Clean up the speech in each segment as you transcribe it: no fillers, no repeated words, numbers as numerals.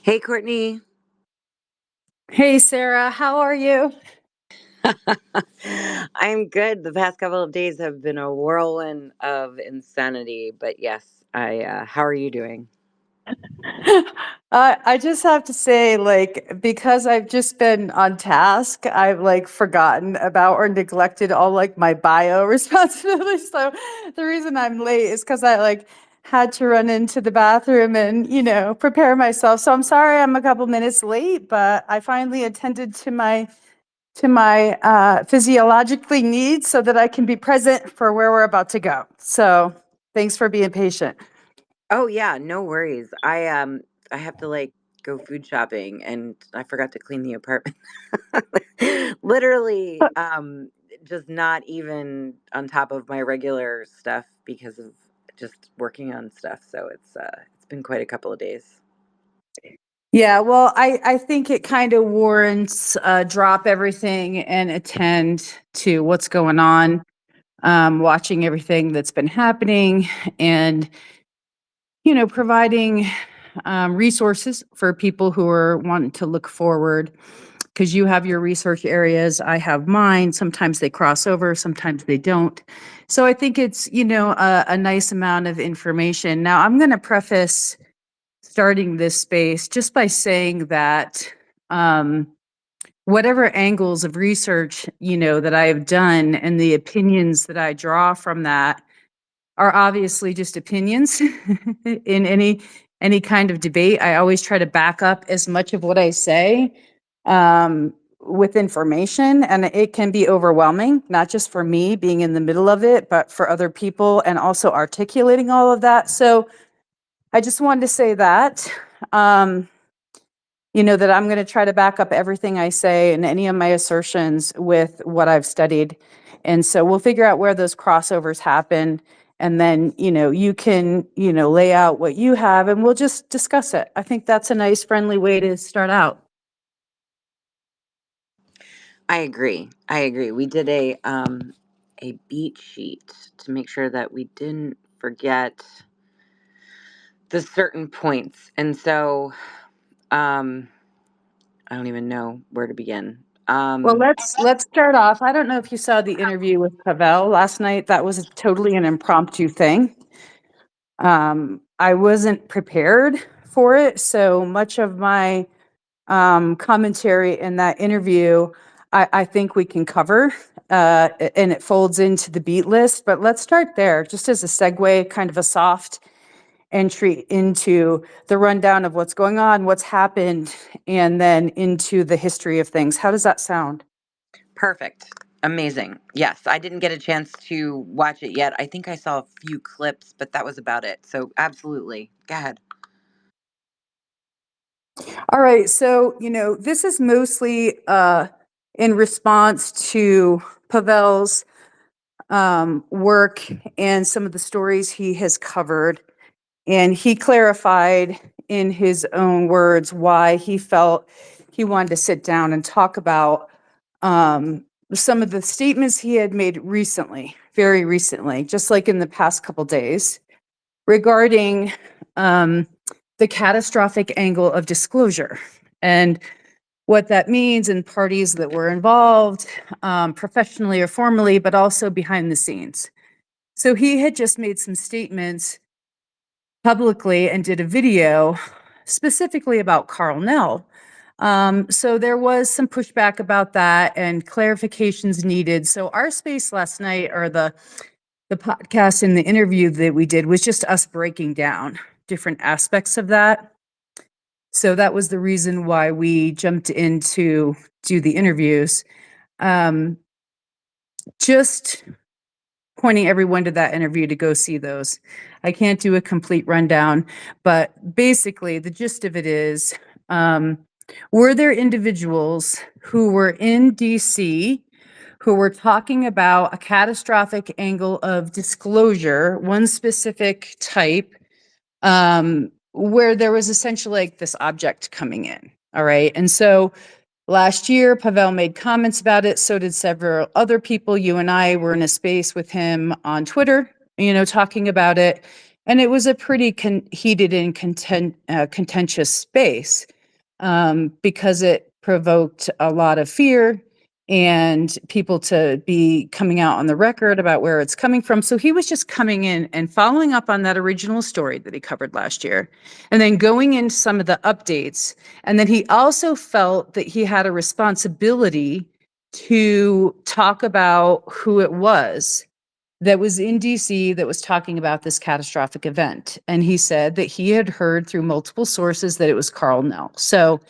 Hey, Courtney. Hey Sarah, how are you? I'm good. The past couple of days have been a whirlwind of insanity, but yes, how are you doing? I just have to say, because I've just been on task, I've forgotten about or neglected all my bio responsibilities. So the reason I'm late is because I had to run into the bathroom and prepare myself. So I'm sorry I'm a couple minutes late, but I finally attended to my physiologically needs so that I can be present for where we're about to go. So thanks for being patient. Oh yeah, no worries. I have to go food shopping and I forgot to clean the apartment. Literally, just not even on top of my regular stuff because of just working on stuff. So it's been quite a couple of days. Yeah, well, I think it kind of warrants drop everything and attend to what's going on, watching everything that's been happening, and providing resources for people who are wanting to look forward. Because you have your research areas, I have mine. Sometimes they cross over, sometimes they don't. So I think it's a nice amount of information. Now I'm going to preface starting this space just by saying that um, whatever angles of research that I have done and the opinions that I draw from that are obviously just opinions in any kind of debate. I always try to back up as much of what I say with information, and it can be overwhelming, not just for me being in the middle of it, but for other people and also articulating all of that. So I just wanted to say that, um, that I'm going to try to back up everything I say and any of my assertions with what I've studied. And so we'll figure out where those crossovers happen. And then, you can, lay out what you have and we'll just discuss it. I think that's a nice, friendly way to start out. I agree. I agree. We did a beat sheet to make sure that we didn't forget the certain points. And so um I don't even know where to begin. Well, let's start off. I don't know if you saw the interview with Pavel last night. That was totally an impromptu thing. I wasn't prepared for it, so much of my commentary in that interview, I think we can cover, and it folds into the beat list. But let's start there, just as a segue, kind of a soft entry into the rundown of what's going on, what's happened, and then into the history of things. How does that sound? Perfect. Amazing. Yes, I didn't get a chance to watch it yet. I think I saw a few clips, but that was about it. So absolutely. Go ahead. All right, so this is mostly in response to Pavel's work and some of the stories he has covered. And he clarified in his own words why he felt he wanted to sit down and talk about some of the statements he had made recently, very recently, just like in the past couple days, regarding the catastrophic angle of disclosure and what that means in parties that were involved, professionally or formally, but also behind the scenes. So he had just made some statements publicly and did a video specifically about Carl Nell. So there was some pushback about that and clarifications needed. So our space last night, or the podcast and the interview that we did, was just us breaking down different aspects of that. So that was the reason why we jumped into do the interviews. Um, just pointing everyone to that interview to go see those. I can't do a complete rundown, but basically the gist of it is, were there individuals who were in DC who were talking about a catastrophic angle of disclosure, one specific type, where there was essentially like this object coming in? All right. And so last year, Pavel made comments about it. So did several other people. You and I were in a space with him on Twitter, talking about it. And it was a pretty heated and contentious space. because it provoked a lot of fear and people to be coming out on the record about where it's coming from. So he was just coming in and following up on that original story that he covered last year, and then going into some of the updates. And then he also felt that he had a responsibility to talk about who it was that was in DC that was talking about this catastrophic event. And he said that he had heard through multiple sources that it was Carl Nell. So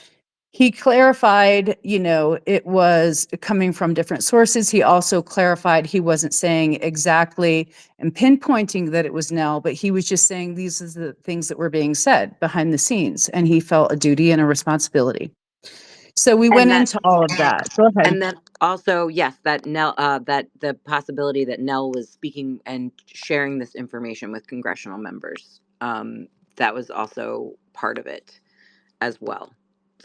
he clarified, it was coming from different sources. He also clarified he wasn't saying exactly and pinpointing that it was Nell, but he was just saying these are the things that were being said behind the scenes. And he felt a duty and a responsibility. So we went And that into all of that. Go ahead. and then also, yes, that that the possibility that Nell was speaking and sharing this information with congressional members, that was also part of it as well.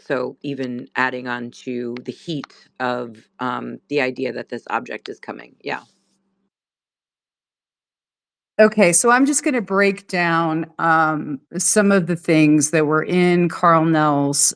So even adding on to the heat of the idea that this object is coming. Yeah. Okay, so I'm just going to break down some of the things that were in Carl Nell's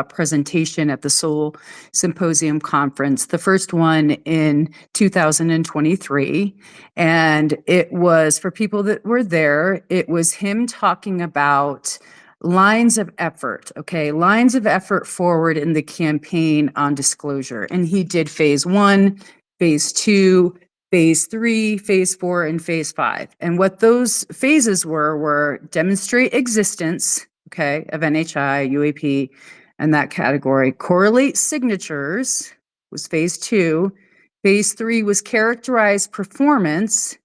presentation at the Seoul Symposium Conference. The first one in 2023, and it was for people that were there. It was him talking about lines of effort. Okay, lines of effort forward in the campaign on disclosure, and he did phase 1, phase 2. Phase 3, phase 4, and phase 5. And what those phases were demonstrate existence, okay, of NHI, UAP, and that category. Correlate signatures was phase 2. Phase 3 was characterize performance.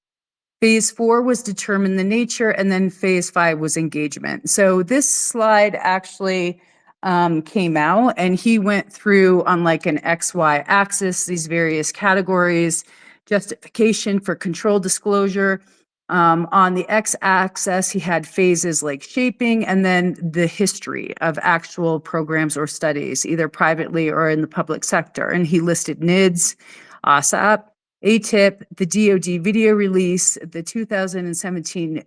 Phase 4 was determine the nature, and then phase 5 was engagement. So this slide actually came out, and he went through on like an XY axis, these various categories, justification for control disclosure. On the x-axis, he had phases like shaping, and then the history of actual programs or studies, either privately or in the public sector. And he listed NIDS, OSAP, ATIP, the DoD video release, the 2017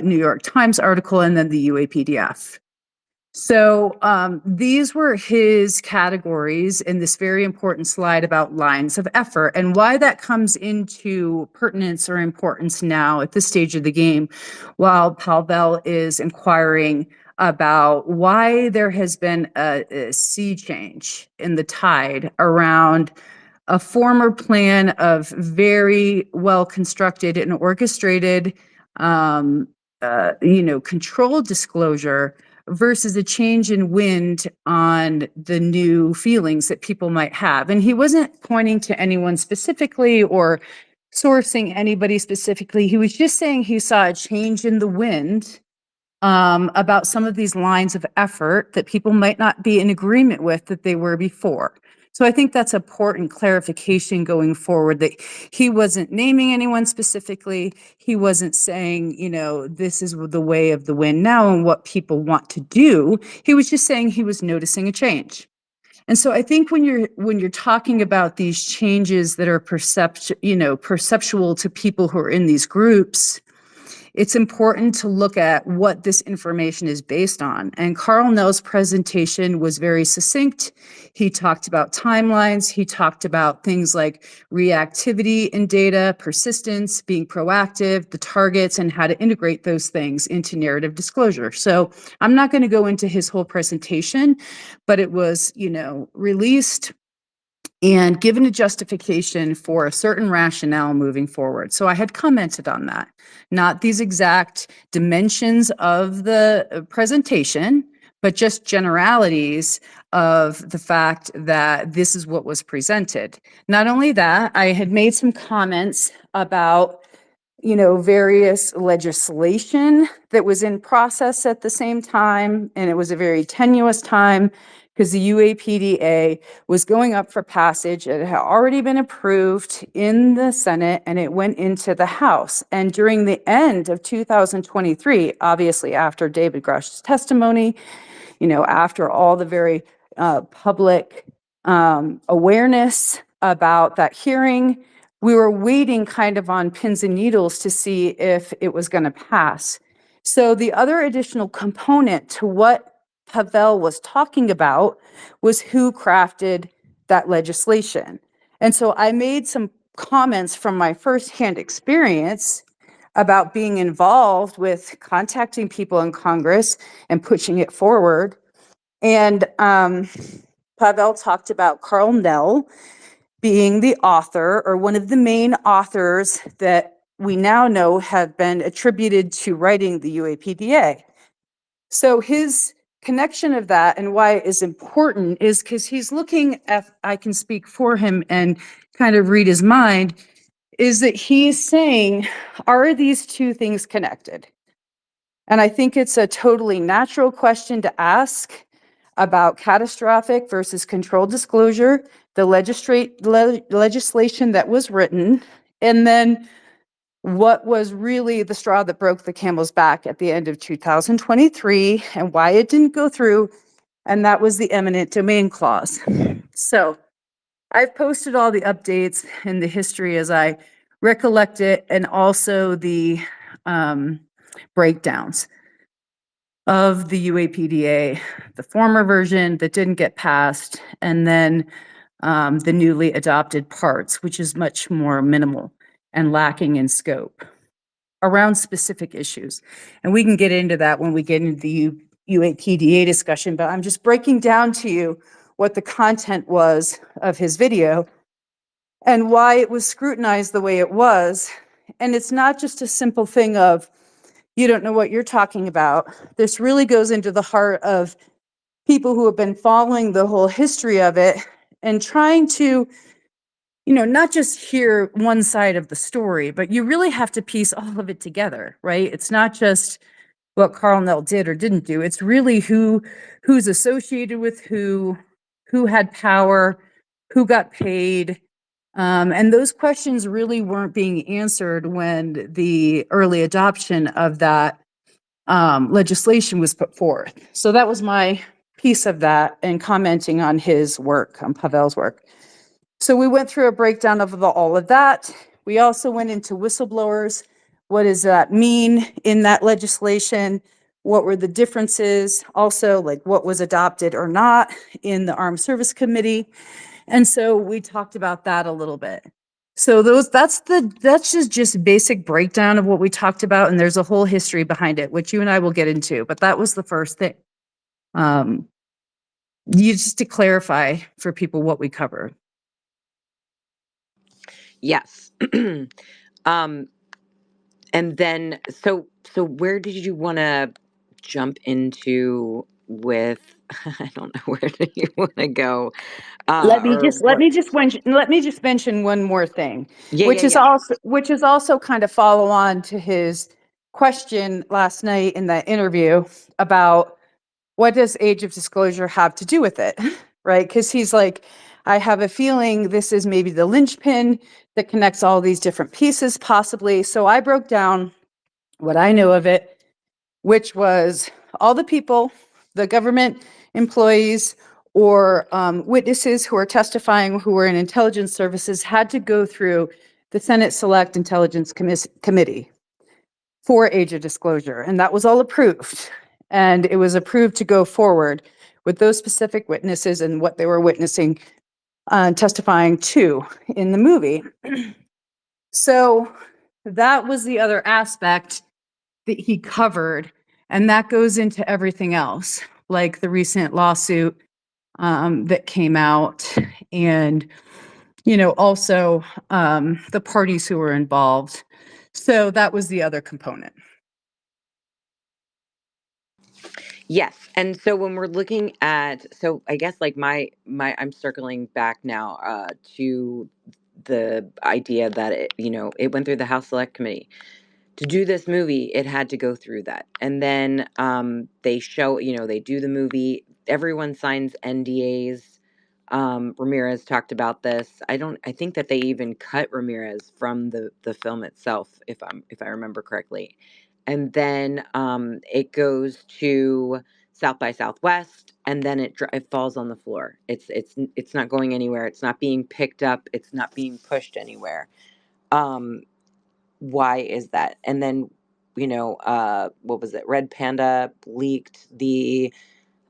New York Times article, and then the UAPDF. So these were his categories in this very important slide about lines of effort, and why that comes into pertinence or importance now at this stage of the game, while Pavel is inquiring about why there has been a sea change in the tide around a former plan of very well constructed and orchestrated, controlled disclosure versus a change in wind on the new feelings that people might have. And he wasn't pointing to anyone specifically or sourcing anybody specifically. He was just saying he saw a change in the wind about some of these lines of effort that people might not be in agreement with that they were before. So I think that's important clarification going forward, that he wasn't naming anyone specifically. He wasn't saying, this is the way of the wind now and what people want to do. He was just saying he was noticing a change. And so I think when you're talking about these changes that are perceptual to people who are in these groups, it's important to look at what this information is based on. And Carl Nell's presentation was very succinct. He talked about timelines. He talked about things like reactivity in data, persistence, being proactive, the targets, and how to integrate those things into narrative disclosure. So I'm not going to go into his whole presentation, but it was, released and given a justification for a certain rationale moving forward. So I had commented on that, not these exact dimensions of the presentation, but just generalities of the fact that this is what was presented. Not only that, I had made some comments about various legislation that was in process at the same time, and it was a very tenuous time because the UAPDA was going up for passage. It had already been approved in the Senate, and it went into the House. And during the end of 2023, obviously after David Grush's testimony, after all the very public awareness about that hearing, we were waiting kind of on pins and needles to see if it was going to pass. So the other additional component to what Pavel was talking about was who crafted that legislation. And so I made some comments from my firsthand experience about being involved with contacting people in Congress and pushing it forward. And Pavel talked about Carl Nell being the author, or one of the main authors that we now know have been attributed to writing the UAPDA. So his connection of that and why it is important is because he's looking at, I can speak for him and kind of read his mind, is that he's saying, are these two things connected? And I think it's a totally natural question to ask about catastrophic versus controlled disclosure, the legislation that was written, and then what was really the straw that broke the camel's back at the end of 2023 and why it didn't go through, and that was the eminent domain clause. So I've posted all the updates in the history as I recollect it, and also the breakdowns of the UAPDA, the former version that didn't get passed, and then the newly adopted parts, which is much more minimal and lacking in scope around specific issues. And we can get into that when we get into the UAPDA discussion, but I'm just breaking down to you what the content was of his video and why it was scrutinized the way it was. And it's not just a simple thing of, you don't know what you're talking about. This really goes into the heart of people who have been following the whole history of it and trying to, not just hear one side of the story, but you really have to piece all of it together, right? It's not just what Carl Nell did or didn't do. It's really who's associated with who had power, who got paid. And those questions really weren't being answered when the early adoption of that legislation was put forth. So that was my piece of that and commenting on his work, on Pavel's work. So we went through a breakdown of all of that. We also went into whistleblowers. What does that mean in that legislation? What were the differences? Also, like what was adopted or not in the Armed Service Committee. And so we talked about that a little bit. So that's just basic breakdown of what we talked about, and there's a whole history behind it, which you and I will get into. But that was the first thing. Just to clarify for people what we covered. Yes. And then so where did you want to jump into with I don't know, where do you want to go? Or what? Let me just mention one more thing, Yeah, yeah, which is yeah. also kind of follow on to his question last night in that interview about what does age of disclosure have to do with it, right? Because he's like, I have a feeling this is maybe the linchpin that connects all these different pieces, possibly. So I broke down what I know of it, which was all the people, the government employees or witnesses who are testifying who were in intelligence services had to go through the Senate Select Intelligence Committee for age of disclosure. And that was all approved. And it was approved to go forward with those specific witnesses and what they were witnessing, testifying to in the movie. So that was the other aspect that he covered. And that goes into everything else, like the recent lawsuit that came out, and also the parties who were involved. So that was the other component. Yes. And so when we're looking at, so I guess like my I'm circling back now to the idea that it went through the House Select Committee. To do this movie, it had to go through that. And then they show, they do the movie, everyone signs NDAs. Ramirez talked about this. I think that they even cut Ramirez from the film itself, if I remember correctly. And then it goes to South by Southwest, and then it falls on the floor. It's not going anywhere. It's not being picked up. It's not being pushed anywhere. Why is that? And then, what was it? Red Panda leaked the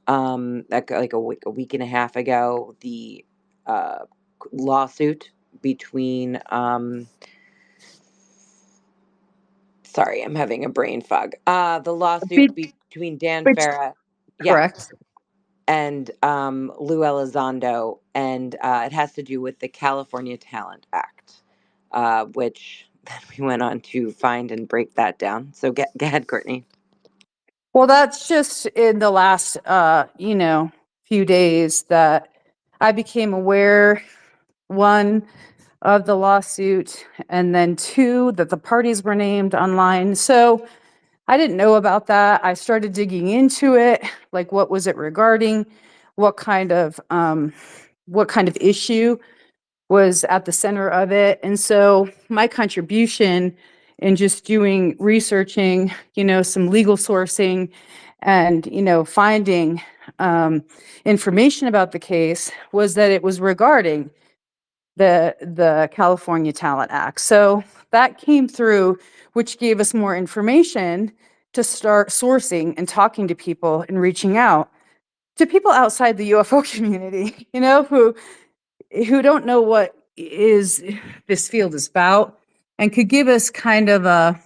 like a week and a half ago, the uh, lawsuit between sorry, I'm having a brain fog. The lawsuit Be- between Dan Which, Farah, yeah, correct. and Lou Elizondo, and it has to do with the California Talent Act, which then we went on to find and break that down. So go ahead, Courtney. Well, that's just in the last, few days that I became aware, one, of the lawsuit, and then two, that the parties were named online. So I didn't know about that. I started digging into it, like what was it regarding, what kind of issue was at the center of it. And so my contribution in just doing researching, some legal sourcing and, finding information about the case was that it was regarding the California Talent Act. So that came through, which gave us more information to start sourcing and talking to people and reaching out to people outside the UFO community, who don't know what is this field is about, and could give us kind of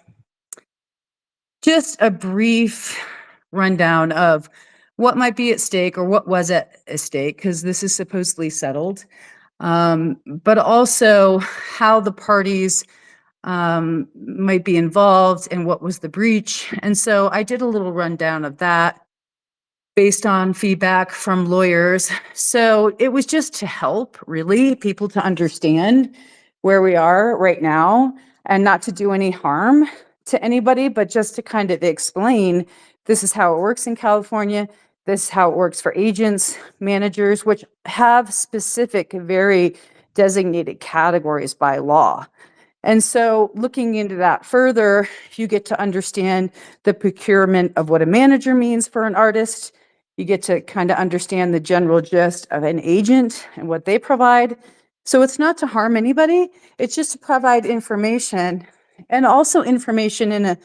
just a brief rundown of what might be at stake or what was at stake, because this is supposedly settled, but also how the parties might be involved and what was the breach. And so I did a little rundown of that based on feedback from lawyers. So it was just to help, really, people to understand where we are right now and not to do any harm to anybody, but just to kind of explain this is how it works in California. This is how it works for agents, managers, which have specific, very designated categories by law. And so looking into that further, you get to understand the procurement of what a manager means for an artist. You get to kind of understand the general gist of an agent and what they provide. So it's not to harm anybody, it's just to provide information, and also information in a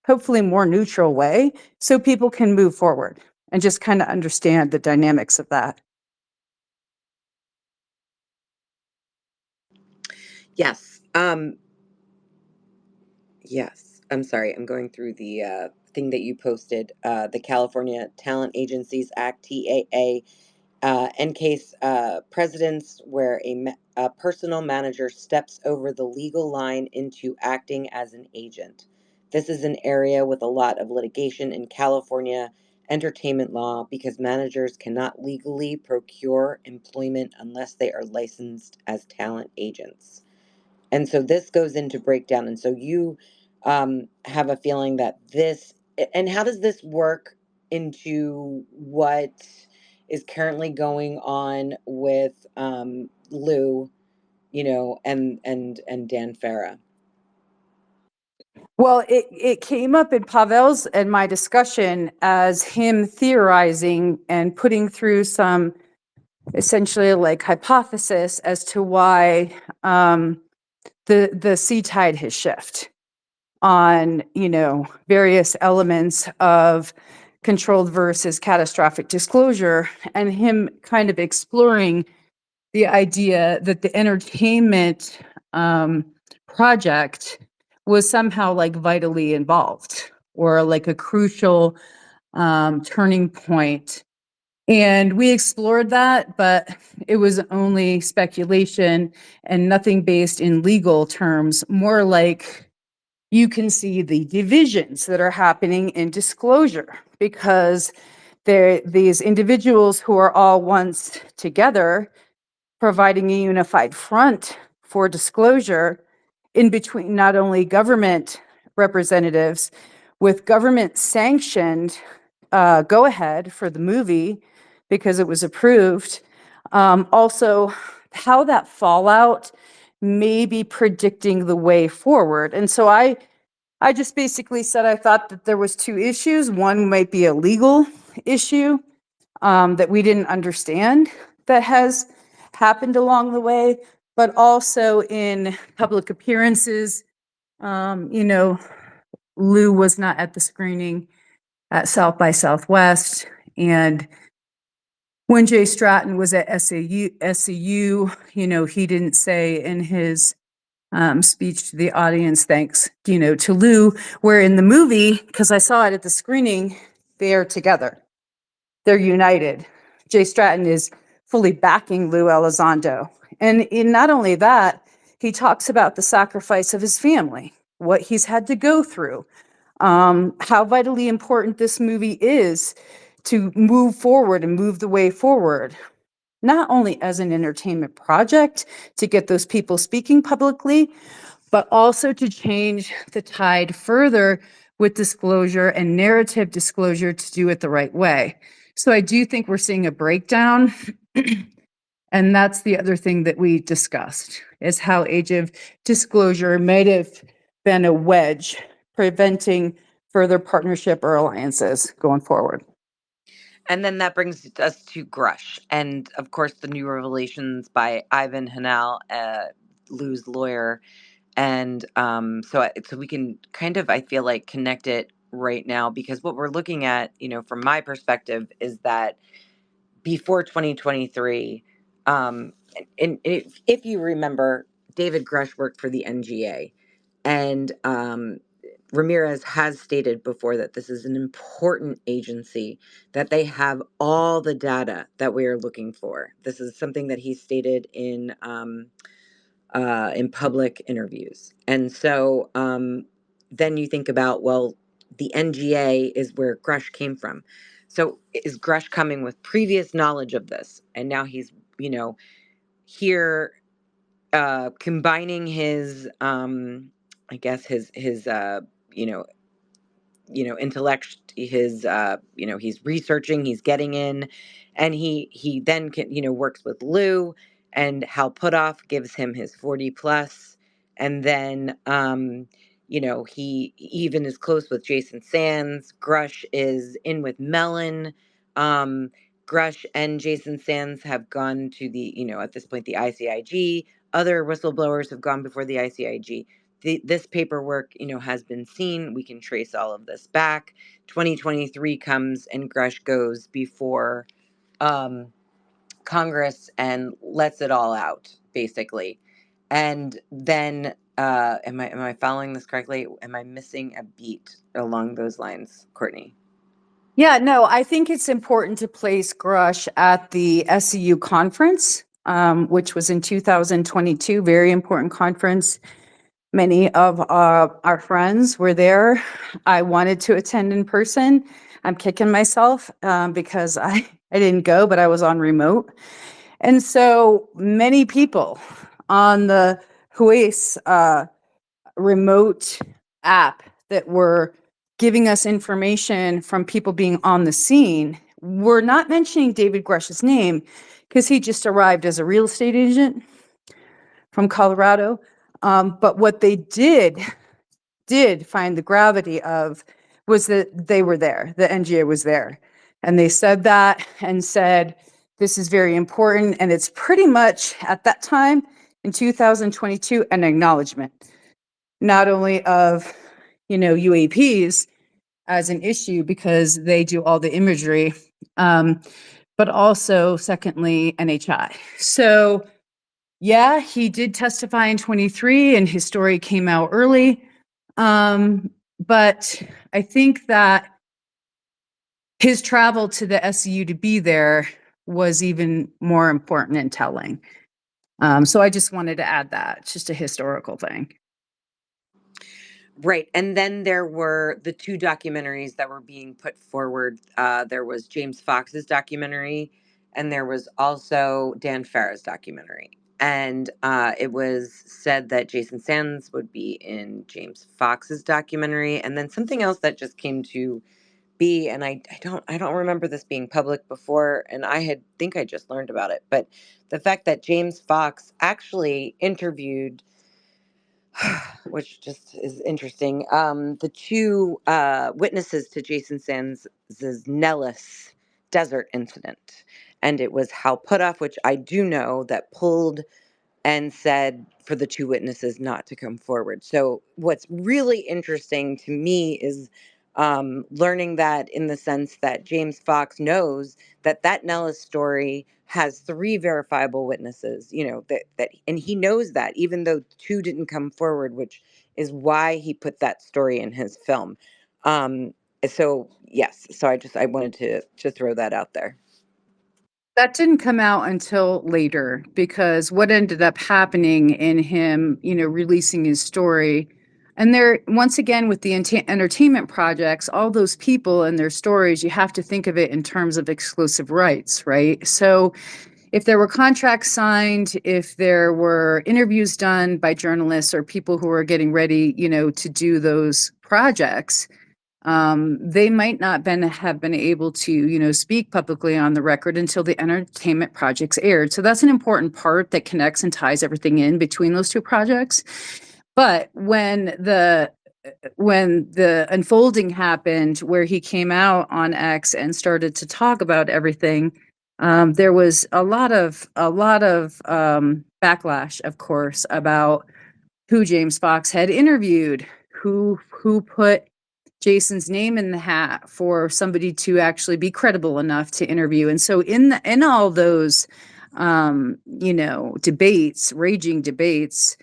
hopefully more neutral way so people can move forward and just kind of understand the dynamics of that. Yes. Yes. I'm sorry. I'm going through the thing that you posted. The California Talent Agencies Act, TAA, in case precedents where a personal manager steps over the legal line into acting as an agent. This is an area with a lot of litigation in California entertainment law because managers cannot legally procure employment unless they are licensed as talent agents. And so this goes into breakdown. And so you have a feeling that and how does this work into what is currently going on with Lou, and Dan Farah? Well, it came up in Pavel's and my discussion as him theorizing and putting through some essentially like hypothesis as to why the sea tide has shifted on, various elements of controlled versus catastrophic disclosure, and him kind of exploring the idea that the entertainment project was somehow like vitally involved or like a crucial turning point. And we explored that, but it was only speculation and nothing based in legal terms, more like you can see the divisions that are happening in disclosure because these individuals who are all once together providing a unified front for disclosure in between not only government representatives with government sanctioned go ahead for the movie because it was approved. Also, how that fallout may be predicting the way forward. And so I just basically said I thought that there was two issues. One might be a legal issue that we didn't understand that has happened along the way, but also in public appearances. You know, Lou was not at the screening at South by Southwest, and When Jay Stratton was at SCU, he didn't say in his speech to the audience, thanks, to Lou, where in the movie, because I saw it at the screening, they are together. They're united. Jay Stratton is fully backing Lou Elizondo. And in not only that, he talks about the sacrifice of his family, what he's had to go through, how vitally important this movie is to move forward and move the way forward, not only as an entertainment project to get those people speaking publicly, but also to change the tide further with disclosure and narrative disclosure to do it the right way. So I do think we're seeing a breakdown. And that's the other thing that we discussed, is how age of disclosure might have been a wedge preventing further partnership or alliances going forward. And then that brings us to Grush, and of course the new revelations by Ivan Hanal, Lou's lawyer, and so we can kind of, I feel like, connect it right now, because what we're looking at, from my perspective, is that before 2023, and if you remember, David Grush worked for the NGA, and Ramirez has stated before that this is an important agency, that they have all the data that we are looking for. This is something that he stated in public interviews. And so then you think about, well, the NGA is where Grush came from. So is Grush coming with previous knowledge of this? And now he's, here combining his, I guess his intellect, his he's researching, he's getting in, and he then can, works with Lou, and Hal Putoff gives him his 40 plus, and then he even is close with Jason Sands. Grush is in with Mellon. Grush and Jason Sands have gone to the, at this point, the ICIG. Other whistleblowers have gone before the ICIG. This paperwork, has been seen. We can trace all of this back. 2023 comes and Grush goes before Congress and lets it all out, basically. And then, am I following this correctly? Am I missing a beat along those lines, Courtney? Yeah, no, I think it's important to place Grush at the SCU conference, which was in 2022, very important conference. Many of our friends were there. I wanted to attend in person. I'm kicking myself because I didn't go, but I was on remote. And so many people on the Hues remote app that were giving us information from people being on the scene were not mentioning David Grush's name because he just arrived as a real estate agent from Colorado. But what they did find the gravity of was that they were there, the NGA was there. And they said that and said, this is very important. And it's pretty much at that time in 2022, an acknowledgement, not only of, UAPs as an issue because they do all the imagery, but also secondly, NHI. So yeah, he did testify in 23 and his story came out early. But I think that his travel to the SCU to be there was even more important and telling. So I just wanted to add that. It's just a historical thing. Right. And then there were the two documentaries that were being put forward. There was James Fox's documentary, and there was also Dan Farah's documentary. And it was said that Jason Sands would be in James Fox's documentary. And then something else that just came to be, and I don't remember this being public before, and think I just learned about it. But the fact that James Fox actually interviewed, which just is interesting, the two witnesses to Jason Sands' Nellis desert incident. And it was Hal Putoff, which I do know, that pulled and said for the two witnesses not to come forward. So what's really interesting to me is learning that in the sense that James Fox knows that Nellis story has three verifiable witnesses, and he knows that even though two didn't come forward, which is why he put that story in his film. Um, so yes, so I wanted to throw that out there. That didn't come out until later, because what ended up happening in him, releasing his story, and there, once again, with the entertainment projects, all those people and their stories, you have to think of it in terms of exclusive rights, right? So if there were contracts signed, if there were interviews done by journalists or people who are getting ready, to do those projects, they might not have been able to, speak publicly on the record until the entertainment projects aired. So that's an important part that connects and ties everything in between those two projects. But when the unfolding happened, where he came out on X and started to talk about everything, there was a lot of backlash, of course, about who James Fox had interviewed, who put Jason's name in the hat for somebody to actually be credible enough to interview. And so in all those debates, raging debates,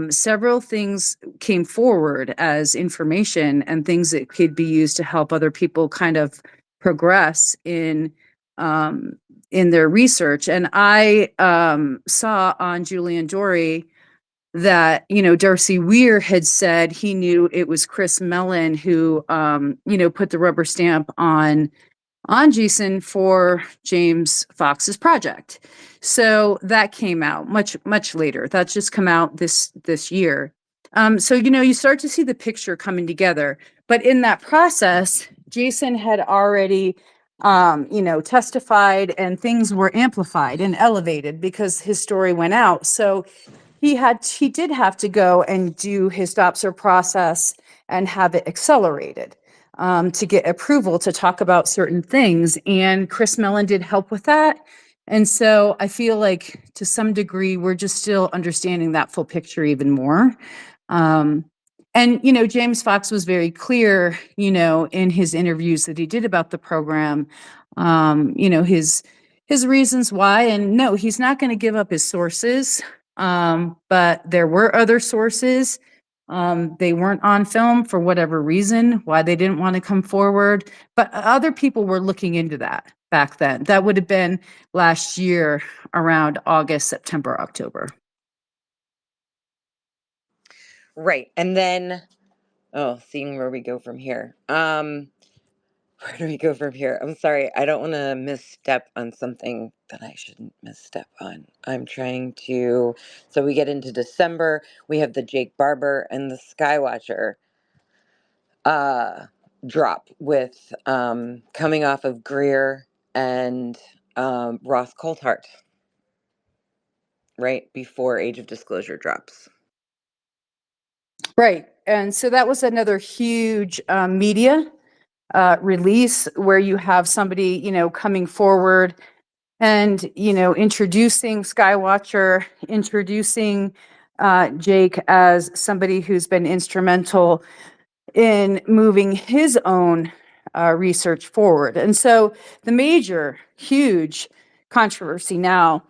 several things came forward as information and things that could be used to help other people kind of progress in their research. And I saw on Julian Dory that, Darcy Weir had said he knew it was Chris Mellon who, put the rubber stamp on Jason for James Fox's project. So that came out much, much later. That's just come out this year. So, you start to see the picture coming together. But in that process, Jason had already, testified, and things were amplified and elevated because his story went out. So he did have to go and do his DOPSR process and have it accelerated to get approval to talk about certain things. And Chris Mellon did help with that. And so I feel like to some degree, we're just still understanding that full picture even more. And, James Fox was very clear, in his interviews that he did about the program, his reasons why. And no, he's not going to give up his sources. But there were other sources. They weren't on film for whatever reason, why they didn't want to come forward. But other people were looking into that back then. That would have been last year around August, September, October. Right. And then, seeing where we go from here. Where do we go from here? I'm sorry. I don't want to misstep on something that I shouldn't misstep on. I'm trying to. So we get into December. We have the Jake Barber and the Skywatcher drop with coming off of Greer and Ross Coulthart, right before Age of Disclosure drops. Right. And so that was another huge media release where you have somebody, coming forward and, introducing Skywatcher, introducing Jake as somebody who's been instrumental in moving his own research forward. And so the major, huge controversy now,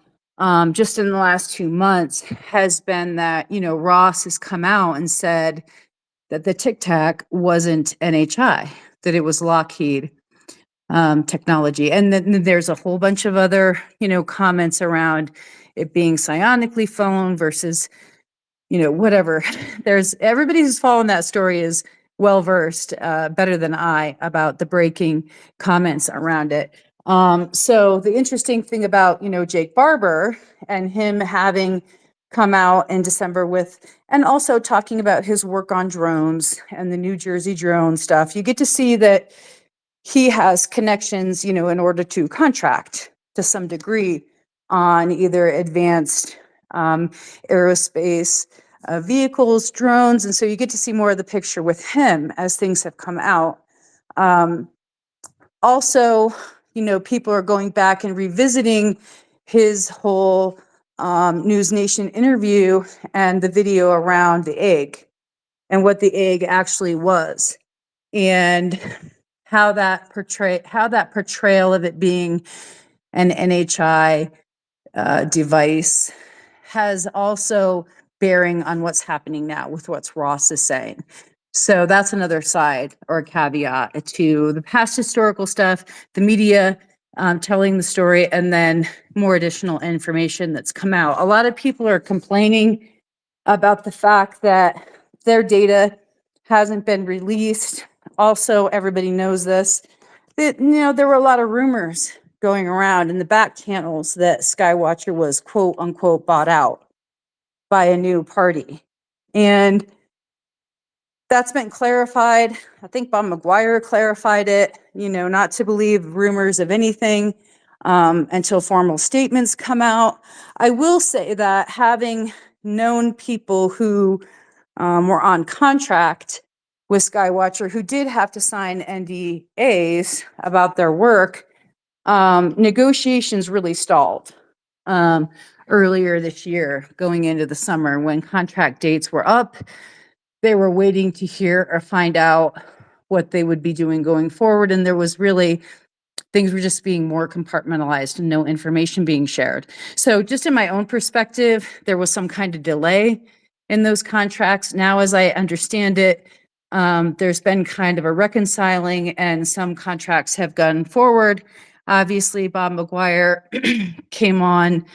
just in the last 2 months, has been that, Ross has come out and said that the Tic Tac wasn't NHI, that it was Lockheed technology. And then there's a whole bunch of other, comments around it being psionically flown versus, whatever. There's everybody who's following that story is well versed, better than I, about the breaking comments around it. So the interesting thing about, Jake Barber and him having come out in December with, and also talking about his work on drones and the New Jersey drone stuff, you get to see that he has connections, in order to contract to some degree on either advanced aerospace vehicles, drones. And so you get to see more of the picture with him as things have come out. Also, people are going back and revisiting his whole News Nation interview and the video around the egg and what the egg actually was. and how that portrayal of it being an NHI device has also bearing on what's happening now with what Ross is saying. So that's another side or caveat to the past historical stuff, the media telling the story, and then more additional information that's come out. A lot of people are complaining about the fact that their data hasn't been released. Also, everybody knows this, that, there were a lot of rumors going around in the back channels that Skywatcher was quote unquote bought out by a new party. And that's been clarified. I think Bob McGuire clarified it, not to believe rumors of anything until formal statements come out. I will say that having known people who were on contract with Skywatcher who did have to sign NDAs about their work, negotiations really stalled earlier this year, going into the summer when contract dates were up. They were waiting to hear or find out what they would be doing going forward. And there was really, things were just being more compartmentalized and no information being shared. So just in my own perspective, there was some kind of delay in those contracts. Now, as I understand it, there's been kind of a reconciling and some contracts have gone forward. Obviously, Bob McGuire came on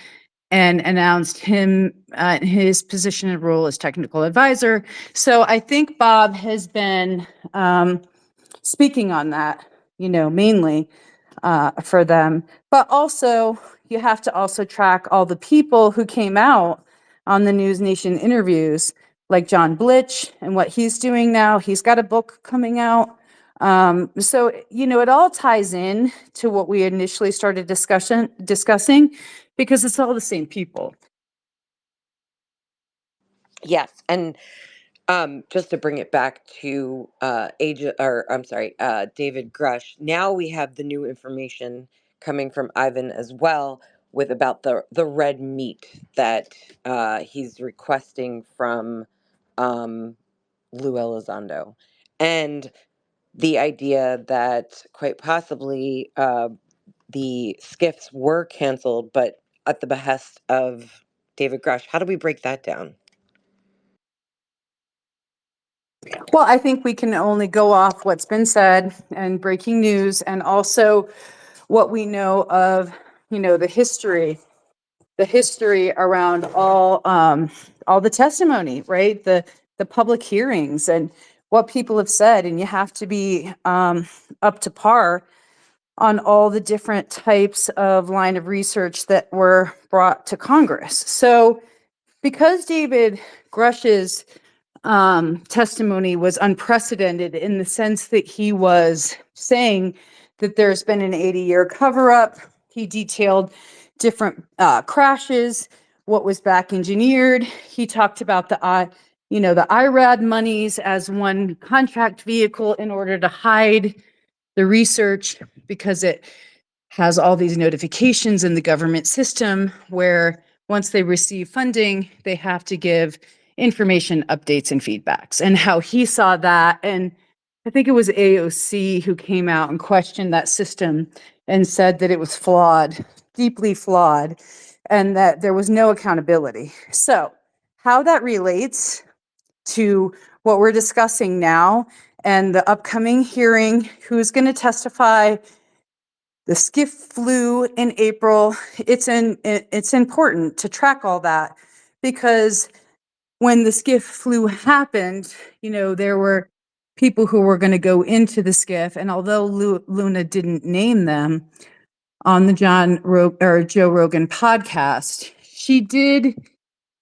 and announced his position and role as technical advisor. So I think Bob has been speaking on that, mainly for them. But also, you have to also track all the people who came out on the News Nation interviews, like John Blitch and what he's doing now. He's got a book coming out. So, it all ties in to what we initially started discussing, because it's all the same people. Yes, and just to bring it back to David Grush. Now we have the new information coming from Ivan as well, with about the red meat that he's requesting from Lou Elizondo, and the idea that quite possibly the SCIFs were canceled, but at the behest of David Grush. How do we break that down? Well, I think we can only go off what's been said and breaking news, and also what we know of, the history around all the testimony, right? The public hearings and what people have said, and you have to be up to par on all the different types of line of research that were brought to Congress. So, because David Grush's testimony was unprecedented in the sense that he was saying that there's been an 80-year cover-up. He detailed different crashes, what was back engineered. He talked about the IRAD monies as one contract vehicle in order to hide the research, because it has all these notifications in the government system where once they receive funding, they have to give information, updates, and feedbacks, and how he saw that. And I think it was AOC who came out and questioned that system and said that it was flawed, deeply flawed, and that there was no accountability. So how that relates to what we're discussing now and the upcoming hearing, who's going to testify, the SCIF flew in April. It's important to track all that, because when the SCIF flu happened, there were people who were going to go into the SCIF, and although Luna didn't name them on the Joe Rogan podcast, she did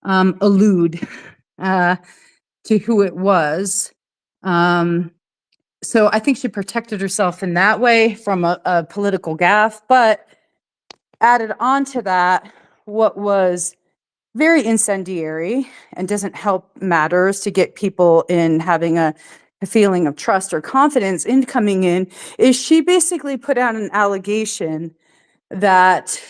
allude to who it was. So I think she protected herself in that way from a political gaffe, but added on to that what was very incendiary and doesn't help matters to get people in having a feeling of trust or confidence in coming in, is she basically put out an allegation that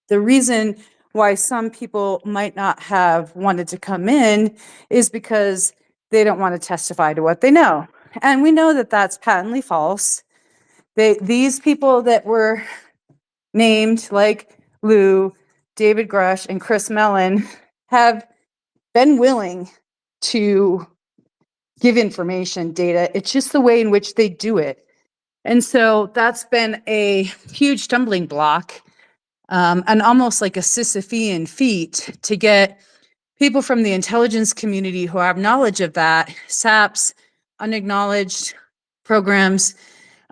the reason why some people might not have wanted to come in is because they don't want to testify to what they know. And we know that that's patently false. These people that were named, like Lou, David Grush, and Chris Mellon, have been willing to give information, data. It's just the way in which they do it. And so that's been a huge stumbling block, and almost like a Sisyphean feat to get people from the intelligence community who have knowledge of that, SAPs, unacknowledged programs,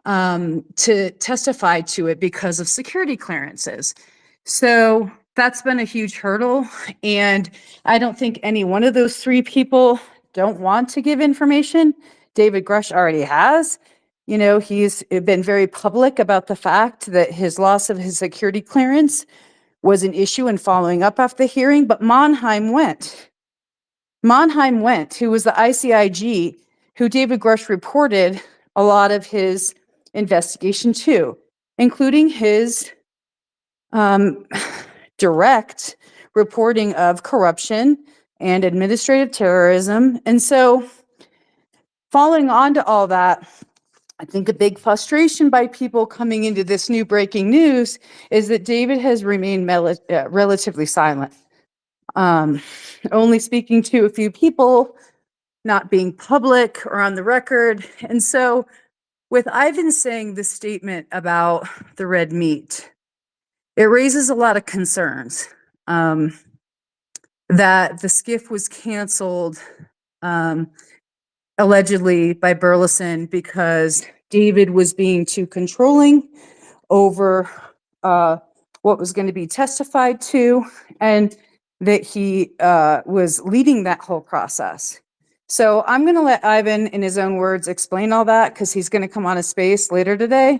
to testify to it because of security clearances. So that's been a huge hurdle. And I don't think any one of those three people don't want to give information. David Grush already has. You know, he's been very public about the fact that his loss of his security clearance was an issue in following up after the hearing, but Monheim went. Monheim went, who was the ICIG, who David Grush reported a lot of his investigation to, including his direct reporting of corruption and administrative terrorism. And so, following on to all that, I think a big frustration by people coming into this new breaking news is that David has remained relatively silent, only speaking to a few people, not being public or on the record. And so, with Ivan saying this statement about the red meat, it raises a lot of concerns, that the SCIF was canceled, allegedly by Burleson because David was being too controlling over what was going to be testified to, and that he was leading that whole process. So I'm going to let Ivan, in his own words, explain all that, because he's going to come on a space later today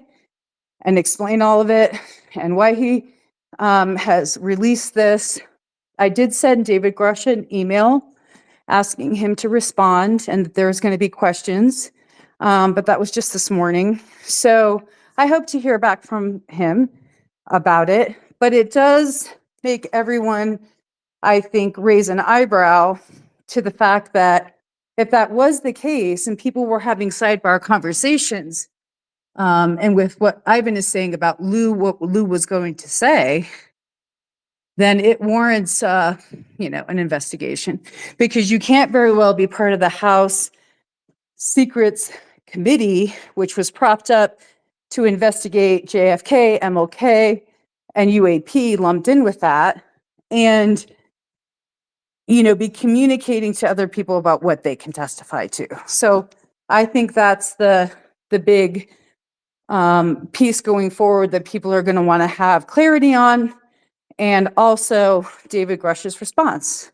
and explain all of it and why he has released this. I did send David Grush an email asking him to respond, and that there's going to be questions, but that was just this morning. So I hope to hear back from him about it, but it does make everyone, I think, raise an eyebrow to the fact that if that was the case and people were having sidebar conversations, and with what Ivan is saying about Lou, what Lou was going to say, then it warrants, an investigation, because you can't very well be part of the House Secrets Committee, which was propped up to investigate JFK, MLK, and UAP lumped in with that, and, be communicating to other people about what they can testify to. So I think that's the big piece going forward that people are going to want to have clarity on, and also David Grush's response.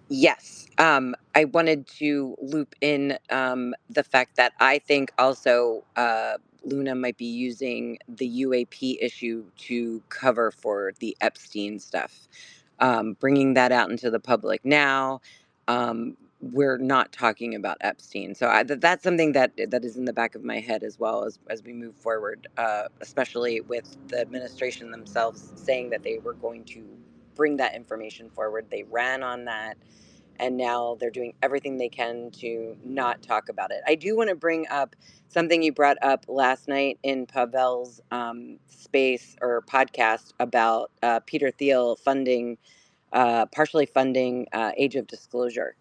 Yes. I wanted to loop in the fact that I think also Luna might be using the UAP issue to cover for the Epstein stuff, bringing that out into the public now. We're not talking about Epstein, so that's something that is in the back of my head as well as we move forward, especially with the administration themselves saying that they were going to bring that information forward. They ran on that, and now they're doing everything they can to not talk about it. I do want to bring up something you brought up last night in Pavel's space or podcast about Peter Thiel partially funding Age of Disclosure.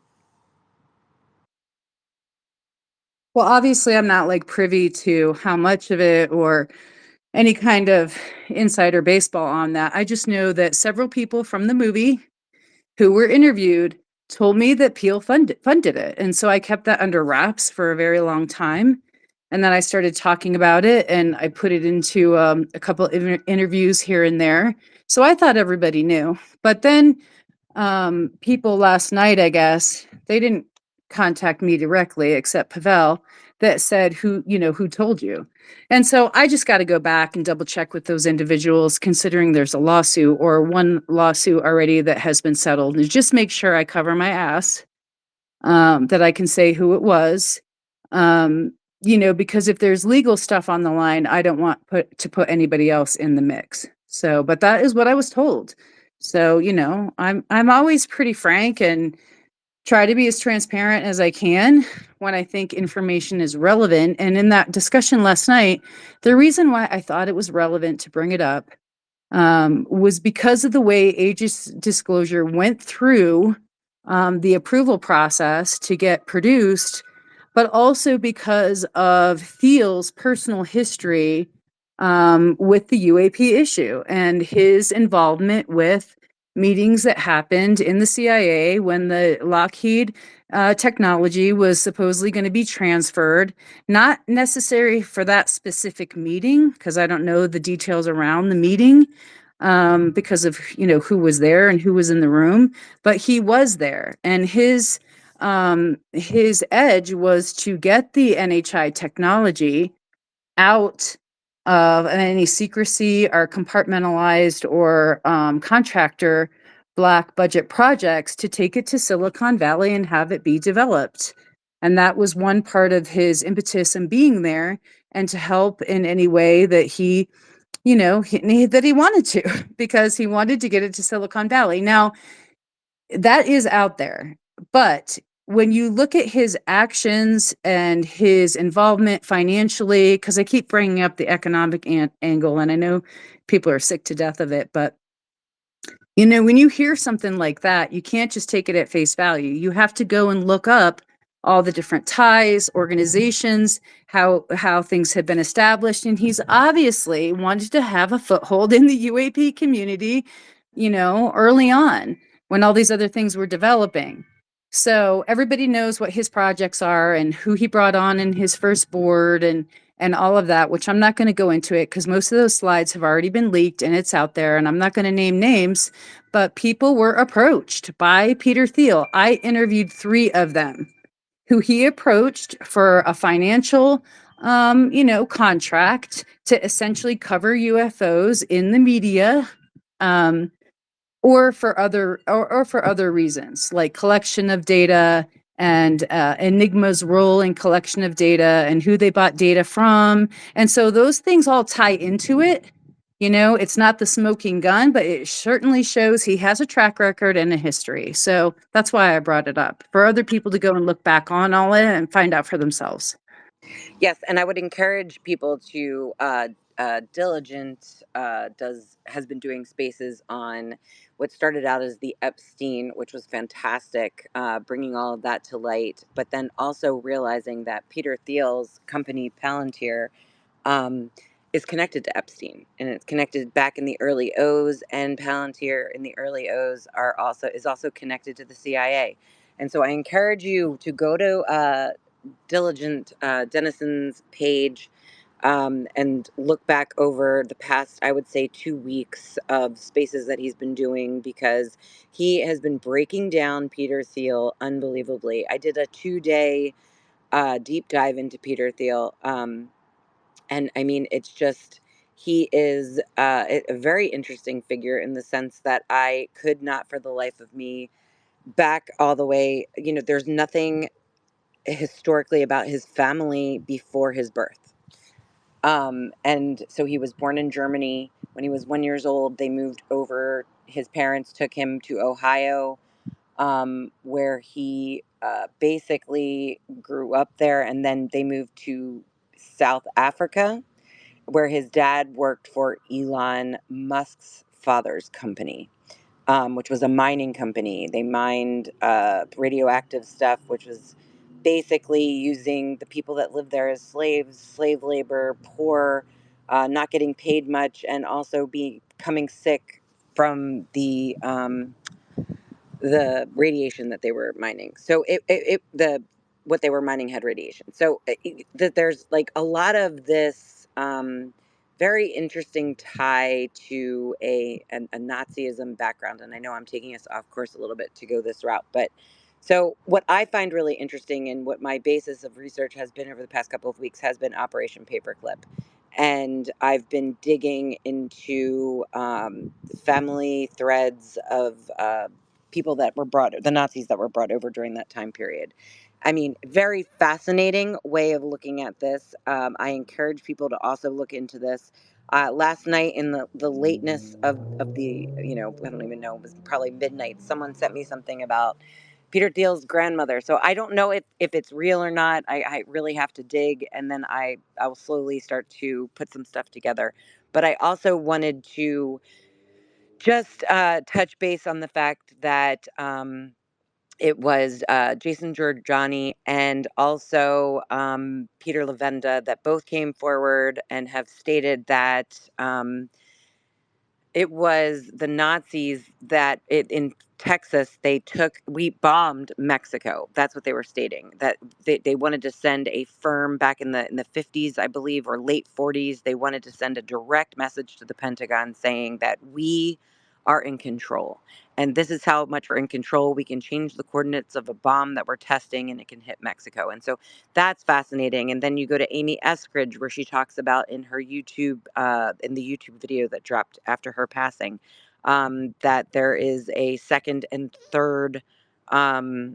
Well, obviously, I'm not privy to how much of it or any kind of insider baseball on that. I just know that several people from the movie who were interviewed told me that Peel funded it. And so I kept that under wraps for a very long time. And then I started talking about it, and I put it into a couple of interviews here and there. So I thought everybody knew. But then people last night, I guess, they didn't contact me directly except Pavel, that said, who told you? And so I just got to go back and double check with those individuals, considering there's a lawsuit or one lawsuit already that has been settled, and just make sure I cover my ass, that I can say who it was. Because if there's legal stuff on the line, I don't want to put anybody else in the mix. So, but that is what I was told. So, I'm always pretty frank and try to be as transparent as I can when I think information is relevant. And in that discussion last night, the reason why I thought it was relevant to bring it up was because of the way Aegis Disclosure went through the approval process to get produced, but also because of Thiel's personal history with the UAP issue and his involvement with meetings that happened in the CIA when the Lockheed technology was supposedly going to be transferred, not necessary for that specific meeting, because I don't know the details around the meeting because of who was there and who was in the room, but he was there, and his edge was to get the NHI technology out of any secrecy or compartmentalized or contractor black budget projects to take it to Silicon Valley and have it be developed. And that was one part of his impetus in being there, and to help in any way that that he wanted to, because he wanted to get it to Silicon Valley. Now, that is out there. But when you look at his actions and his involvement financially, because I keep bringing up the economic angle, and I know people are sick to death of it, but when you hear something like that, you can't just take it at face value. You have to go and look up all the different ties, organizations, how things have been established. And he's obviously wanted to have a foothold in the UAP community, early on when all these other things were developing. So everybody knows what his projects are and who he brought on in his first board and all of that, which I'm not going to go into it because most of those slides have already been leaked and it's out there, and I'm not going to name names, but people were approached by Peter Thiel. I interviewed 3 of them who he approached for a financial contract to essentially cover UFOs in the media, or for other reasons like collection of data, and Enigma's role in collection of data and who they bought data from. And so those things all tie into it. It's not the smoking gun, but it certainly shows he has a track record and a history. So that's why I brought it up, for other people to go and look back on all it and find out for themselves. Yes, and I would encourage people to Diligent has been doing spaces on what started out as the Epstein, which was fantastic, bringing all of that to light, but then also realizing that Peter Thiel's company Palantir um, is connected to Epstein, and it's connected back in the early O's, and Palantir in the early O's is also connected to the CIA. And so I encourage you to go to Diligent Denison's page and look back over the past, I would say, 2 weeks of spaces that he's been doing, because he has been breaking down Peter Thiel unbelievably. I did a 2-day deep dive into Peter Thiel. And I mean, it's just, he is a very interesting figure in the sense that I could not for the life of me back all the way, there's nothing historically about his family before his birth. And so he was born in Germany. When he was 1 year old, they moved over. His parents took him to Ohio, where he basically grew up there. And then they moved to South Africa, where his dad worked for Elon Musk's father's company, which was a mining company. They mined radioactive stuff, which was basically using the people that lived there as slaves, slave labor, poor, not getting paid much, and also becoming sick from the radiation that they were mining. So the what they were mining had radiation. So that there's like a lot of this very interesting tie to a Nazism background. And I know I'm taking us off course a little bit to go this route, but so what I find really interesting, and what my basis of research has been over the past couple of weeks, has been Operation Paperclip. And I've been digging into family threads of people that were the Nazis that were brought over during that time period. I mean, very fascinating way of looking at this. I encourage people to also look into this. Last night, in the lateness of the, I don't even know, it was probably midnight, someone sent me something about Peter Thiel's grandmother. So I don't know if it's real or not. I really have to dig, and then I will slowly start to put some stuff together. But I also wanted to just touch base on the fact that it was Jason Giorgiani and also Peter Levenda that both came forward and have stated that it was the Nazis that in Texas, we bombed Mexico. That's what they were stating. That they wanted to send a firm back in the 50s, I believe, or late 40s. They wanted to send a direct message to the Pentagon saying that we are in control. And this is how much we're in control. We can change the coordinates of a bomb that we're testing and it can hit Mexico. And so that's fascinating. And then you go to Amy Eskridge, where she talks about in her YouTube, in the YouTube video that dropped after her passing, that there is a second and third um,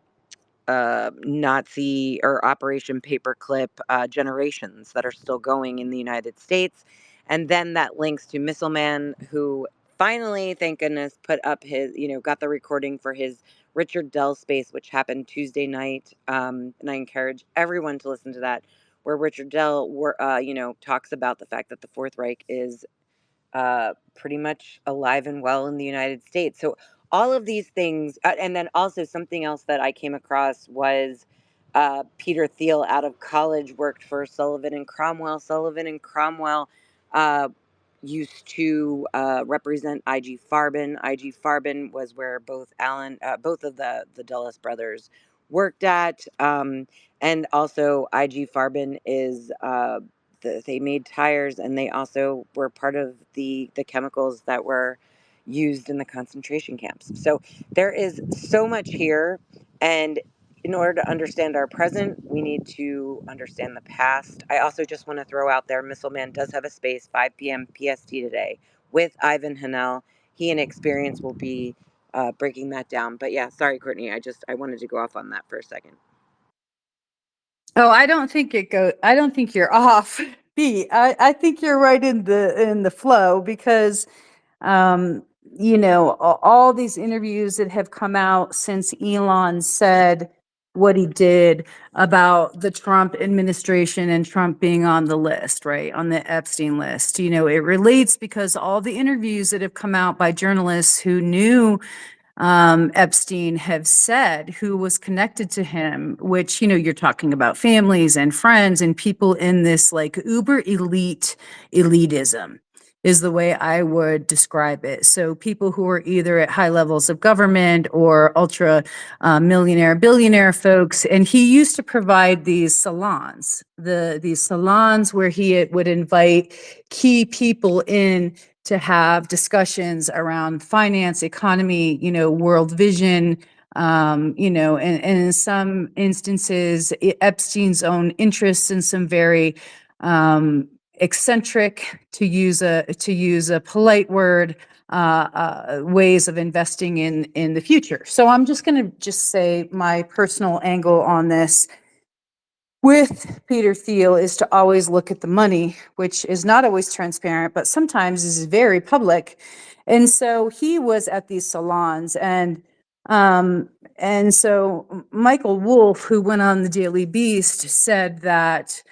Nazi or Operation Paperclip generations that are still going in the United States. And then that links to Missile Man, who finally, thank goodness, put up got the recording for his Richard Dell space, which happened Tuesday night. And I encourage everyone to listen to that, where Richard Dell, talks about the fact that the Fourth Reich is pretty much alive and well in the United States. So all of these things, and then also something else that I came across was Peter Thiel out of college worked for Sullivan and Cromwell. Sullivan and Cromwell uh, used to represent IG Farben. IG Farben was where both of the Dulles brothers worked at, and also IG Farben is. They made tires, and they also were part of the chemicals that were used in the concentration camps. So there is so much here, and in order to understand our present, we need to understand the past. I also just want to throw out there, Missile Man does have a space 5 p.m. PST today with Ivan Hanel. He and Experience will be breaking that down. But yeah, sorry, Courtney. I wanted to go off on that for a second. Oh, I don't think you're off, B. I think you're right in the flow because um, all these interviews that have come out since Elon said what he did about the Trump administration and Trump being on the list, right? On the Epstein list. It relates because all the interviews that have come out by journalists who knew Epstein have said who was connected to him, which, you're talking about families and friends and people in this like uber elitism is the way I would describe it. So people who are either at high levels of government or ultra millionaire, billionaire folks. And he used to provide these salons, these salons where he would invite key people in to have discussions around finance, economy, world vision, and in some instances, Epstein's own interests in some very eccentric, to use a polite word, ways of investing in the future. So I'm just going to say my personal angle on this with Peter Thiel is to always look at the money, which is not always transparent, but sometimes is very public. And so he was at these salons, and so Michael Wolff, who went on the Daily Beast, said that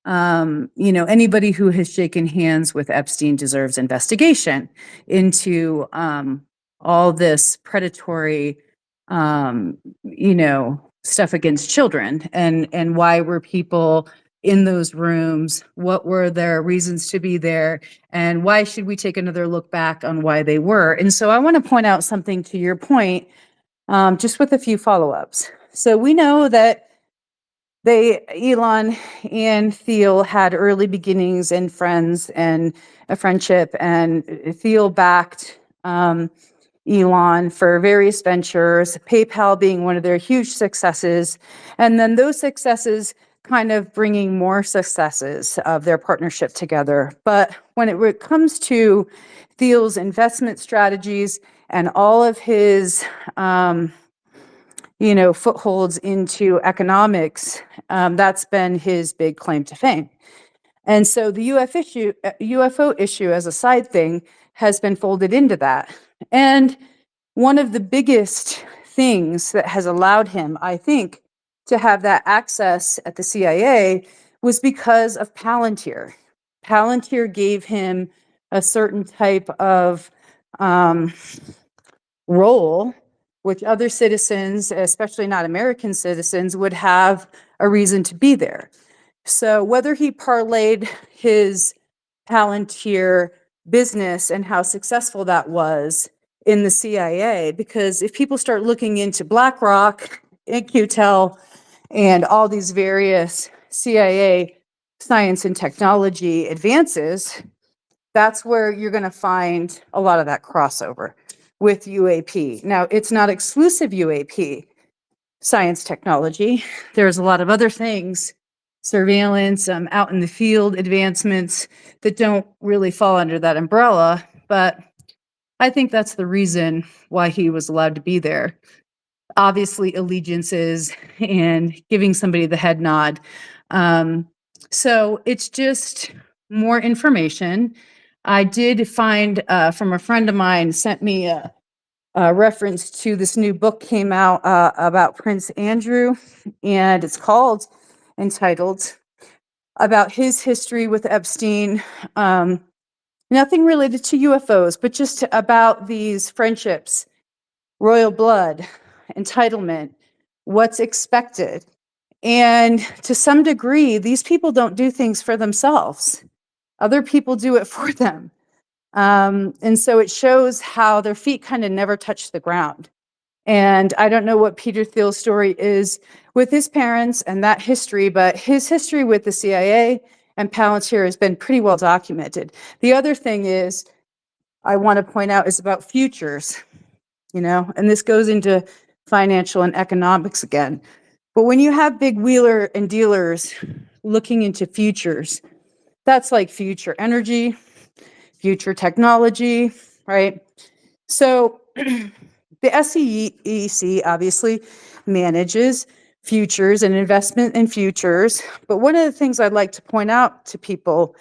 anybody who has shaken hands with Epstein deserves investigation into all this predatory, stuff against children, and why were people in those rooms? What were their reasons to be there? And why should we take another look back on why they were? And so I want to point out something to your point, just with a few follow-ups. So we know that Elon and Thiel had early beginnings and friends and a friendship, and Thiel backed Elon for various ventures, PayPal being one of their huge successes. And then those successes kind of bringing more successes of their partnership together. But when it comes to Thiel's investment strategies and all of his, footholds into economics, that's been his big claim to fame. And so the UFO issue as a side thing has been folded into that. And one of the biggest things that has allowed him, I think, to have that access at the CIA was because of Palantir. Palantir gave him a certain type of um, role, which other citizens, especially not American citizens, would have a reason to be there. So whether he parlayed his Palantir business and how successful that was in the CIA, because if people start looking into BlackRock, InQtel, and all these various CIA science and technology advances, that's where you're going to find a lot of that crossover with UAP. Now, it's not exclusive UAP science technology. There's a lot of other things, surveillance, out in the field advancements that don't really fall under that umbrella. But I think that's the reason why he was allowed to be there. Obviously, allegiances and giving somebody the head nod. So it's just more information. I did find from a friend of mine sent me a reference to this new book came out about Prince Andrew, and it's entitled about his history with Epstein. Nothing related to UFOs, but just about these friendships, royal blood, entitlement, what's expected. And to some degree, these people don't do things for themselves. Other people do it for them. And so it shows how their feet kind of never touch the ground. And I don't know what Peter Thiel's story is with his parents and that history, but his history with the CIA and Palantir has been pretty well documented. The other thing is, I want to point out is about futures, and this goes into financial and economics again. But when you have big wheeler and dealers looking into futures, that's like future energy, future technology, right? So the SEC obviously manages futures and investment in futures. But one of the things I'd like to point out to people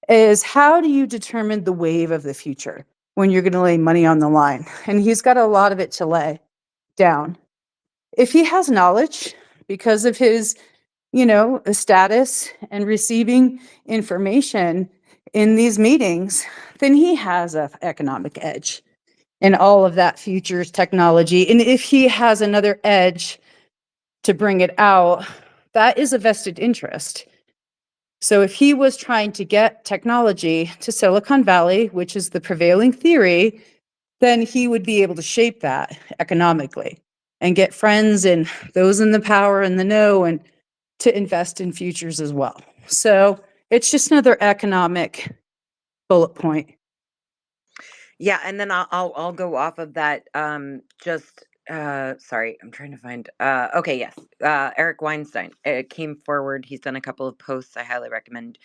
is, how do you determine the wave of the future when you're going to lay money on the line? And he's got a lot of it to lay down. If he has knowledge because of his, status and receiving information in these meetings, then he has an economic edge in all of that futures technology. And if he has another edge to bring it out, that is a vested interest. So if he was trying to get technology to Silicon Valley, which is the prevailing theory, then he would be able to shape that economically and get friends and those in the power and the know and to invest in futures as well. So it's just another economic bullet point. Yeah, and then I'll go off of that. Just sorry, I'm trying to find. Okay, yes, Eric Weinstein came forward. He's done a couple of posts. I highly recommend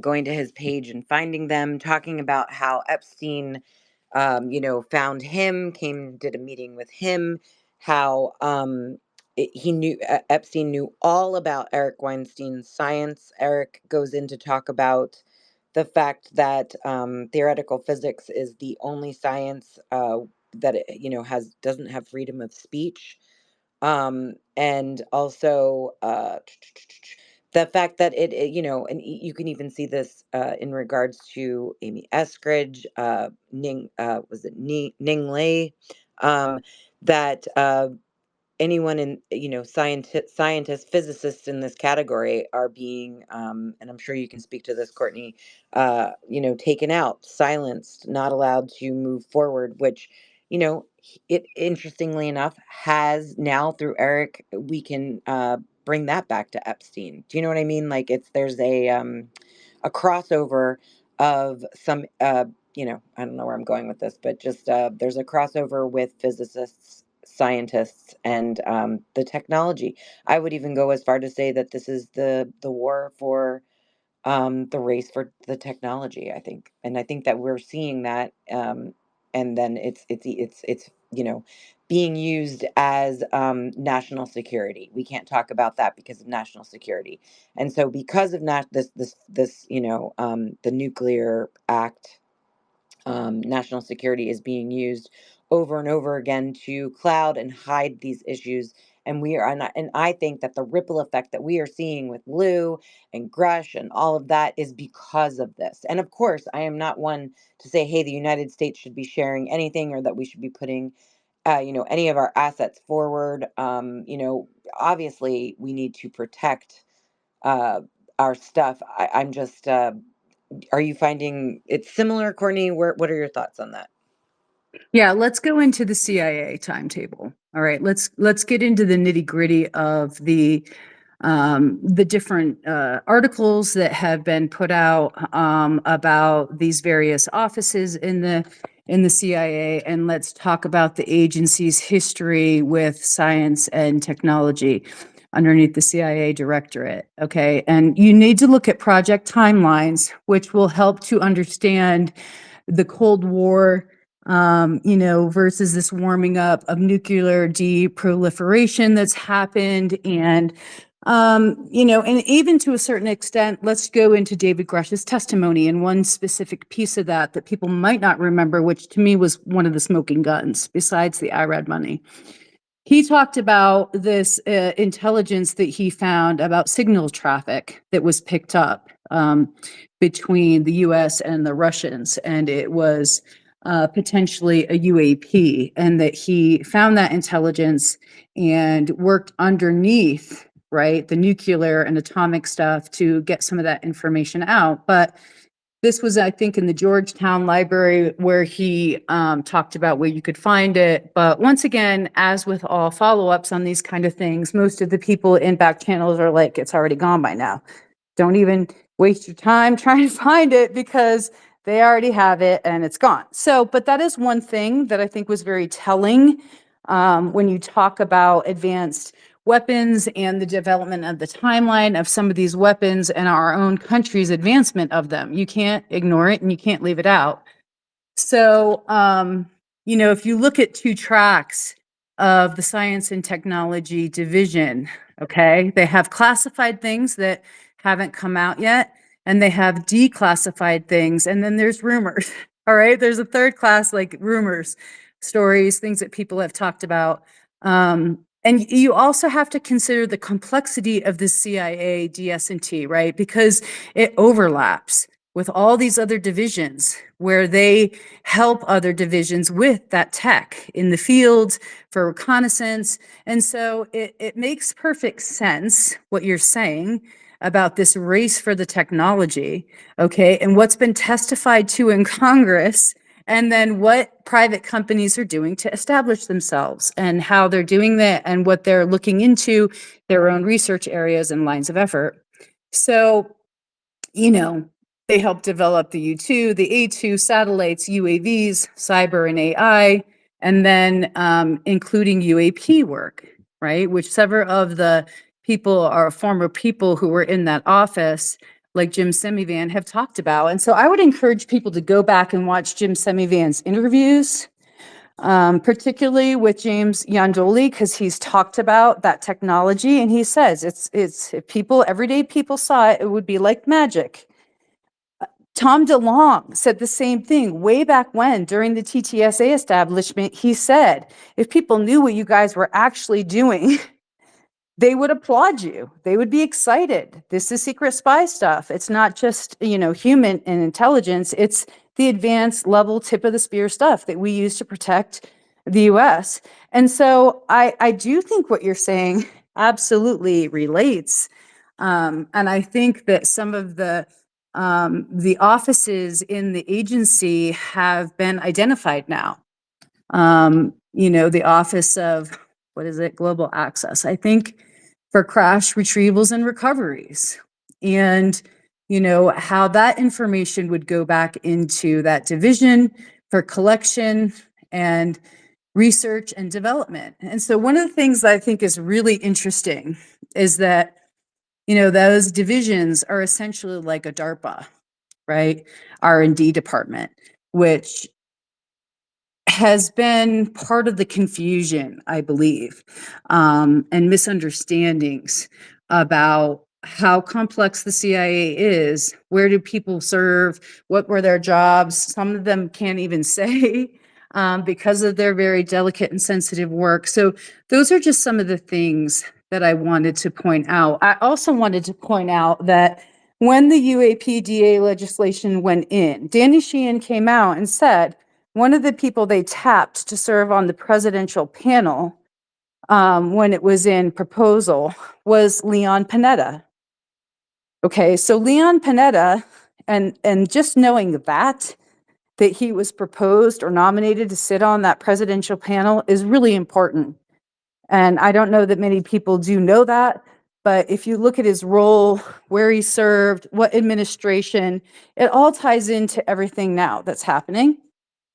going to his page and finding them, talking about how Epstein, found him, did a meeting with him, how he knew Epstein knew all about Eric Weinstein's science. Eric goes in to talk about the fact that theoretical physics is the only science that doesn't have freedom of speech, and also the fact that and you can even see this in regards to Amy Eskridge, was it Ning Lei, that anyone in scientists, physicists in this category are being and I'm sure you can speak to this, Courtney, taken out, silenced, not allowed to move forward, which it, interestingly enough, has now, through Eric, we can bring that back to Epstein. Do you know what I mean? Like, there's a crossover of some I don't know where I'm going with this, but just there's a crossover with physicists, scientists, and the technology. I would even go as far to say that this is the war for the race for the technology, I think. And I think that we're seeing that, and then it's being used as national security. We can't talk about that because of national security. And so, because of this the nuclear act, national security is being used over and over again to cloud and hide these issues. And we are not, and I think that the ripple effect that we are seeing with Lou and Grush and all of that is because of this. And of course, I am not one to say, hey, the United States should be sharing anything or that we should be putting any of our assets forward. Obviously we need to protect uh, our stuff. I'm just, are you finding it similar, Courtney? What are your thoughts on that? Yeah, let's go into the CIA timetable. All right, let's get into the nitty-gritty of the different articles that have been put out about these various offices in the CIA, and let's talk about the agency's history with science and technology underneath the CIA directorate. Okay, and you need to look at project timelines, which will help to understand the Cold War, versus this warming up of nuclear deproliferation that's happened. And and even to a certain extent, let's go into David Grush's testimony and one specific piece of that that people might not remember, which to me was one of the smoking guns besides the IRAD money. He talked about this intelligence that he found about signal traffic that was picked up between the US and the Russians, and it was potentially a UAP, and that he found that intelligence and worked underneath, right, the nuclear and atomic stuff to get some of that information out. But this was, I think, in the Georgetown Library where he talked about where you could find it. But once again, as with all follow-ups on these kind of things, most of the people in back channels are like, it's already gone by now. Don't even waste your time trying to find it because they already have it and it's gone. So, but that is one thing that I think was very telling when you talk about advanced weapons and the development of the timeline of some of these weapons and our own country's advancement of them. You can't ignore it and you can't leave it out. So, if you look at two tracks of the science and technology division, okay, they have classified things that haven't come out yet, and they have declassified things, and then there's rumors. All right, there's a third class, like rumors, stories, things that people have talked about. And you also have to consider the complexity of the CIA DS&T, right? Because it overlaps with all these other divisions where they help other divisions with that tech in the field for reconnaissance. And so it makes perfect sense what you're saying about this race for the technology, okay, and what's been testified to in Congress, and then what private companies are doing to establish themselves and how they're doing that and what they're looking into their own research areas and lines of effort. So, they helped develop the U2, the A2 satellites, UAVs, cyber and AI, and then including UAP work, right? Which several of the people are former people who were in that office, like Jim Semivan, have talked about. And so I would encourage people to go back and watch Jim Semivan's interviews, particularly with James Yandoli, because he's talked about that technology. And he says it's if people, everyday people saw it, it would be like magic. Tom DeLong said the same thing way back when during the TTSA establishment. He said, if people knew what you guys were actually doing, they would applaud you. They would be excited. This is secret spy stuff. It's not just, human and intelligence. It's the advanced level tip of the spear stuff that we use to protect the US. And so I do think what you're saying absolutely relates. And I think that some of the offices in the agency have been identified now. The office of, what is it, Global Access, I think, for crash retrievals and recoveries. And, how that information would go back into that division for collection and research and development. And so one of the things that I think is really interesting is that, those divisions are essentially like a DARPA, right? R&D department, which has been part of the confusion, I believe, and misunderstandings about how complex the CIA is. Where do people serve? What were their jobs? Some of them can't even say. because of their very delicate and sensitive work. So those are just some of the things that I wanted to point out. I also wanted to point out that when the UAPDA legislation went in, Danny Sheehan came out and said one of the people they tapped to serve on the presidential panel when it was in proposal was Leon Panetta. Okay, so Leon Panetta, and just knowing that he was proposed or nominated to sit on that presidential panel is really important. And I don't know that many people do know that, but if you look at his role, where he served, what administration, it all ties into everything now that's happening.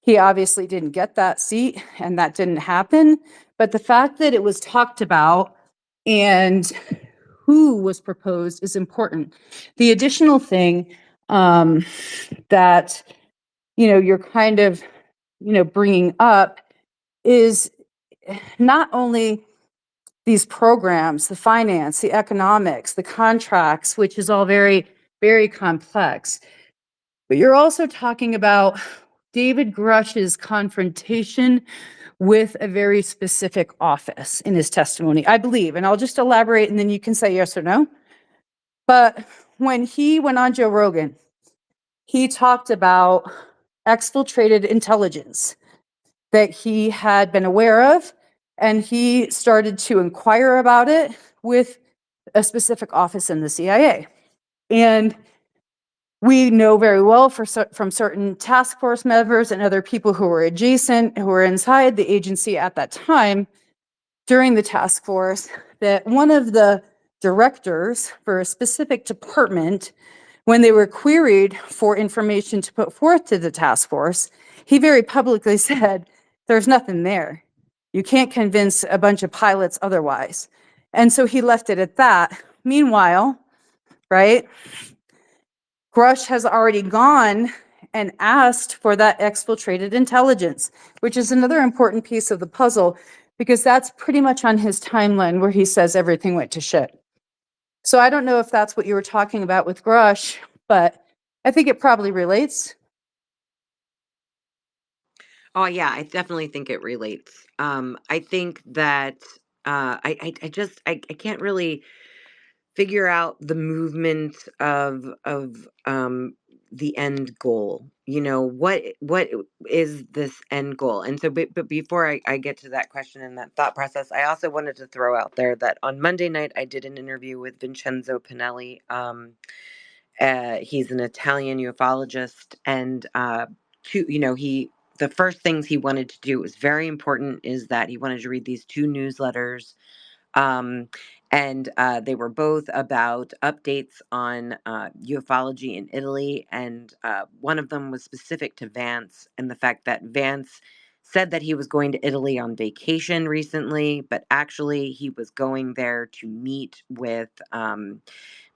He obviously didn't get that seat, and that didn't happen. But the fact that it was talked about and who was proposed is important. The additional thing that you're kind of bringing up is not only these programs, the finance, the economics, the contracts, which is all very, very complex. But you're also talking about David Grush's confrontation with a very specific office in his testimony, I believe. And I'll just elaborate and then you can say yes or no. But when he went on Joe Rogan, he talked about exfiltrated intelligence that he had been aware of, and he started to inquire about it with a specific office in the CIA. And we know very well from certain task force members and other people who were adjacent, who were inside the agency at that time during the task force, that one of the directors for a specific department, when they were queried for information to put forth to the task force, he very publicly said, there's nothing there. You can't convince a bunch of pilots otherwise. And so he left it at that. Meanwhile, right, Grush has already gone and asked for that exfiltrated intelligence, which is another important piece of the puzzle, because that's pretty much on his timeline where he says everything went to shit. So I don't know if that's what you were talking about with Grush, but I think it probably relates. Oh yeah, I definitely think it relates. I think that I can't really figure out the movement of the end goal. What is this end goal? And so, but before I get to that question and that thought process, I also wanted to throw out there that on Monday night I did an interview with Vincenzo Pinelli. He's an Italian ufologist, and he the first things he wanted to do was very important. Is that he wanted to read these two newsletters, um, and they were both about updates on ufology in Italy, and one of them was specific to Vance and the fact that Vance said that he was going to Italy on vacation recently, but actually he was going there to meet with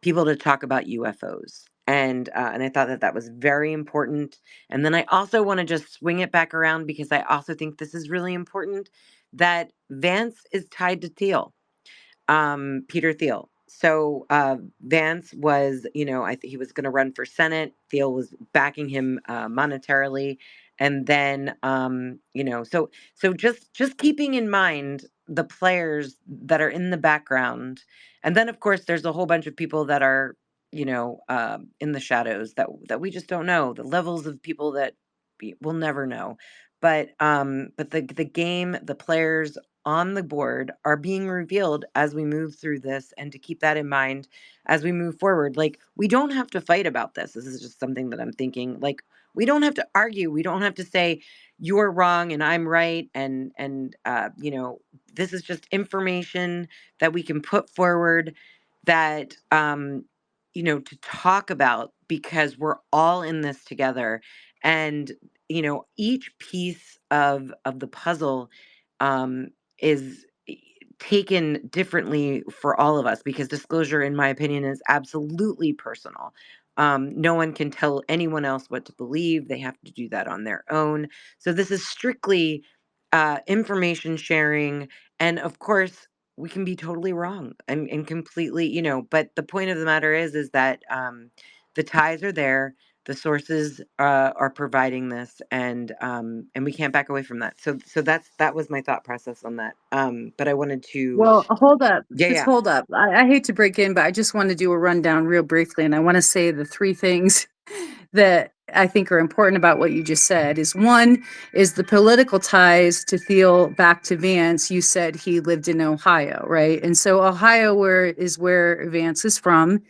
people to talk about UFOs. And I thought that that was very important. And then I also want to just swing it back around because I also think this is really important that Vance is tied to Thiel, Peter Thiel. So Vance was, I think he was going to run for Senate. Thiel was backing him monetarily, and then, so just keeping in mind the players that are in the background, and then of course there's a whole bunch of people that are, in the shadows that we just don't know the levels of people that we'll never know. But the game, the players on the board are being revealed as we move through this, and to keep that in mind as we move forward. Like, we don't have to fight about this is just something that I'm thinking. Like, we don't have to argue, we don't have to say you're wrong and I'm right, and this is just information that we can put forward, that to talk about, because we're all in this together. And each piece of the puzzle um is taken differently for all of us, because disclosure, in my opinion, is absolutely personal. No one can tell anyone else what to believe. They have to do that on their own. So this is strictly information sharing. And of course, we can be totally wrong and completely, but the point of the matter is that the ties are there. the sources are providing this, and we can't back away from that. So that was my thought process on that. But I wanted to, Well, hold up. Just yeah. hold up. I hate to break in, but I just want to do a rundown real briefly. And I want to say the three things that I think are important about what you just said is one is the political ties to Thiel back to Vance. You said he lived in Ohio, right? And so Ohio is where Vance is from.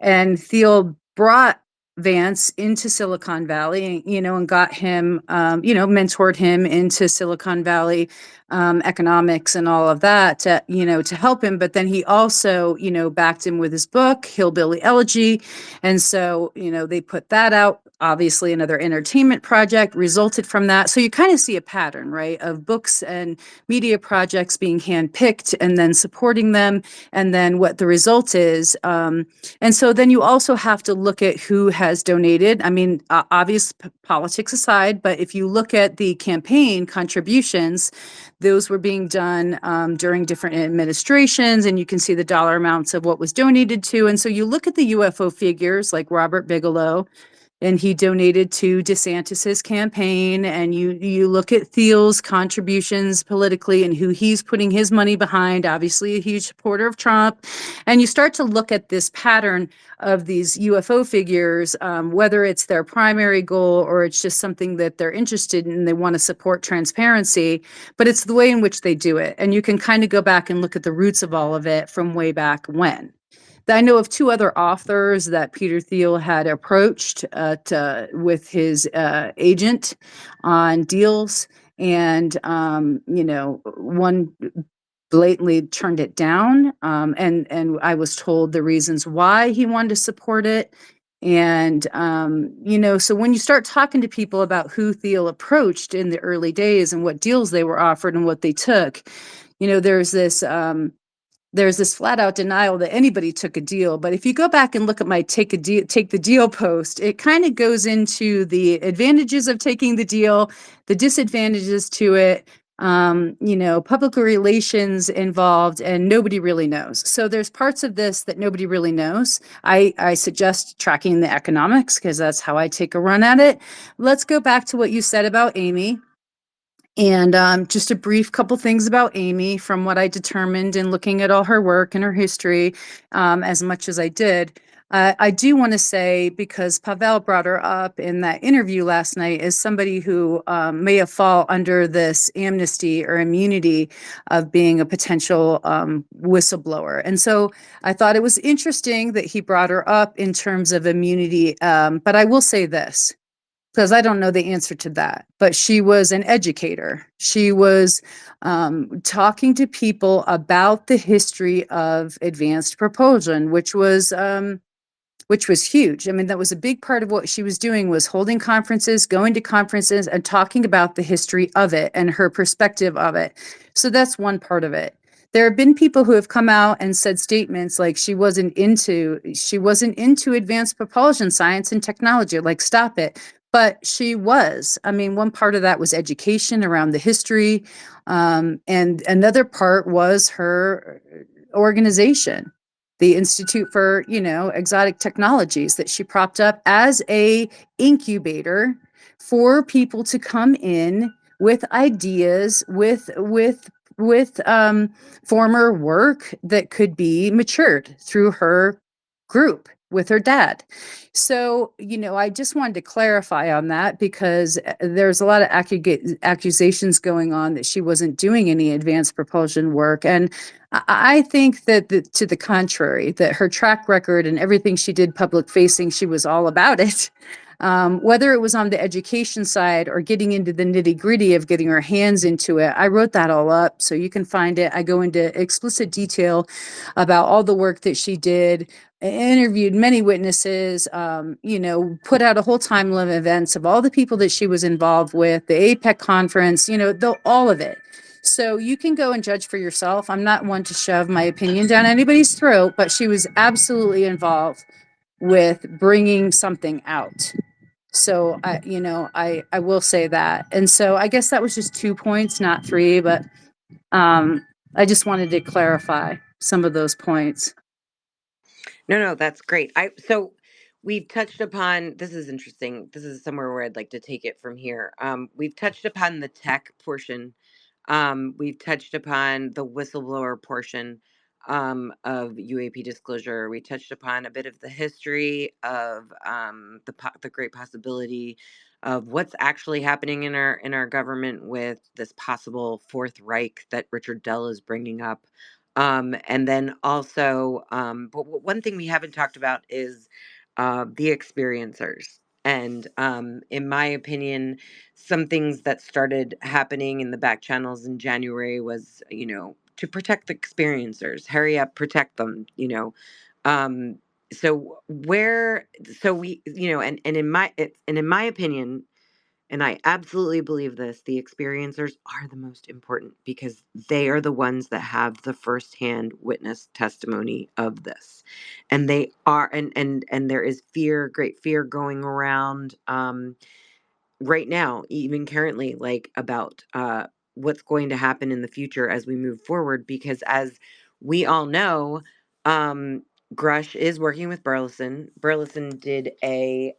And Thiel brought Vance into Silicon Valley, and got him, mentored him into Silicon Valley economics and all of that to help him. But then he also, backed him with his book, Hillbilly Elegy. And so, they put that out. Obviously, another entertainment project resulted from that. So you kind of see a pattern, right, of books and media projects being handpicked and then supporting them, and then what the result is. And so then you also have to look at who has donated. I mean, obvious politics aside, but if you look at the campaign contributions, those were being done during different administrations, and you can see the dollar amounts of what was donated to. And so you look at the UFO figures like Robert Bigelow, and he donated to DeSantis's campaign, and you look at Thiel's contributions politically and who he's putting his money behind, obviously a huge supporter of Trump, and you start to look at this pattern of these UFO figures, whether it's their primary goal or it's just something that they're interested in, they want to support transparency, but it's the way in which they do it. And you can kind of go back and look at the roots of all of it from way back when. I know of two other authors that Peter Thiel had approached with his agent on deals, and one blatantly turned it down, and I was told the reasons why he wanted to support it. And so when you start talking to people about who Thiel approached in the early days and what deals they were offered and what they took, there's this flat out denial that anybody took a deal. But if you go back and look at my take the deal post, it kind of goes into the advantages of taking the deal, the disadvantages to it, public relations involved, and nobody really knows. So there's parts of this that nobody really knows. I suggest tracking the economics because that's how I take a run at it. Let's go back to what you said about Amy. And just a brief couple things about Amy from what I determined in looking at all her work and her history, as much as I did. I do want to say, because Pavel brought her up in that interview last night as somebody who may have fall under this amnesty or immunity of being a potential whistleblower. And so I thought it was interesting that he brought her up in terms of immunity. But I will say this, because I don't know the answer to that, but she was an educator. She was talking to people about the history of advanced propulsion, which was huge. I mean, that was a big part of what she was doing, was holding conferences, going to conferences, and talking about the history of it and her perspective of it. So that's one part of it. There have been people who have come out and said statements like she wasn't into advanced propulsion science and technology, like stop it. But she was. I mean, one part of that was education around the history. And another part was her organization, the Institute for, Exotic Technologies, that she propped up as a incubator for people to come in with ideas, with former work that could be matured through her group with her dad. So, I just wanted to clarify on that, because there's a lot of accusations going on that she wasn't doing any advanced propulsion work. And I think that to the contrary, that her track record and everything she did public facing, she was all about it. Whether it was on the education side or getting into the nitty gritty of getting her hands into it, I wrote that all up, so you can find it. I go into explicit detail about all the work that she did, interviewed many witnesses, put out a whole timeline of events of all the people that she was involved with, the APEC conference, all of it. So you can go and judge for yourself. I'm not one to shove my opinion down anybody's throat, but she was absolutely involved with bringing something out. So I will say that. And so I guess that was just 2 points, not 3, but I just wanted to clarify some of those points. No, that's great. So we've touched upon, this is interesting. This is somewhere where I'd like to take it from here. We've touched upon the tech portion. We've touched upon the whistleblower portion of UAP disclosure. We touched upon a bit of the history of the great possibility of what's actually happening in our government with this possible Fourth Reich that Richard Dell is bringing up. And then also, but one thing we haven't talked about is the experiencers. And in my opinion, some things that started happening in the back channels in January was, to protect the experiencers, hurry up, protect them, Um, so where, so we, and in my opinion, and I absolutely believe this, the experiencers are the most important because they are the ones that have the firsthand witness testimony of this. And they are, and there is fear, great fear going around right now, even currently, like about what's going to happen in the future as we move forward. Because as we all know, Grush is working with Burleson. Burleson did a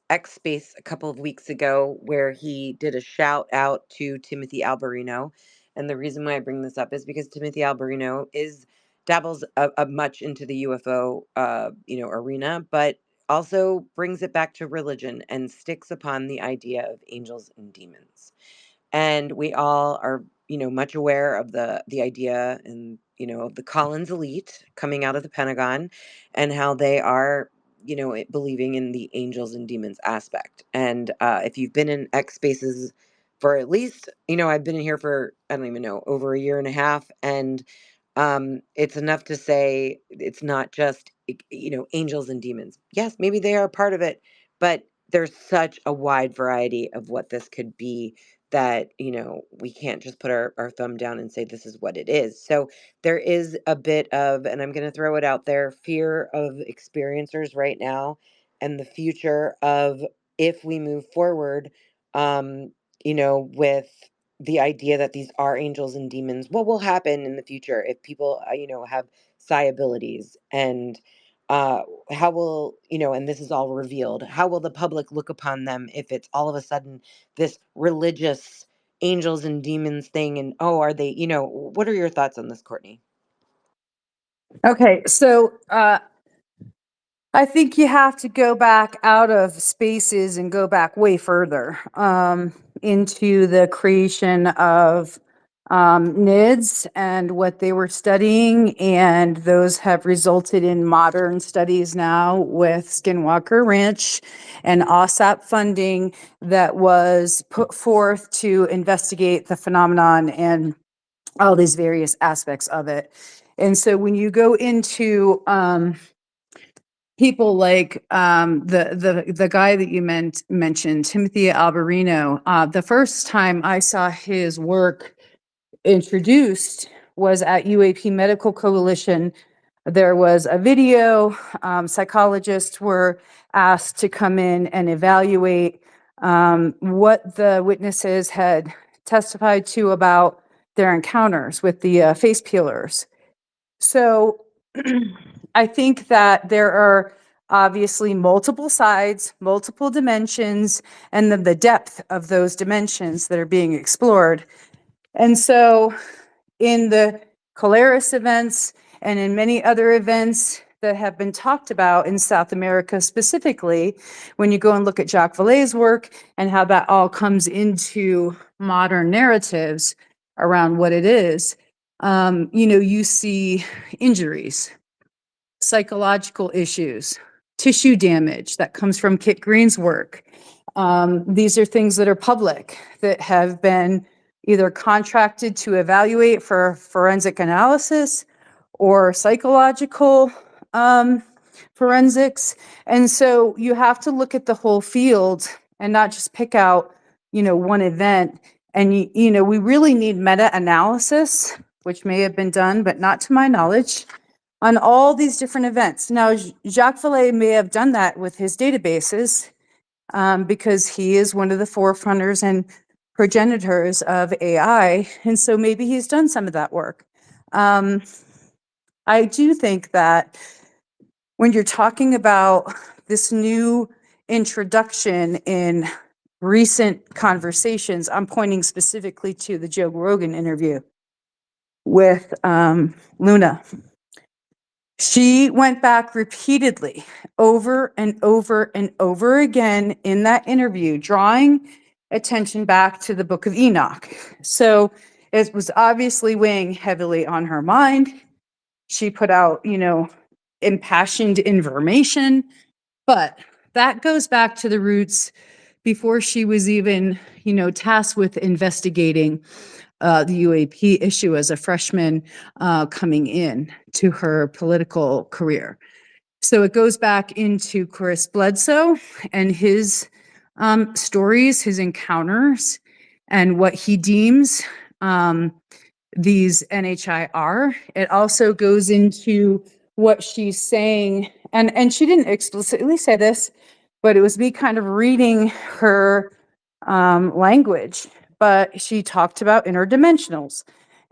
X Space a couple of weeks ago where he did a shout out to Timothy Alberino. And the reason why I bring this up is because Timothy Alberino is dabbles a much into the UFO arena, but also brings it back to religion and sticks upon the idea of angels and demons. And we all are, much aware of the idea and, of the Collins elite coming out of the Pentagon and how they are, believing in the angels and demons aspect. And if you've been in X spaces for at least, I've been in here for, I don't even know, over a year and a half. And it's enough to say it's not just, angels and demons. Yes, maybe they are a part of it, but there's such a wide variety of what this could be that we can't just put our thumb down and say this is what it is. So there is a bit of, and I'm going to throw it out there, fear of experiencers right now and the future of if we move forward with the idea that these are angels and demons, what will happen in the future if people have psi abilities, and uh how will, and this is all revealed, how will the public look upon them if it's all of a sudden this religious angels and demons thing? And oh, are they, what are your thoughts on this, Courtney? Okay, so I think you have to go back out of spaces and go back way further into the creation of NIDS and what they were studying. And those have resulted in modern studies now with Skinwalker Ranch and OSAP funding that was put forth to investigate the phenomenon and all these various aspects of it. And so when you go into people like the guy that you mentioned, Timothy Alberino. The first time I saw his work introduced was at UAP Medical Coalition. There was a video. Psychologists were asked to come in and evaluate what the witnesses had testified to about their encounters with the face peelers. So I think that there are obviously multiple sides, multiple dimensions, and then the depth of those dimensions that are being explored. And so in the Colaris events and in many other events that have been talked about in South America specifically, when you go and look at Jacques Vallée's work and how that all comes into modern narratives around what it is, you see injuries, psychological issues, tissue damage that comes from Kit Green's work. These are things that are public that have been either contracted to evaluate for forensic analysis or psychological forensics. And so you have to look at the whole field and not just pick out, one event. And, we really need meta-analysis, which may have been done, but not to my knowledge, on all these different events. Now, Jacques Vallée may have done that with his databases because he is one of the forefronters and progenitors of AI. And so maybe he's done some of that work. I do think that when you're talking about this new introduction in recent conversations, I'm pointing specifically to the Joe Rogan interview with Luna. She went back repeatedly over and over and over again in that interview, drawing attention back to the Book of Enoch. So it was obviously weighing heavily on her mind. She put out, impassioned information, but that goes back to the roots before she was even, tasked with investigating the UAP issue as a freshman coming in to her political career. So it goes back into Chris Bledsoe and his stories, his encounters, and what he deems these NHI are. It also goes into what she's saying, and she didn't explicitly say this, but it was me kind of reading her language. But she talked about interdimensionals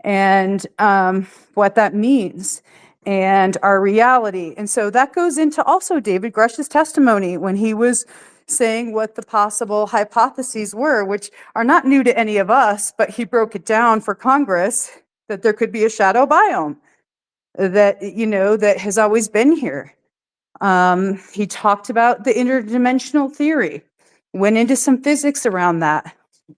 and what that means and our reality. And so that goes into also David Grush's testimony when he was saying what the possible hypotheses were, which are not new to any of us, but he broke it down for Congress that there could be a shadow biome that, that has always been here. He talked about the interdimensional theory, went into some physics around that.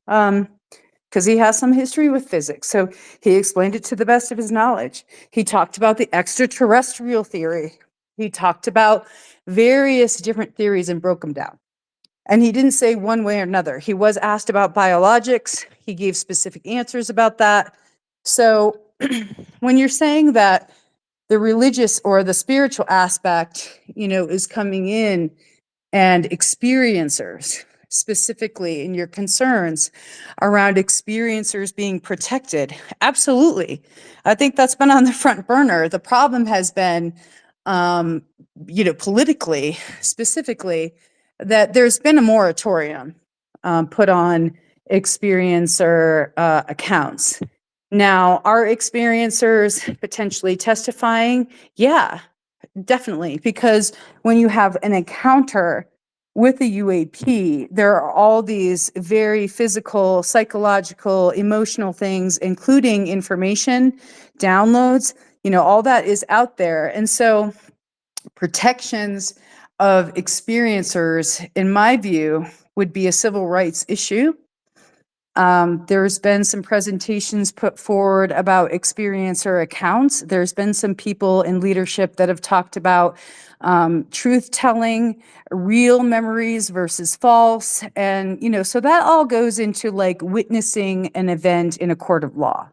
Because he has some history with physics. So he explained it to the best of his knowledge. He talked about the extraterrestrial theory. He talked about various different theories and broke them down. And he didn't say one way or another. He was asked about biologics. He gave specific answers about that. So when you're saying that the religious or the spiritual aspect, is coming in and experiencers, specifically in your concerns around experiencers being protected. Absolutely. I think that's been on the front burner. The problem has been, politically, specifically, that there's been a moratorium put on experiencer accounts. Now, are experiencers potentially testifying? Yeah, definitely, because when you have an encounter with a UAP, there are all these very physical, psychological, emotional things, including information, downloads, all that is out there. And so protections of experiencers, in my view, would be a civil rights issue. There's been some presentations put forward about experiencer accounts. There's been some people in leadership that have talked about truth telling, real memories versus false. And, so that all goes into like witnessing an event in a court of law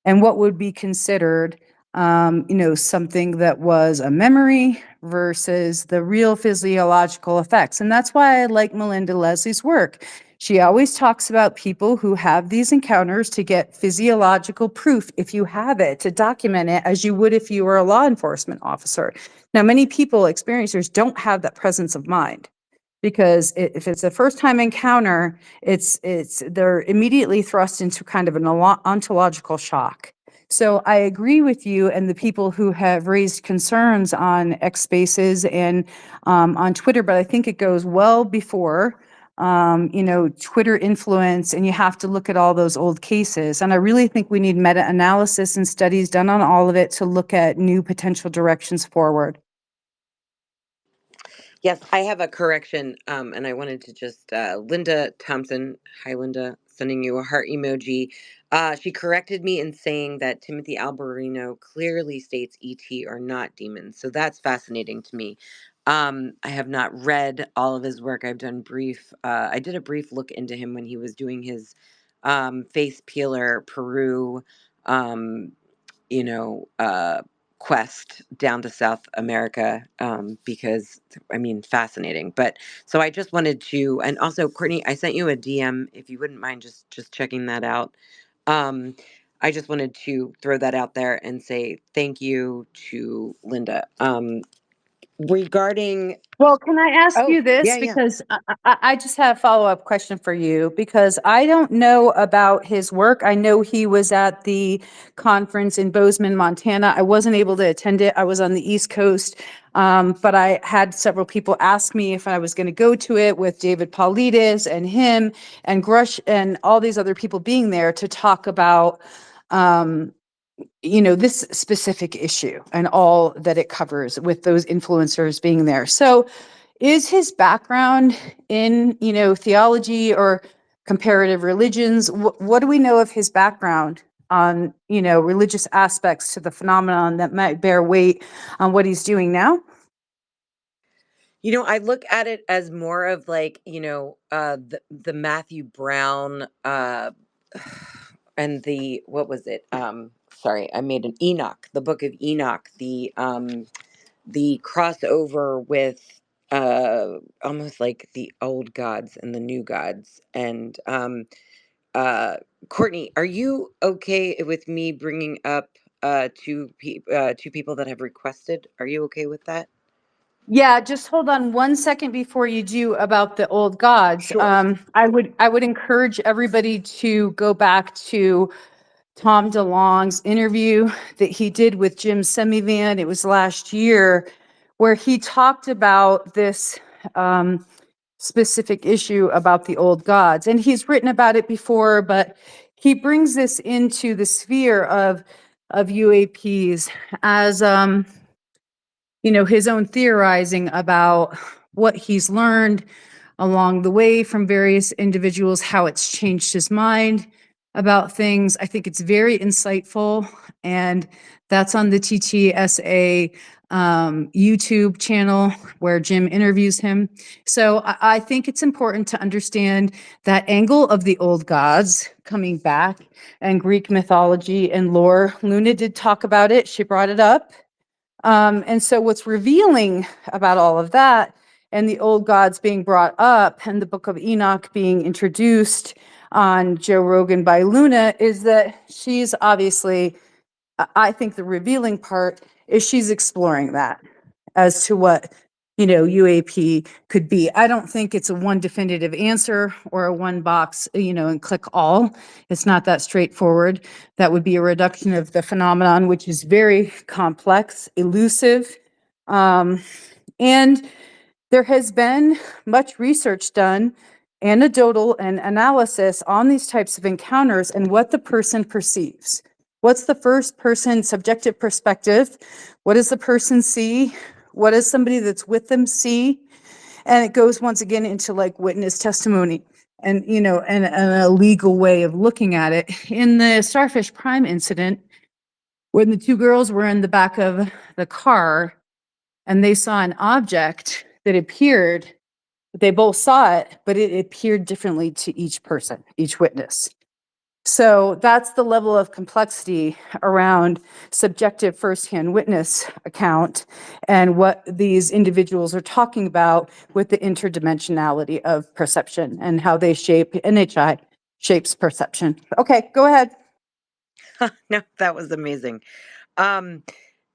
and what would be considered, something that was a memory versus the real physiological effects. And that's why I like Melinda Leslie's work. She always talks about people who have these encounters to get physiological proof, if you have it, to document it as you would if you were a law enforcement officer. Now, many people, experiencers, don't have that presence of mind because if it's a first time encounter, they're immediately thrust into kind of an ontological shock. So I agree with you and the people who have raised concerns on X Spaces and on Twitter, but I think it goes well before Twitter influence, and you have to look at all those old cases. And I really think we need meta-analysis and studies done on all of it to look at new potential directions forward. Yes, I have a correction, and I wanted to just Linda Thompson. Hi, Linda, sending you a heart emoji. She corrected me in saying that Timothy Alberino clearly states ET are not demons. So that's fascinating to me. I have not read all of his work. I've done brief. I did a brief look into him when he was doing his face peeler Peru. Um, you know, quest down to South America, because I mean, fascinating. But so I just wanted to, and also Courtney, I sent you a DM if you wouldn't mind just checking that out. Um, I just wanted to throw that out there and say thank you to Linda. regarding. Well, can I ask Oh, you this? yeah, yeah. Because I just have a follow-up question for you, because I don't know about his work. I know he was at the conference in Bozeman, Montana. I wasn't able to attend it. I was on the East Coast. But I had several people ask me if I was going to go to it, with David Paulides and him and Grush and all these other people being there to talk about um, this specific issue and all that it covers, with those influencers being there. So is his background in, theology or comparative religions? What do we know of his background on, religious aspects to the phenomenon that might bear weight on what he's doing now? I look at it as more of like, the Matthew Brown, and the, what was it? Sorry, I made an Enoch, the book of Enoch, the crossover with almost like the old gods and the new gods. And uh Courtney, are you okay with me bringing up two people that have requested? Are you okay with that? Yeah, just hold on one second before you do about the old gods. Sure. I would encourage everybody to go back to Tom DeLong's interview that he did with Jim Semivan. It was last year, where he talked about this specific issue about the old gods. And he's written about it before, but he brings this into the sphere of UAPs as his own theorizing about what he's learned along the way from various individuals, how it's changed his mind about things. I think it's very insightful, and that's on the TTSA YouTube channel, where Jim interviews him. So I think it's important to understand that angle of the old gods coming back, and Greek mythology and lore. Luna did talk about it. She brought it up. And so what's revealing about all of that, and the old gods being brought up, and the book of Enoch being introduced on Joe Rogan by Luna, is that she's obviously, I think the revealing part is she's exploring that as to what, UAP could be. I don't think it's a one definitive answer or a one box, and click all. It's not that straightforward. That would be a reduction of the phenomenon, which is very complex, elusive. Um, and there has been much research done, anecdotal and analysis, on these types of encounters and what the person perceives. What's the first person subjective perspective? What does the person see? What does somebody that's with them see? And it goes once again into like witness testimony, and and a legal way of looking at it. In the Starfish Prime incident, when the two girls were in the back of the car and they saw an object that appeared, they both saw it, but it appeared differently to each person, each witness. So that's the level of complexity around subjective firsthand witness account, and what these individuals are talking about with the interdimensionality of perception, and how they shape, NHI shapes perception. Okay, go ahead. No, that was amazing. Um,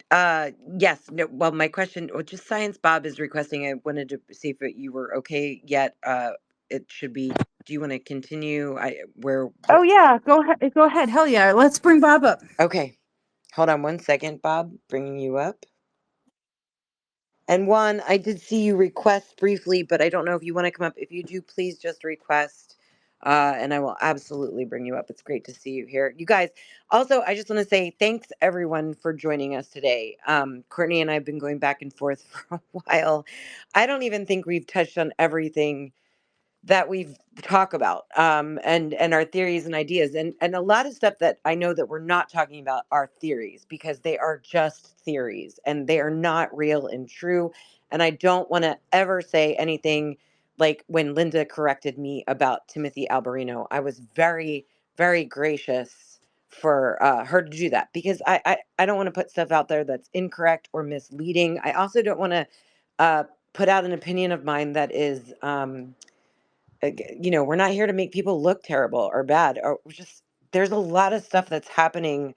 yes, no, well, my question, well, just Science Bob is requesting. I wanted to see if you were okay yet. It should be, do you want to continue? Oh yeah, go ahead. Go ahead. Hell yeah. Let's bring Bob up. Okay, hold on one second, Bob, bringing you up. And Juan, I did see you request briefly, but I don't know if you want to come up. If you do, please just request, and I will absolutely bring you up. It's great to see you here. You guys, also, I just want to say thanks everyone for joining us today. Courtney and I have been going back and forth for a while. I don't even think we've touched on everything that we've talk about, and our theories and ideas, and a lot of stuff that I know that we're not talking about are theories, because they are just theories and they are not real and true. And I don't want to ever say anything like when Linda corrected me about Timothy Alberino. I was very, very gracious for her to do that, because I don't want to put stuff out there that's incorrect or misleading. I also don't want to uh, put out an opinion of mine that is we're not here to make people look terrible or bad, or just, there's a lot of stuff that's happening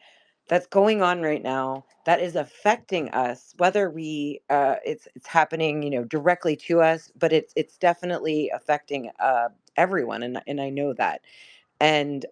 that's going on right now that is affecting us, whether we it's happening, directly to us, but it's definitely affecting everyone, and I know that. And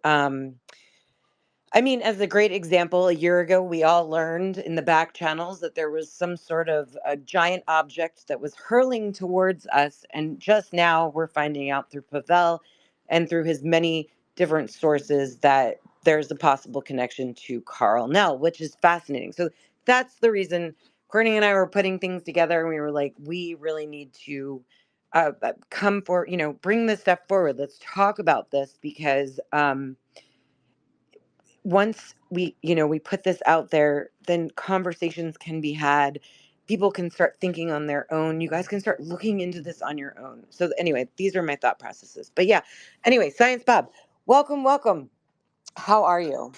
I mean, as a great example, a year ago, we all learned in the back channels that there was some sort of a giant object that was hurling towards us. And just now we're finding out through Pavel and through his many different sources that there's a possible connection to Carl Nell, which is fascinating. So that's the reason Courtney and I were putting things together, and we were like, we really need to come for, bring this stuff forward. Let's talk about this because, once we put this out there, then conversations can be had. People can start thinking on their own. You guys can start looking into this on your own. So anyway, these are my thought processes. But yeah, anyway, Science Bob, welcome, welcome. How are you?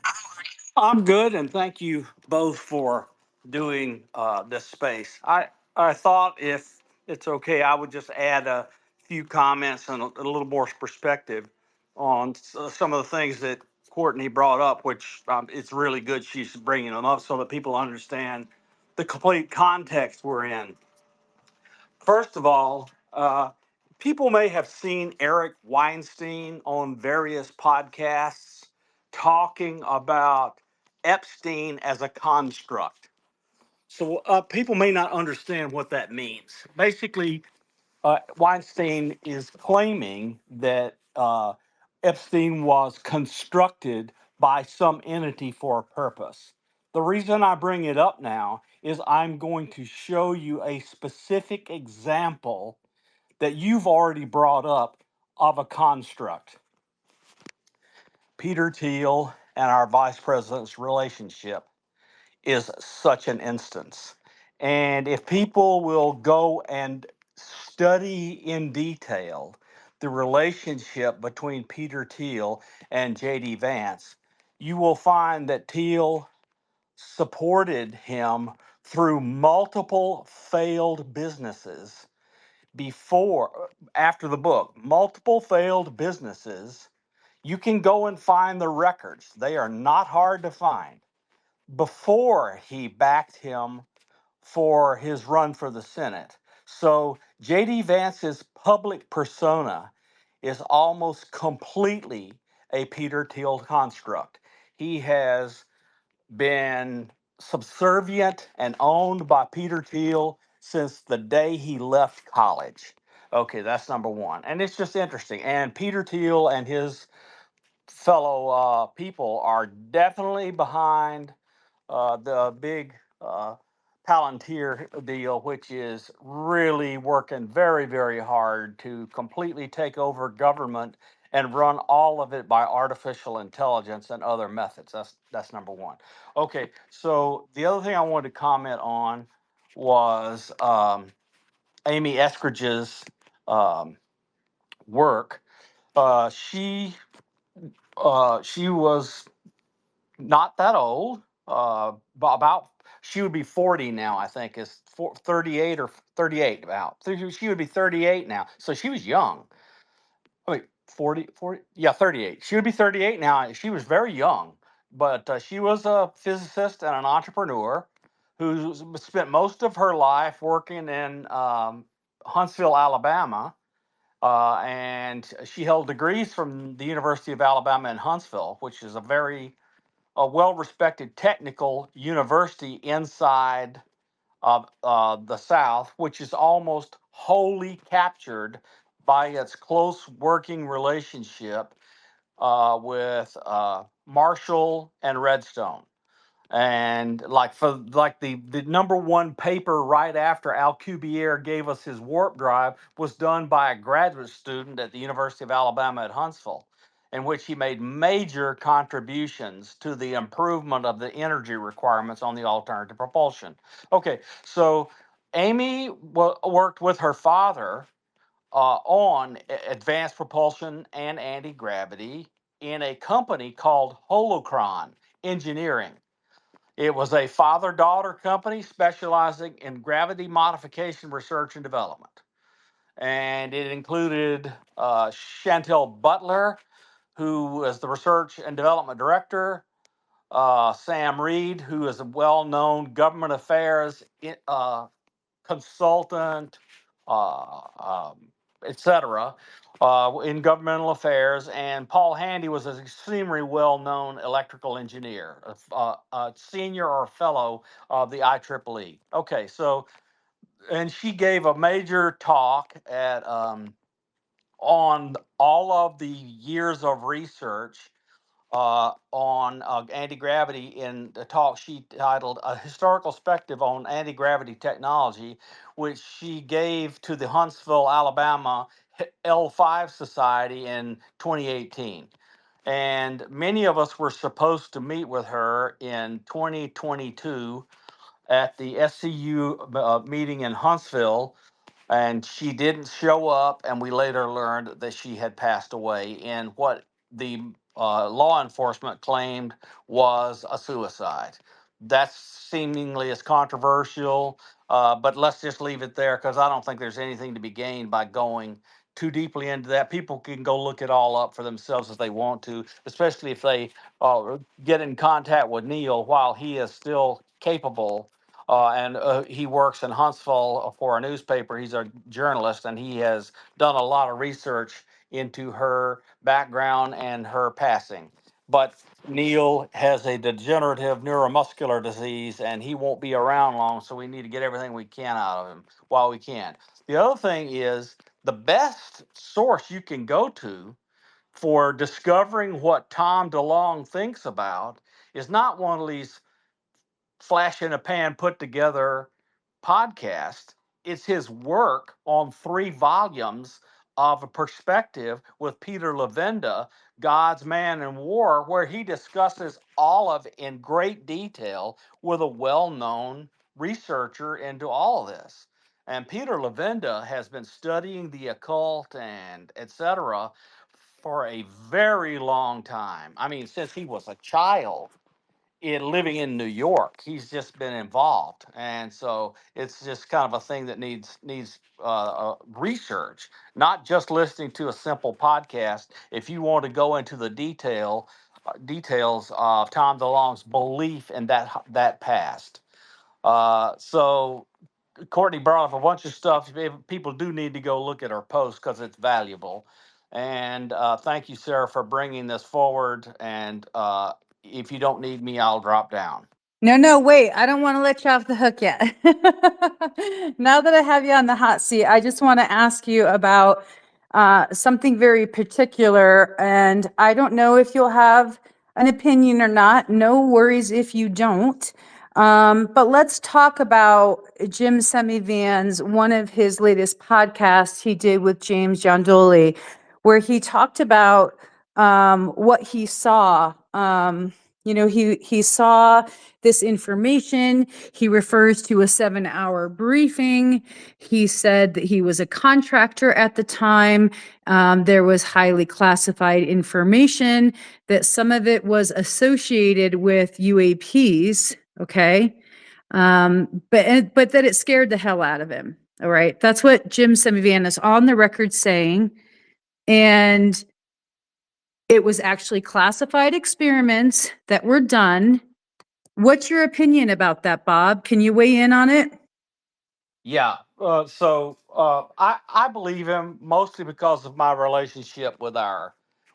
I'm good, and thank you both for doing this space. I thought if it's okay, I would just add a few comments and a little more perspective on some of the things that Courtney brought up, which it's really good she's bringing them up so that people understand the complete context we're in. First of all, people may have seen Eric Weinstein on various podcasts talking about Epstein as a construct. So people may not understand what that means. Basically, Weinstein is claiming that Epstein was constructed by some entity for a purpose. The reason I bring it up now is I'm going to show you a specific example that you've already brought up of a construct. Peter Thiel and our vice president's relationship is such an instance. And if people will go and study in detail the relationship between Peter Thiel and J.D. Vance, you will find that Thiel supported him through multiple failed businesses after the book. Multiple failed businesses. You can go and find the records. They are not hard to find before he backed him for his run for the Senate. So J.D. Vance's public persona is almost completely a Peter Thiel construct. He has been subservient and owned by Peter Thiel since the day he left college. Okay, that's number one. And it's just interesting. And Peter Thiel and his fellow people are definitely behind the big Palantir deal, which is really working very, very hard to completely take over government and run all of it by artificial intelligence and other methods. That's number one. Okay, so the other thing I wanted to comment on was Amy Eskridge's um, work. She was not that old. About she would be 40 now. I think is 38 or 38 about. So she would be 38 now. So she was young. Wait, 40. Yeah, 38. She would be 38 now. She was very young, but she was a physicist and an entrepreneur who spent most of her life working in Huntsville, Alabama. And she held degrees from the University of Alabama in Huntsville, which is a well-respected technical university inside the South, which is almost wholly captured by its close working relationship with Marshall and Redstone. And the number one paper right after Alcubierre gave us his warp drive was done by a graduate student at the University of Alabama at Huntsville, in which he made major contributions to the improvement of the energy requirements on the alternative propulsion. Okay, so Amy worked with her father on advanced propulsion and anti-gravity in a company called Holocron Engineering. It was a father-daughter company specializing in gravity modification research and development. And it included Chantel Butler, who was the research and development director, Sam Reed, who is a well-known government affairs consultant, uh, um, etc., in governmental affairs, and Paul Handy was an extremely well-known electrical engineer, a senior or fellow of the IEEE. Okay, so and she gave a major talk at on all of the years of research on anti-gravity in the talk she titled "A Historical Perspective on Anti-Gravity Technology," which she gave to the Huntsville, Alabama L5 Society in 2018. And many of us were supposed to meet with her in 2022 at the SCU meeting in Huntsville, and she didn't show up, and we later learned that she had passed away in what the law enforcement claimed was a suicide. That's seemingly as controversial, but let's just leave it there because I don't think there's anything to be gained by going too deeply into that. People can go look it all up for themselves if they want to, especially if they get in contact with Neil while he is still capable, and he works in Huntsville for a newspaper. He's a journalist, and he has done a lot of research into her background and her passing. But Neil has a degenerative neuromuscular disease, and he won't be around long, so we need to get everything we can out of him while we can. The other thing is the best source you can go to for discovering what Tom DeLonge thinks about is not one of these flash in a pan put together podcast. It's his work on 3 volumes of a perspective with Peter Levenda, God's Man in War, where he discusses all of it in great detail with a well-known researcher into all of this. And Peter Levenda has been studying the occult and etc. for a very long time. I mean, since he was a child living in New York. He's just been involved, and so it's just kind of a thing that needs research, not just listening to a simple podcast. If you want to go into the details of Tom DeLonge's belief in that past, so Courtney brought up a bunch of stuff. People do need to go look at her post because it's valuable. And thank you, Sarah, for bringing this forward. And if you don't need me, I'll drop down. No, wait. I don't want to let you off the hook yet. Now that I have you on the hot seat, I just want to ask you about something very particular. And I don't know if you'll have an opinion or not. No worries if you don't. But let's talk about Jim Semivan's, one of his latest podcasts he did with James Giandoli, where he talked about what he saw. He saw this information. He refers to a 7-hour briefing. He said that he was a contractor at the time. There was highly classified information, that some of it was associated with UAPs. Okay. But that it scared the hell out of him. All right. That's what Jim Semivan is on the record saying. And it was actually classified experiments that were done. What's your opinion about that, Bob? Can you weigh in on it? Yeah. I believe him mostly because of my relationship with our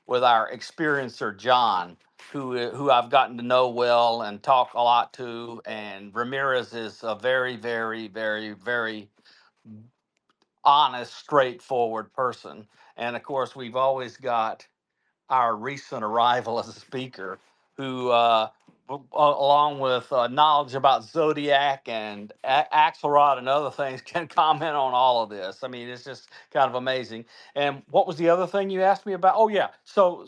experiencer John, who I've gotten to know well and talk a lot to. And Ramirez is a very, very, very, very honest, straightforward person. And of course, we've always got our recent arrival as a speaker who, along with knowledge about Zodiac and Axelrod and other things, can comment on all of this. I mean, it's just kind of amazing. And what was the other thing you asked me about? Oh, yeah. So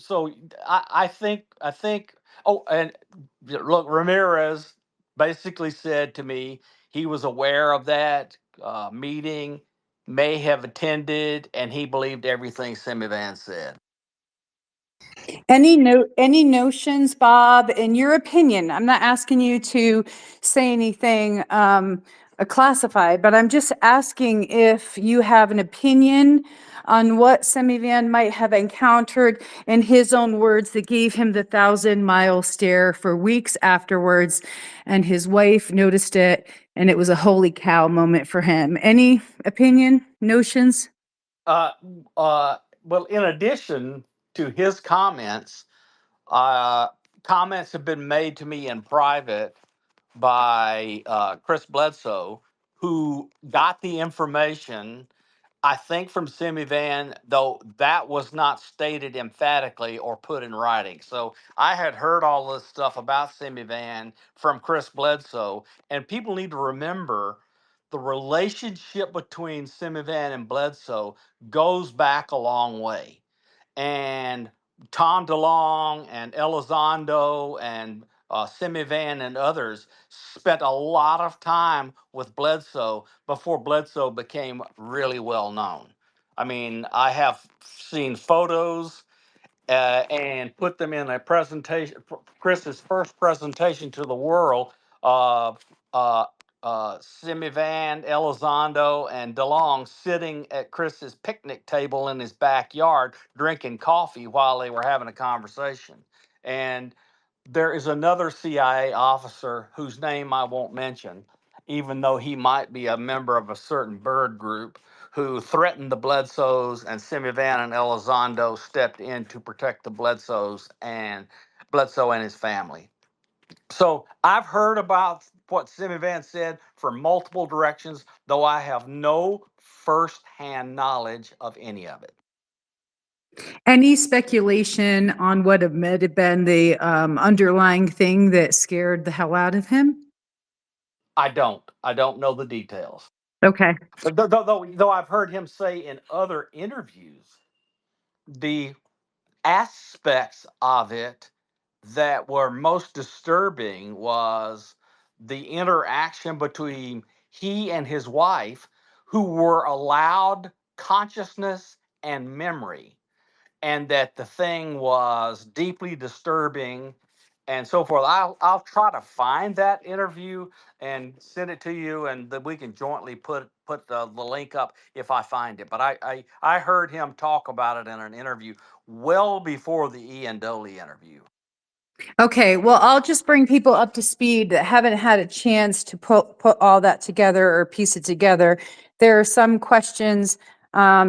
I think. Oh, and look, Ramirez basically said to me he was aware of that meeting, may have attended, and he believed everything Semivan said. Any notions, Bob, in your opinion? I'm not asking you to say anything classified, but I'm just asking if you have an opinion on what Semivan might have encountered, in his own words, that gave him the 1,000-mile stare for weeks afterwards. And his wife noticed it, and it was a holy cow moment for him. Any opinion, notions? Uh, well, in addition to his comments, uh, comments have been made to me in private by Chris Bledsoe, who got the information, I think, from Semivan, though that was not stated emphatically or put in writing. So I had heard all this stuff about Semivan from Chris Bledsoe, and people need to remember the relationship between Semivan and Bledsoe goes back a long way. And Tom DeLong and Elizondo and Semivan and others spent a lot of time with Bledsoe before Bledsoe became really well known. I mean, I have seen photos and put them in a presentation, Chris's first presentation to the world of Simivan, Elizondo, and DeLong sitting at Chris's picnic table in his backyard drinking coffee while they were having a conversation. And there is another CIA officer whose name I won't mention, even though he might be a member of a certain bird group, who threatened the Bledsoes, and Simivan and Elizondo stepped in to protect the Bledsoes and Bledsoe and his family. So I've heard about what Simivan said from multiple directions, though I have no firsthand knowledge of any of it. Any speculation on what might have been the underlying thing that scared the hell out of him? I don't. I don't know the details. Okay. Though I've heard him say in other interviews, the aspects of it that were most disturbing was the interaction between he and his wife, who were allowed consciousness and memory, and that the thing was deeply disturbing and so forth. I'll try to find that interview and send it to you, and that we can jointly put the link up if I find it. But I heard him talk about it in an interview well before the Ian Doley interview. Okay, well, I'll just bring people up to speed that haven't had a chance to put all that together or piece it together. There are some questions,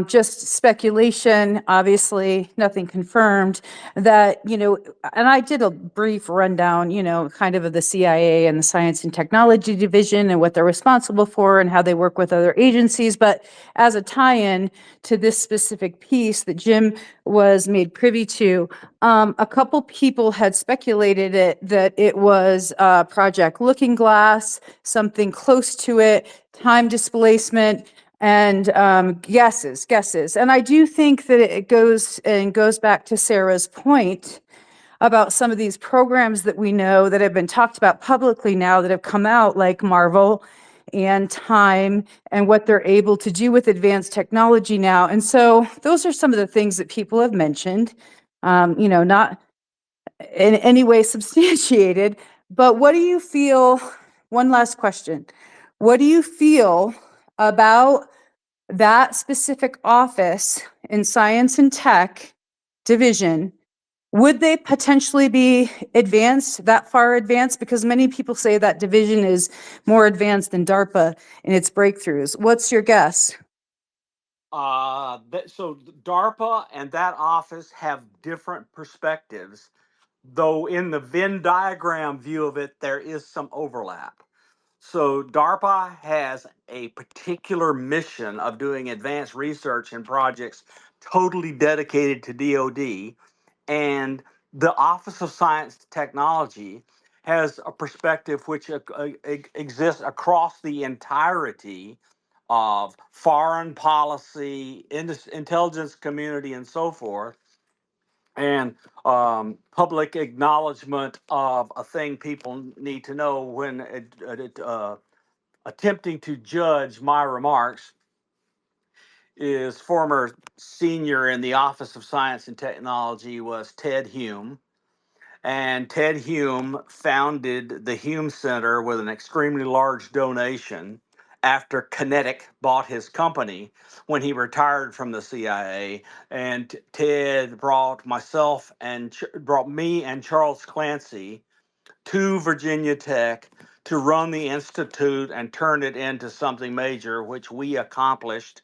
just speculation, obviously, nothing confirmed, that, and I did a brief rundown, kind of the CIA and the Science and Technology Division and what they're responsible for and how they work with other agencies. But as a tie-in to this specific piece that Jim was made privy to, a couple people had speculated that it was Project Looking Glass, something close to it, time displacement, and guesses. And I do think that it goes back to Sarah's point about some of these programs that we know that have been talked about publicly now that have come out, like Marvel and Time, and what they're able to do with advanced technology now. And so those are some of the things that people have mentioned, not in any way substantiated. But what do you feel? One last question. What do you feel about that specific office in Science and Tech Division? Would they potentially be advanced, that far advanced? Because many people say that division is more advanced than DARPA in its breakthroughs. What's your guess? So DARPA and that office have different perspectives, though in the Venn diagram view of it, there is some overlap. So DARPA has a particular mission of doing advanced research and projects totally dedicated to DoD, and the Office of Science and Technology has a perspective which exists across the entirety of foreign policy, intelligence community, and so forth, and public acknowledgement of a thing people need to know when attempting to judge my remarks is former senior in the Office of Science and Technology was Ted Hume. And Ted Hume founded the Hume Center with an extremely large donation after Kinetic bought his company when he retired from the CIA. And Ted brought myself and brought me and Charles Clancy to Virginia Tech to run the institute and turn it into something major, which we accomplished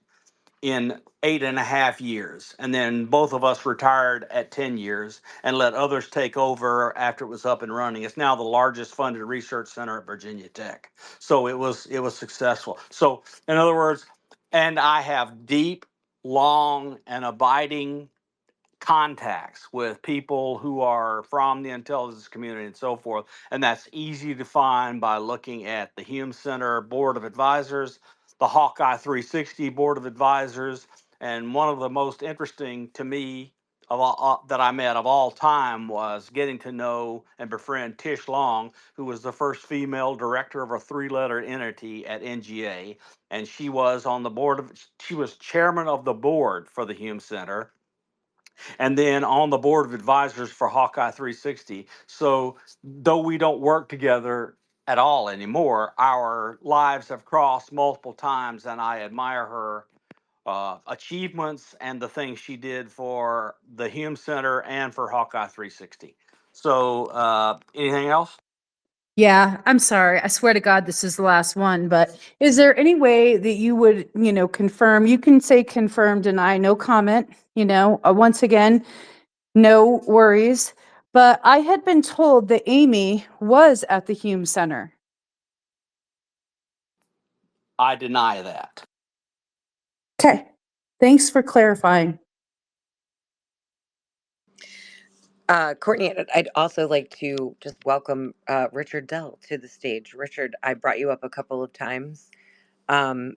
in 8.5 years. And then both of us retired at 10 years and let others take over after it was up and running. It's now the largest funded research center at Virginia Tech. So it was successful. So in other words, and I have deep, long, and abiding contacts with people who are from the intelligence community and so forth. And that's easy to find by looking at the Hume Center Board of Advisors, the Hawkeye 360 Board of Advisors, and one of the most interesting to me of all, that I met of all time was getting to know and befriend Tish Long, who was the first female director of a three-letter entity at NGA. And she was on the board of, she was chairman of the board for the Hume Center and then on the board of advisors for Hawkeye 360. So though we don't work together at all anymore, our lives have crossed multiple times, and I admire her achievements and the things she did for the Hume Center and for Hawkeye 360. So anything else? Yeah, I'm sorry. I swear to God, this is the last one, but is there any way that you would, confirm? You can say confirm, deny, no comment, once again, no worries. But I had been told that Amy was at the Hume Center. I deny that. Okay. Thanks for clarifying. Courtney, I'd also like to just welcome Richard Dell to the stage. Richard, I brought you up a couple of times.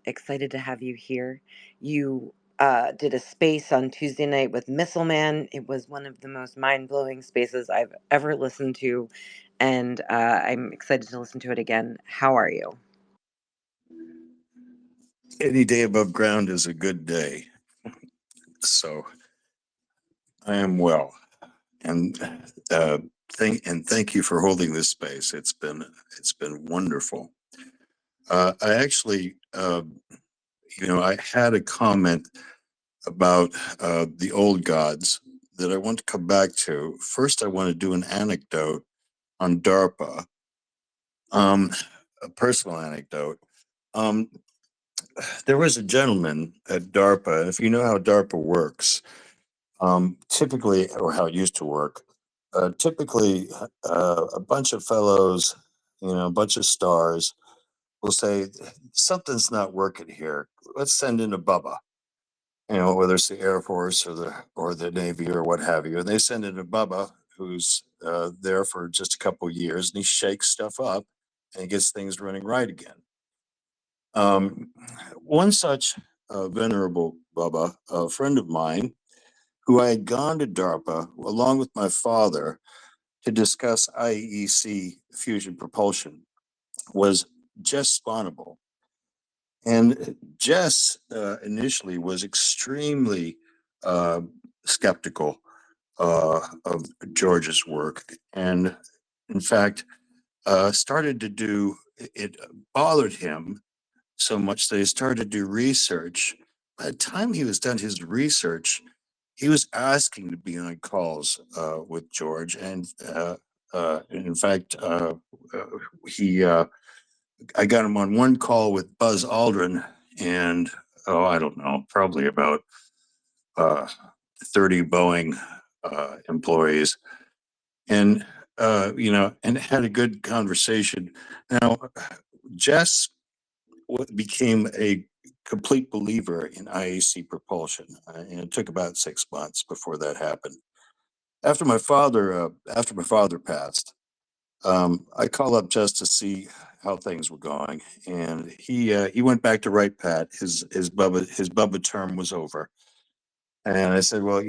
Excited to have you here. You did a space on Tuesday night with Missile Man. It was one of the most mind-blowing spaces I've ever listened to, and I'm excited to listen to it again. How are you? Any day above ground is a good day. So I am well. And thank you for holding this space. It's been wonderful. I actually I had a comment about the old gods that I want to come back to. First, I want to do an anecdote on DARPA, a personal anecdote. There was a gentleman at DARPA, and if you know how DARPA works, typically, or how it used to work, typically a bunch of fellows, a bunch of stars will say, something's not working here. Let's send in a Bubba, whether it's the Air Force or the Navy or what have you. And they send in a Bubba who's there for just a couple of years, and he shakes stuff up and gets things running right again. One such venerable Bubba, a friend of mine, who I had gone to DARPA along with my father to discuss IEC fusion propulsion, was Jess Sponable. And Jess initially was extremely skeptical of George's work. And in fact, started to do, it bothered him so much that he started to do research. By the time he was done his research, he was asking to be on calls with George, and in fact, I got him on one call with Buzz Aldrin, and I don't know, probably about 30 Boeing employees, and and had a good conversation. Now, Jess became a complete believer in IAC propulsion, and it took about 6 months before that happened. After my father passed, I called up just to see how things were going, and he went back to Wright Pat. His Bubba term was over, and I said, "Well,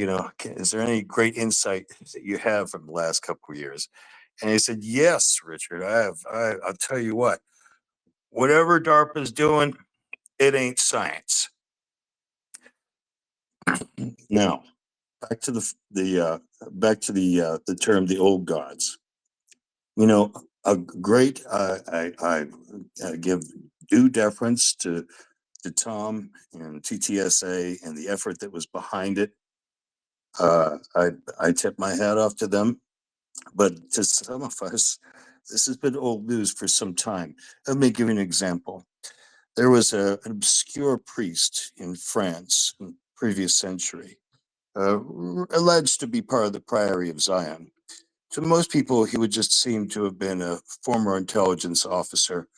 is there any great insight that you have from the last couple of years?" And he said, "Yes, Richard, I have. I'll tell you what. Whatever DARPA's doing, it ain't science." Now, back to the term the old gods. A great I give due deference to Tom and TTSA and the effort that was behind it. I tip my hat off to them. But to some of us, this has been old news for some time. Let me give you an example. There was an obscure priest in France in the previous century, alleged to be part of the Priory of Zion. To most people, he would just seem to have been a former intelligence officer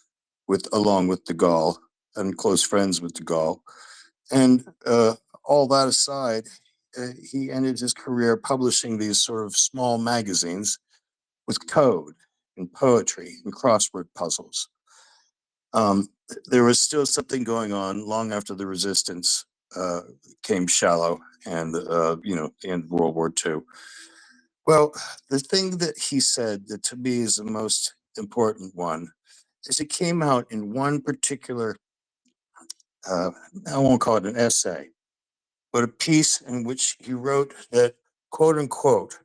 along with de Gaulle and close friends with de Gaulle. And all that aside, he ended his career publishing these sort of small magazines with code and poetry and crossword puzzles. There was still something going on long after the resistance came shallow and, the end of World War II. Well, the thing that he said that to me is the most important one is it came out in one particular, I won't call it an essay, but a piece in which he wrote that, quote unquote,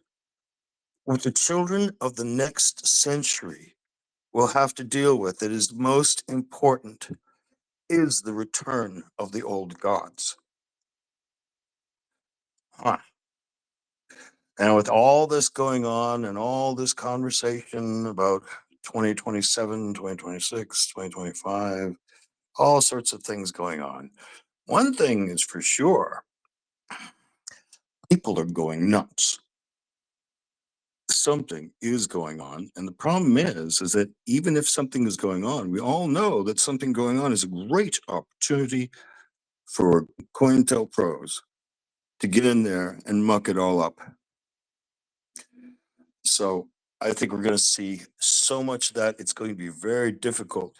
what the children of the next century will have to deal with that is most important is the return of the old gods. Huh. And with all this going on and all this conversation about 2027, 2026, 2025, all sorts of things going on, one thing is for sure, people are going nuts. Something is going on. And the problem is that even if something is going on, we all know that something going on is a great opportunity for COINTELPROs to get in there and muck it all up. So I think we're going to see so much that it's going to be very difficult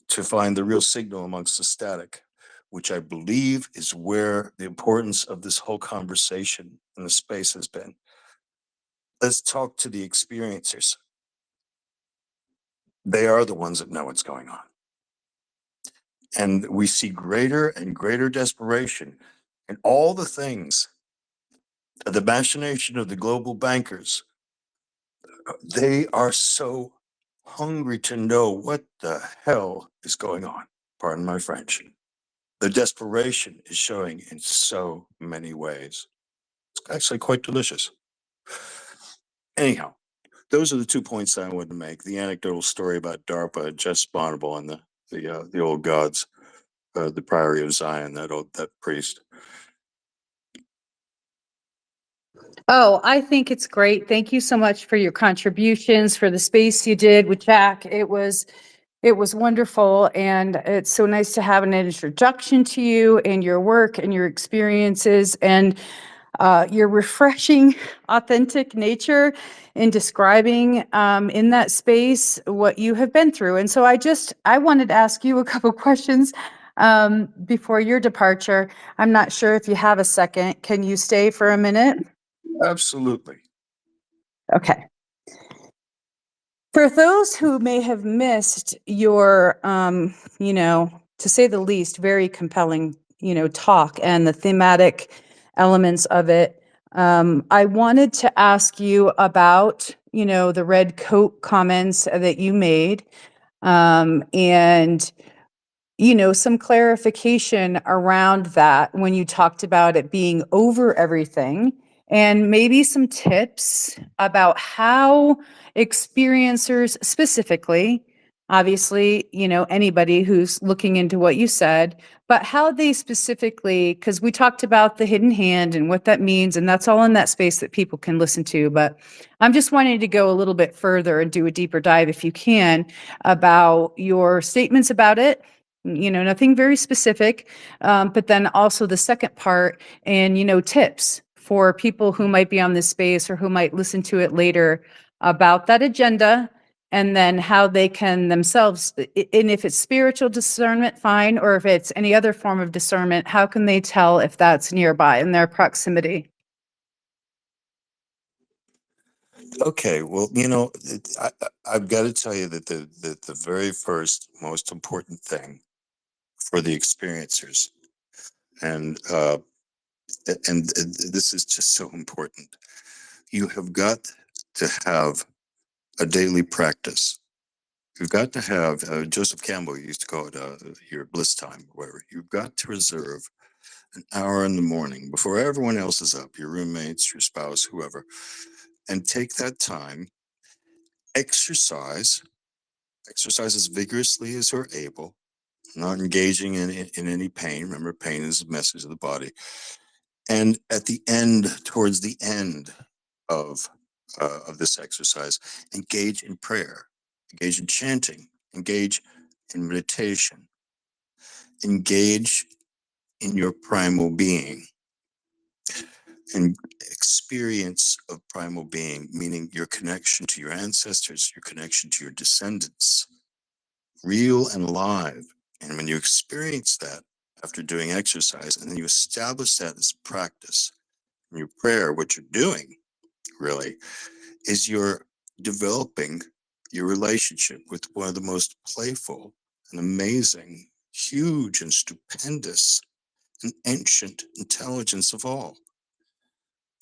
to find the real signal amongst the static, which I believe is where the importance of this whole conversation in the space has been. Let's talk to the experiencers. They are the ones that know what's going on. And we see greater and greater desperation in all the things, the machination of the global bankers. They are so hungry to know what the hell is going on. Pardon my French. The desperation is showing in so many ways. It's actually quite delicious. Anyhow, those are the 2 points that I wanted to make. The anecdotal story about DARPA, Jess Bonnable, and the old gods, the Priory of Zion, that priest. Oh, I think it's great. Thank you so much for your contributions, for the space you did with Jack. It was wonderful, and it's so nice to have an introduction to you and your work and your experiences and your refreshing, authentic nature in describing in that space what you have been through. And so I wanted to ask you a couple questions before your departure. I'm not sure if you have a second. Can you stay for a minute? Absolutely. Okay. For those who may have missed your, to say the least, very compelling, talk and the thematic elements of it, I wanted to ask you about, the red coat comments that you made, and some clarification around that when you talked about it being over everything, and maybe some tips about how experiencers specifically, obviously, anybody who's looking into what you said, but how they specifically, because we talked about the hidden hand and what that means, and that's all in that space that people can listen to. But I'm just wanting to go a little bit further and do a deeper dive, if you can, about your statements about it, nothing very specific, but then also the second part and, tips for people who might be on this space or who might listen to it later about that agenda, and then how they can themselves, and if it's spiritual discernment, fine, or if it's any other form of discernment, how can they tell if that's nearby in their proximity? Okay, well, I've got to tell you that the very first most important thing for the experiencers, and this is just so important. You have got to have a daily practice You've got to have, Joseph Campbell used to call it your bliss time, or whatever. You've got to reserve an hour in the morning before everyone else is up, your roommates, your spouse, whoever, and take that time, exercise as vigorously as you're able, not engaging in any pain. Remember, pain is a message of the body. And at the end, towards the end of this exercise, engage in prayer, engage in chanting, engage in meditation, engage in your primal being, and experience of primal being, meaning your connection to your ancestors, your connection to your descendants, real and live. And when you experience that after doing exercise, and then you establish that as practice, in your prayer, what you're doing really is you're developing your relationship with one of the most playful and amazing, huge and stupendous and ancient intelligence of all.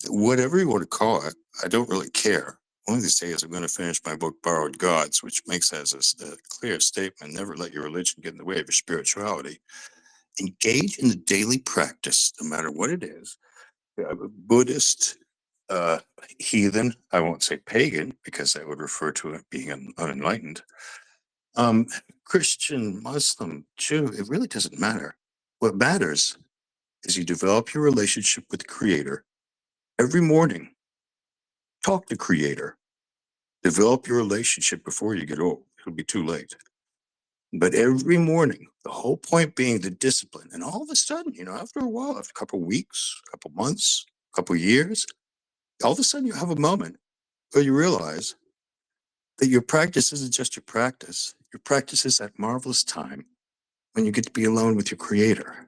Whatever you want to call it, I don't really care. One of these days, I'm going to finish my book, Borrowed Gods, which makes as a clear statement: never let your religion get in the way of your spirituality. Engage in the daily practice, no matter what it is. Buddhist, uh, heathen, I won't say pagan, because that would refer to it being unenlightened. Um, Christian, Muslim, Jew, it really doesn't matter. What matters is you develop your relationship with the Creator every morning. Talk to Creator. Develop your relationship before you get old. It'll be too late. But every morning, the whole point being the discipline. And all of a sudden, after a while, after a couple of weeks, a couple of months, a couple of years, all of a sudden you have a moment where you realize that your practice isn't just your practice. Your practice is that marvelous time when you get to be alone with your Creator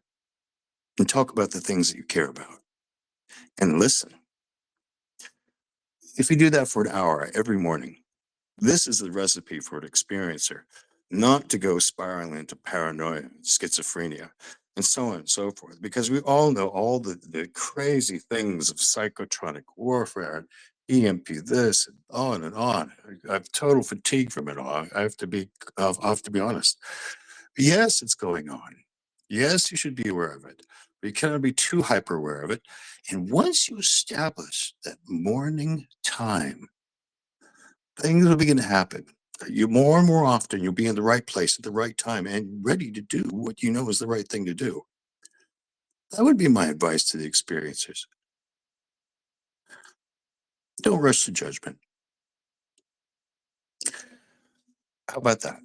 and talk about the things that you care about and listen. If you do that for an hour every morning, this is the recipe for an experiencer, not to go spiraling into paranoia, schizophrenia, and so on and so forth, because we all know all the crazy things of psychotronic warfare and EMP this and on and on. I have total fatigue from it all. I have to be honest. Yes, it's going on. Yes, you should be aware of it, but you cannot be too hyper aware of it. And once you establish that morning time, things will begin to happen. You more and more often, you'll be in the right place at the right time and ready to do what you know is the right thing to do. That would be my advice to the experiencers. Don't rush to judgment. How about that?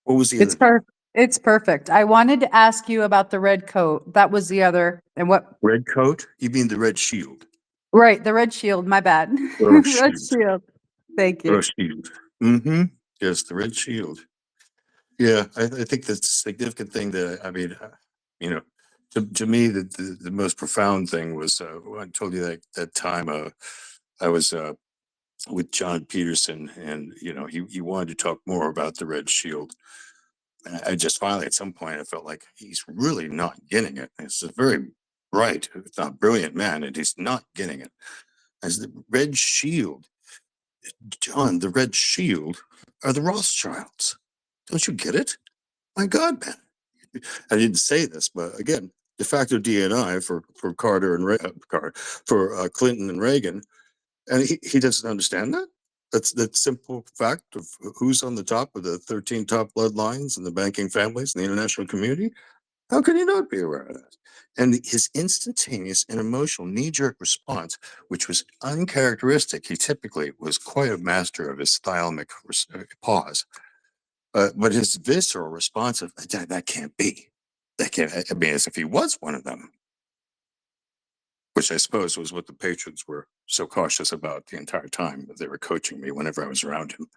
What was the It's other thing? it's perfect. I wanted to ask you about the red coat. That was the other, and what? Red coat? You mean the red shield? Right, the red shield. My bad. Or Red shield. shield. Thank Or you. shield. Mm-hmm. Yes, the red shield. Yeah, I think that's a significant thing that, I mean, to me, the most profound thing was, I told you that time I was with John Peterson, and he wanted to talk more about the red shield. And I just finally, at some point, I felt like he's really not getting it. He's a very bright, if not brilliant man, and he's not getting it. As the red shield, John, the red shield are the Rothschilds. Don't you get it? My God, man. I didn't say this, but again, de facto DNI for Carter and for Clinton and Reagan, and he doesn't understand that. That's the simple fact of who's on the top of the 13 top bloodlines and the banking families and the international community. How can he not be aware of that? And his instantaneous and emotional knee-jerk response, which was uncharacteristic, he typically was quite a master of his thalamic pause. But his visceral response of that can't be. That can't. I mean, as if he was one of them, which I suppose was what the patrons were so cautious about the entire time that they were coaching me whenever I was around him.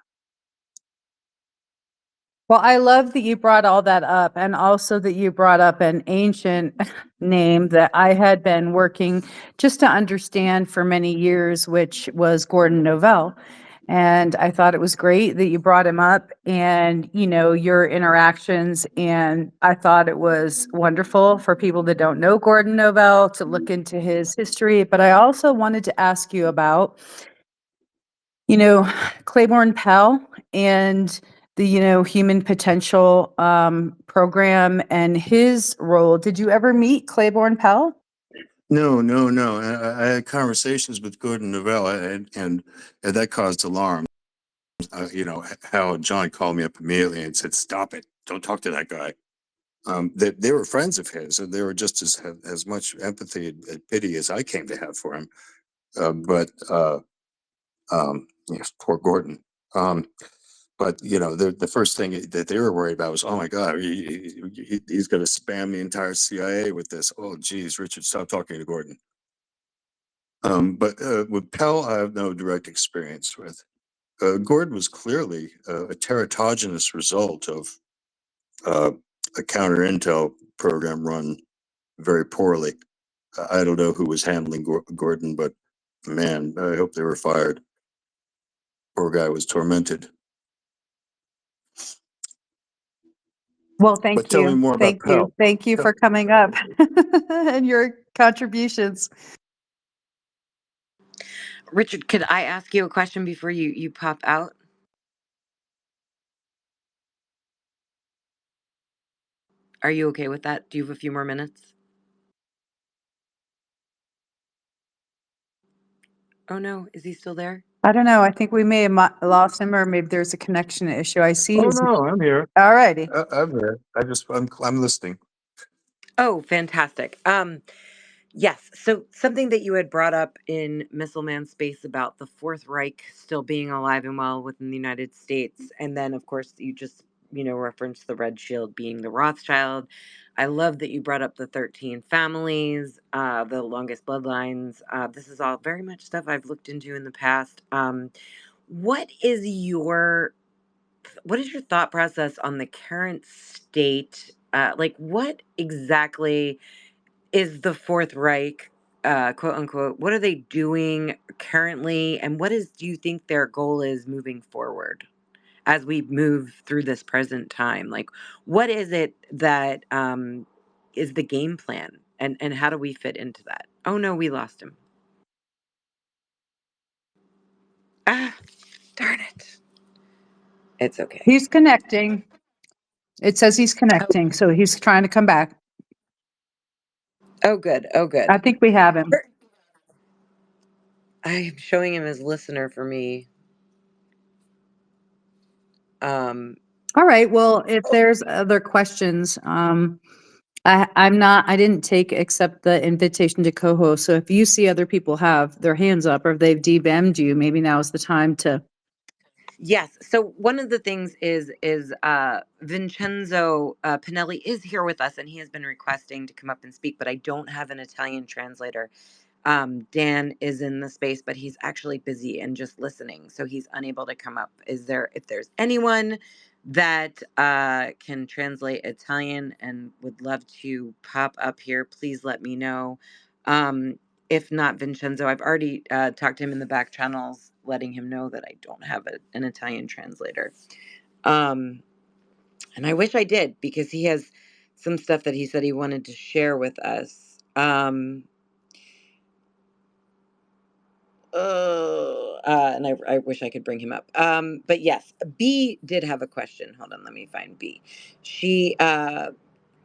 Well, I love that you brought all that up, and also that you brought up an ancient name that I had been working just to understand for many years, which was Gordon Novell. And I thought it was great that you brought him up and, your interactions. And I thought it was wonderful for people that don't know Gordon Novell to look into his history. But I also wanted to ask you about, Claiborne Pell and the, human potential program and his role. Did you ever meet Claiborne Pell? No. I had conversations with Gordon Novell, and that caused alarm. How John called me up immediately and said, "Stop it! Don't talk to that guy." They were friends of his, and they were just as much empathy and pity as I came to have for him. Yes, poor Gordon. But the first thing that they were worried about was, oh my God, he's going to spam the entire CIA with this. Oh, geez, Richard, stop talking to Gordon. But with Pell, I have no direct experience with. Gordon was clearly a teratogenous result of a counter intel program run very poorly. I don't know who was handling Gordon, but man, I hope they were fired. Poor guy was tormented. Well, But thank tell me you. more about Thank you. Pell. Thank you for coming up and your contributions. Richard, could I ask you a question before you pop out? Are you okay with that? Do you have a few more minutes? Oh no, is he still there? I don't know. I think we may have lost him, or maybe there's a connection issue. I see. Oh no, I'm here. All righty. I'm here. I'm listening. Oh, fantastic. Yes. So something that you had brought up in Missile Man Space about the Fourth Reich still being alive and well within the United States. And then, of course, you just, referenced the Red Shield being the Rothschild. I love that you brought up the 13 families, the longest bloodlines. This is all very much stuff I've looked into in the past. What is your what is your thought process on the current state? Like, what exactly is the Fourth Reich, quote unquote? What are they doing currently, and do you think their goal is moving forward as we move through this present time? Like, what is it that is the game plan, and how do we fit into that? Oh no, we lost him. Ah, darn it. It's okay. He's connecting. It says he's Oh, connecting, so he's trying to come back. oh good. Oh, I good. think we have him. I'm showing him as listener for me. Um, All right. Well, if there's other questions, I didn't take accept the invitation to co-host. So if you see other people have their hands up or if they've DBM'd you, maybe now is the time to. yes. So one of the things is Vincenzo Pinelli is here with us, and he has been requesting to come up and speak, but I don't have an Italian translator. Dan is in the space, but he's actually busy and just listening, so he's unable to come up. If there's anyone that can translate Italian and would love to pop up here, please let me know. If not, Vincenzo, I've already talked to him in the back channels, letting him know that I don't have an Italian translator. And I wish I did, because he has some stuff that he said he wanted to share with us. And I wish I could bring him up. But yes, B did have a question. Hold on, let me find B. She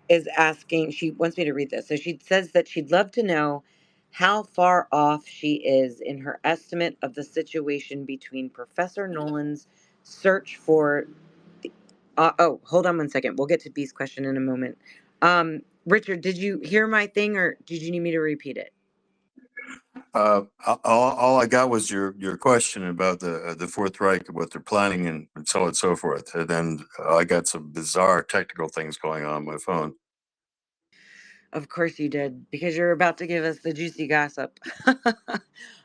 is asking, she wants me to read this. So she says that she'd love to know how far off she is in her estimate of the situation between Professor Nolan's search for the, oh, hold on one second. We'll get to B's question in a moment. Richard, did you hear my thing, or did you need me to repeat it? All I got was your question about the Fourth Reich, what they're planning, and so on and so forth. And then I got some bizarre technical things going on my phone. Of course you did, because you're about to give us the juicy gossip.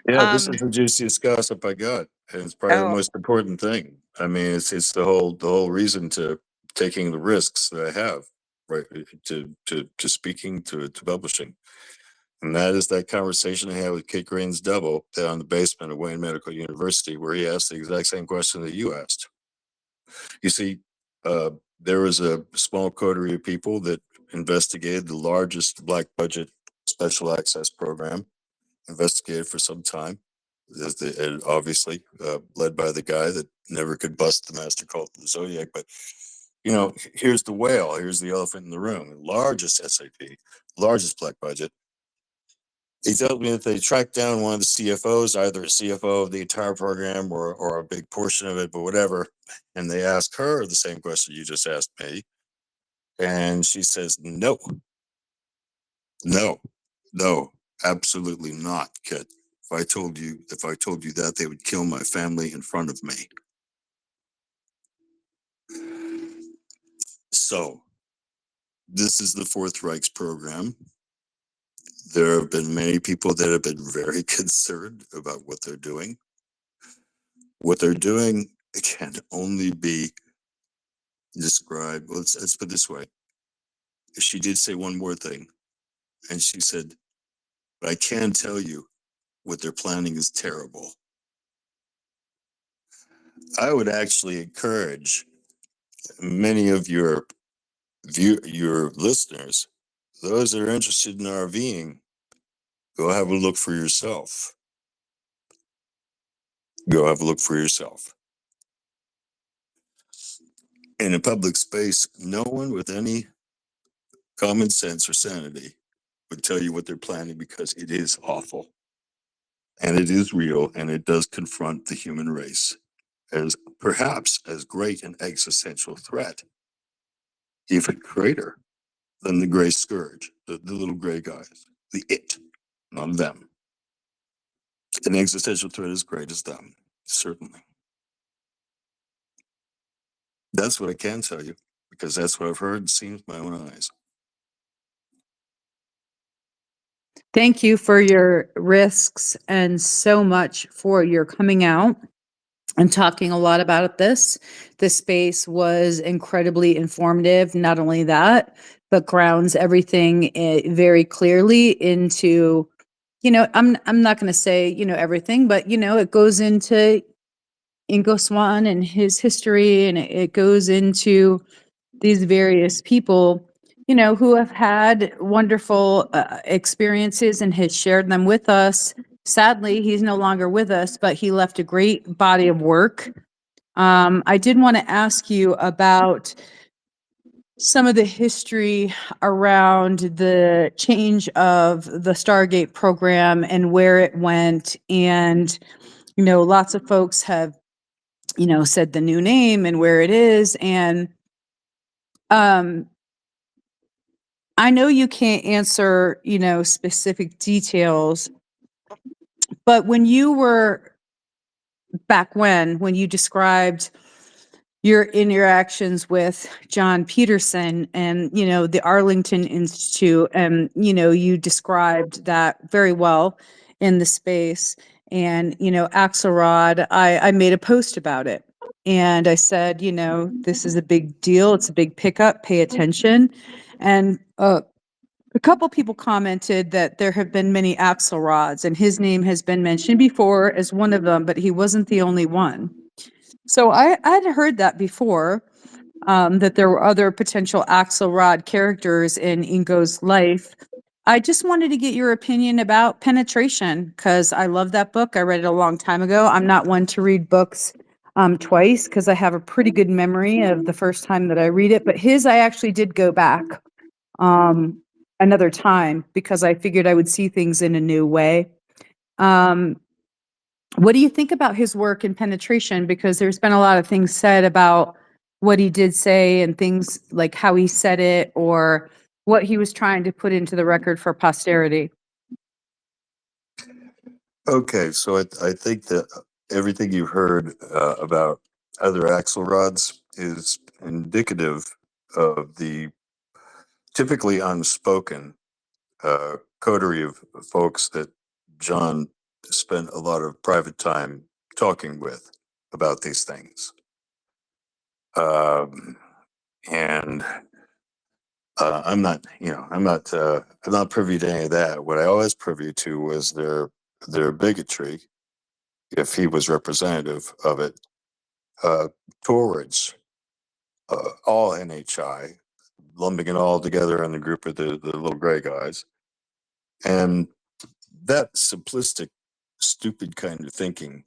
Yeah, this is the juiciest gossip I got, and it's probably the Oh, most important thing. I mean, it's the whole reason to taking the risks that I have, right, to speaking to publishing. And that is that conversation I had with Kit Green's double down in the basement of Wayne Medical University, where he asked the exact same question that you asked. You see, uh, there was a small coterie of people that investigated the largest black budget special access program, investigated for some time. and obviously led by the guy that never could bust the master cult of the Zodiac. But, here's the whale. Here's the elephant in the room. Largest SAP, largest black budget. He told me that they tracked down one of the CFOs, either a CFO of the entire program or a big portion of it, but whatever. And they asked her the same question you just asked me. And she says, no, no, absolutely not, kid. If I told you that, they would kill my family in front of me. So this is the Fourth Reich's program. There have been many people that have been very concerned about what they're doing. What they're doing can only be described. Well, let's put it this way. She did say one more thing, and she said, but I can tell you what they're planning is terrible. I would actually encourage many of your listeners, those that are interested in RVing, go have a look for yourself. Go have a look for yourself. In a public space, no one with any common sense or sanity would tell you what they're planning, because it is awful. And it is real, and it does confront the human race as perhaps as great an existential threat, even greater than the gray scourge, the little gray guys, the it, not them. An existential threat as great as them, certainly. That's what I can tell you, because that's what I've heard and seen with my own eyes. Thank you for your risks and so much for your coming out and talking a lot about this. The space was incredibly informative. Not only that, but grounds everything very clearly into, I'm not going to say, everything, but, it goes into Ingo Swann and his history, and it goes into these various people, who have had wonderful experiences and has shared them with us. Sadly, he's no longer with us, but he left a great body of work. I did want to ask you about some of the history around the change of the Stargate program and where it went. And, lots of folks have, said the new name and where it is. And I know you can't answer, specific details, but when you were back when you described your interactions with John Peterson and, the Arlington Institute, and, you described that very well in the space. And, Axelrod, I made a post about it. And I said, this is a big deal. It's a big pickup. Pay attention. And a couple people commented that there have been many Axelrods, and his name has been mentioned before as one of them, but he wasn't the only one. So I'd heard that before, that there were other potential Axelrod characters in Ingo's life. I just wanted to get your opinion about Penetration, because I love that book. I read it a long time ago. I'm not one to read books twice, because I have a pretty good memory of the first time that I read it. But his, I actually did go back another time, because I figured I would see things in a new way. What do you think about his work in Penetration? Because there's been a lot of things said about what he did say, and things like how he said it, or what he was trying to put into the record for posterity. Okay, so I think that everything you heard about other Axelrods is indicative of the typically unspoken coterie of folks that John spent a lot of private time talking with about these things. And I'm not privy to any of that. What I was privy to was their bigotry, if he was representative of it, towards all NHI, lumping it all together in the group of the little gray guys. And that simplistic stupid kind of thinking.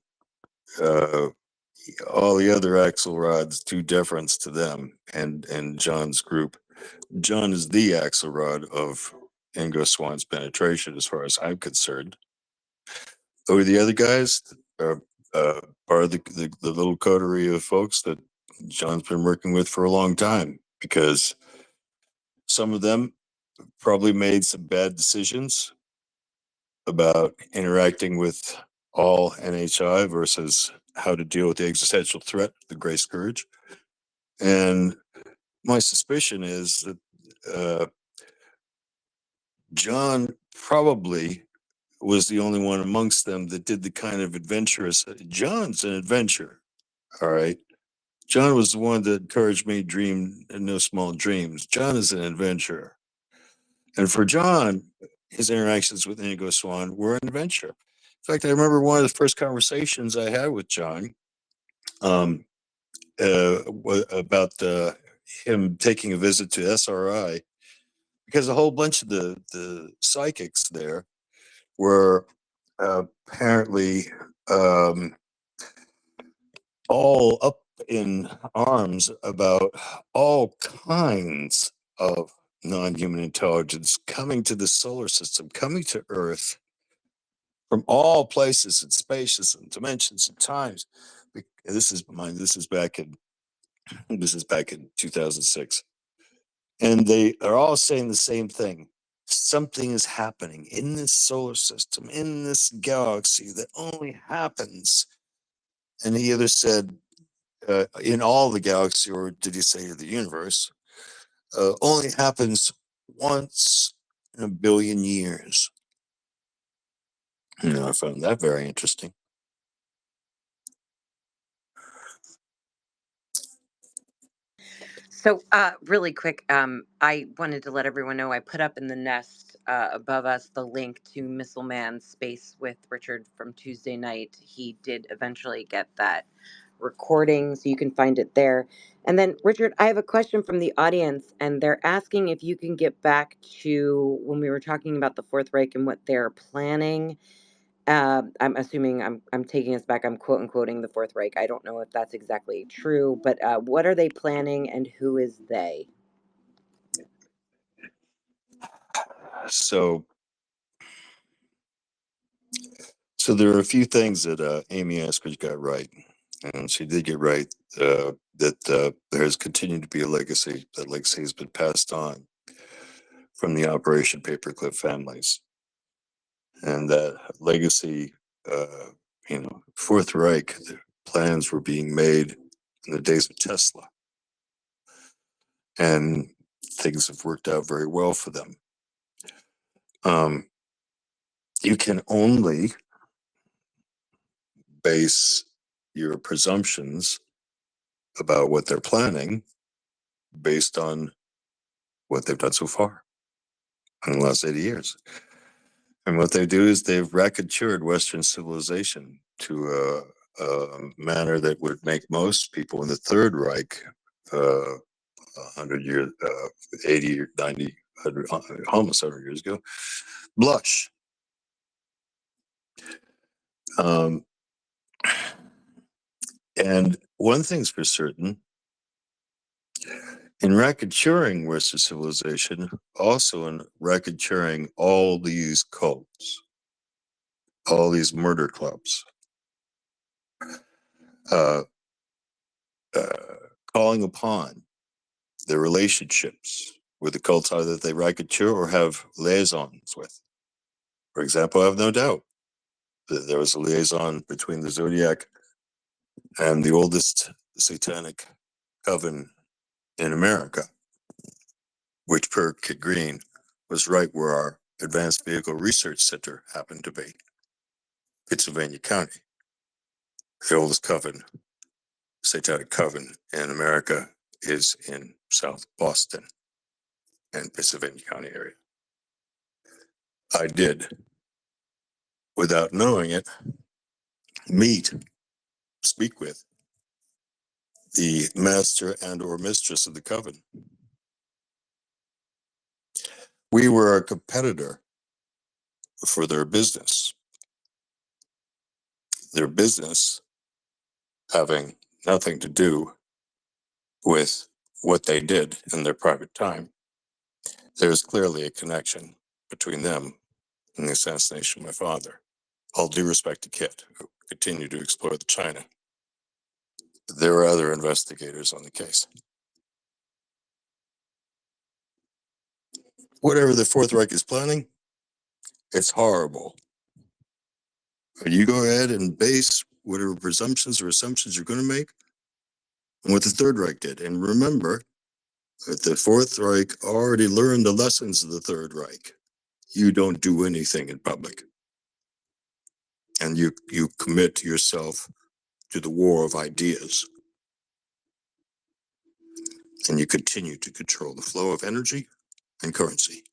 All the other Axelrods do deference to them and John's group. John is the Axelrod of Ingo Swann's penetration, as far as I'm concerned. Over the other guys are part of the little coterie of folks that John's been working with for a long time, because some of them probably made some bad decisions about interacting with all NHI versus how to deal with the existential threat, the Gray Scourge. And my suspicion is that John probably was the only one amongst them that did the kind of adventurous. John's an adventurer, all right? John was the one that encouraged me to dream no small dreams. John is an adventurer. And for John, his interactions with Inigo Swann were an adventure. In fact, I remember one of the first conversations I had with John about him taking a visit to SRI, because a whole bunch of the psychics there were apparently all up in arms about all kinds of non-human intelligence coming to the solar system, coming to Earth from all places and spaces and dimensions and times. This is back in 2006, and they are all saying the same thing. Something is happening in this solar system, in this galaxy, that only happens. And he either said in all the galaxy, or did he say the universe, only happens once in a billion years. I found that very interesting. So, really quick, I wanted to let everyone know I put up in the nest above us the link to Missile Man Space with Richard from Tuesday night. He did eventually get that recording, so you can find it there. And then, Richard, I have a question from the audience, and they're asking if you can get back to when we were talking about the Fourth Reich and what they're planning. I'm assuming I'm taking us back. I'm quote unquoting the Fourth Reich. I don't know if that's exactly true, but what are they planning, and who is they? So there are a few things that Amy Askridge got right, and she did get right that there has continued to be a legacy. That legacy has been passed on from the Operation Paperclip families, and that legacy, Fourth Reich, the plans were being made in the days of Tesla, and things have worked out very well for them. You can only base your presumptions about what they're planning based on what they've done so far in the last 80 years. And what they do is they've racketeered Western civilization to a manner that would make most people in the Third Reich 100 years, 80, 90, 100, almost 100 years ago, blush. And one thing's for certain, in racketeering Western civilization, also in racketeering all these cults, all these murder clubs, calling upon the relationships with the cults either they racketeer or have liaisons with. For example, I have no doubt that there was a liaison between the Zodiac and the oldest satanic coven in America, which per Kit Green was right where our Advanced Vehicle Research Center happened to be, Pennsylvania County. The oldest coven, satanic coven in America, is in South Boston and Pennsylvania County area. I did, without knowing it, speak with the master and or mistress of the coven. We were a competitor for their business. their business having nothing to do with what they did in their private time, there's clearly a connection between them and the assassination of my father. All due respect to Kit, who continued to explore the China. There are other investigators on the case. Whatever the Fourth Reich is planning, it's horrible. You go ahead and base whatever presumptions or assumptions you're going to make on what the Third Reich did. And remember that the Fourth Reich already learned the lessons of the Third Reich. You don't do anything in public. And you commit yourself to the war of ideas. And you continue to control the flow of energy and currency.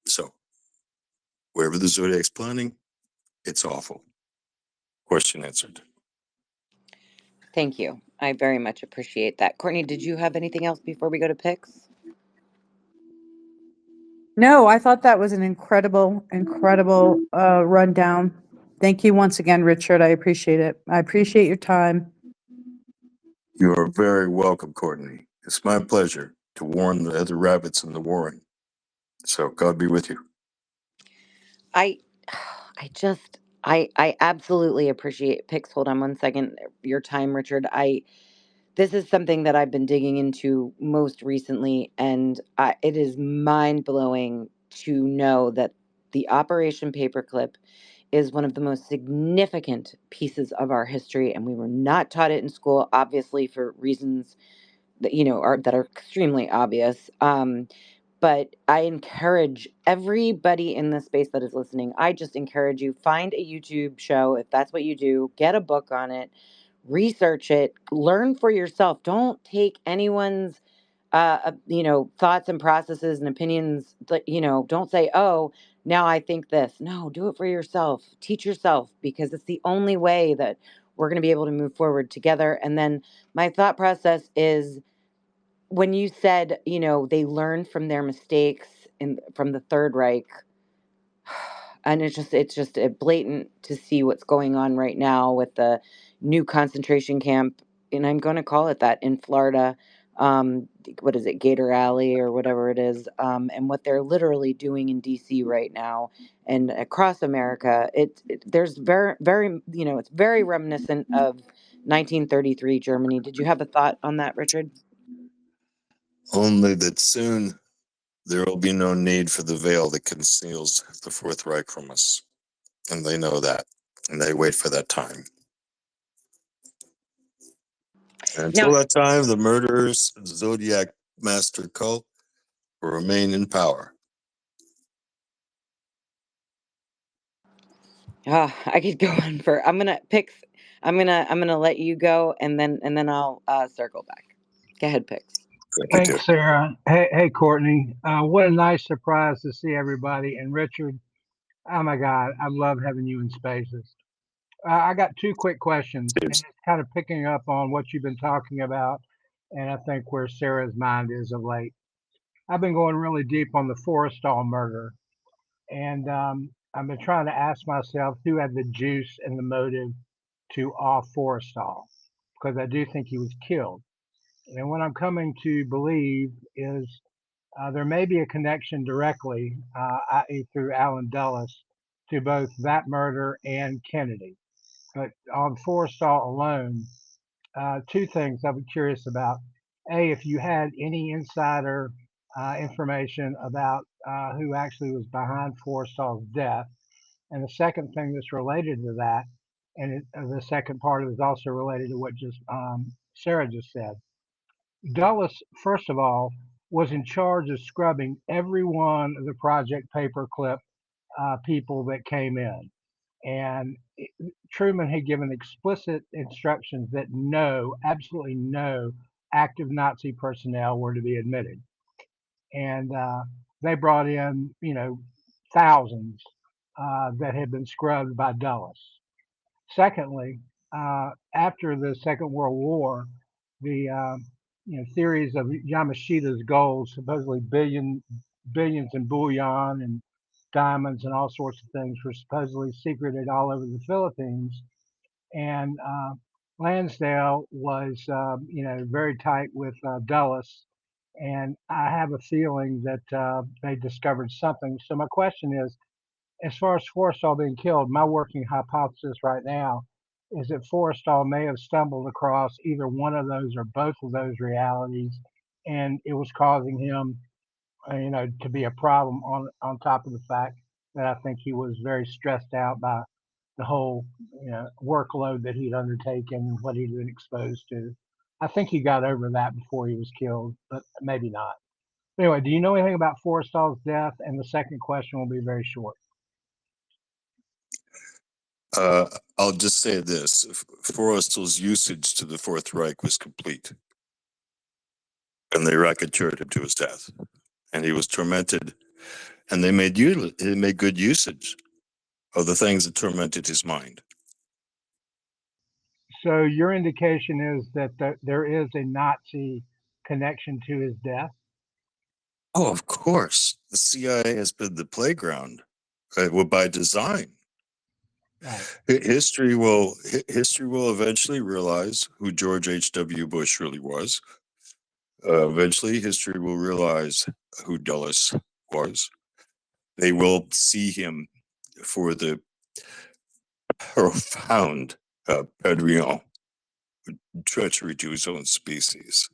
So, wherever the Zodiac's planning, it's awful. Question answered. Thank you. I very much appreciate that. Courtney, did you have anything else before we go to picks? No, I thought that was an incredible, incredible rundown. Thank you once again, Richard. I appreciate it. I appreciate your time. You are very welcome, Courtney. It's my pleasure to warn the other rabbits in the warren. So, God be with you. I I absolutely appreciate picks. Hold on one second. Your time, Richard. This is something that I've been digging into most recently, and it is mind blowing to know that the Operation Paperclip is one of the most significant pieces of our history, and we were not taught it in school, obviously for reasons that are extremely obvious. But I encourage everybody in this space that is listening. I just encourage you, find a YouTube show if that's what you do. Get a book on it, research it, learn for yourself. Don't take anyone's thoughts and processes and opinions. Don't say, oh, now I think this. No, do it for yourself. Teach yourself, because it's the only way that we're going to be able to move forward together. And then my thought process is, when you said, they learned from their mistakes from the Third Reich, and it's just a blatant to see what's going on right now with the new concentration camp, and I'm going to call it that, in Florida. What is it, Gator Alley or whatever it is, and what they're literally doing in DC right now and across America. There's very, very, it's very reminiscent of 1933 Germany. Did you have a thought on that, Richard? Only that soon there will be no need for the veil that conceals the Fourth Reich from us. And they know that. And they wait for that time. And until Now, that time, the murderers of the Zodiac Master cult will remain in power. I could go on for. I'm gonna let you go, and then I'll circle back. Go ahead, Pix. Thank you, too. Thanks, Sarah. Hey, Courtney. What a nice surprise to see everybody. And Richard, oh my God, I love having you in spaces. I got two quick questions, and Cheers. it's kind of picking up on what you've been talking about, and I think where Sarah's mind is of late. I've been going really deep on the Forrestal murder, and I've been trying to ask myself who had the juice and the motive to off Forrestal, because I do think he was killed. And what I'm coming to believe is there may be a connection directly, i.e., through Alan Dulles, to both that murder and Kennedy. But on Forrestal alone, two things I'm curious about. A, if you had any insider information about who actually was behind Forrestal's death. And the second thing that's related to that, and the second part is also related to what just Sarah just said. Dulles, first of all, was in charge of scrubbing every one of the Project Paperclip people that came in. And Truman had given explicit instructions that no, absolutely no active Nazi personnel were to be admitted. And they brought in, thousands that had been scrubbed by Dulles. Secondly, after the Second World War, the theories of Yamashita's goals, supposedly billions in bullion and diamonds and all sorts of things were supposedly secreted all over the Philippines. And Lansdale was, very tight with Dulles. And I have a feeling that they discovered something. So my question is, as far as Forrestal being killed, my working hypothesis right now is that Forrestal may have stumbled across either one of those or both of those realities, and it was causing him, to be a problem on top of the fact that I think he was very stressed out by the whole, workload that he'd undertaken and what he'd been exposed to. I think he got over that before he was killed, but maybe not. Anyway, do you know anything about Forrestal's death? And the second question will be very short. I'll just say this: Forrestal's usage to the Fourth Reich was complete, and they racketeered him to his death, and he was tormented, and they made good usage of the things that tormented his mind. So your indication is that there is a Nazi connection to his death? Oh, of course, the CIA has been the playground, by design. Right. History will eventually realize who George H.W. Bush really was. Eventually, history will realize who Dulles was. They will see him for the profound Pedrion treachery to his own species.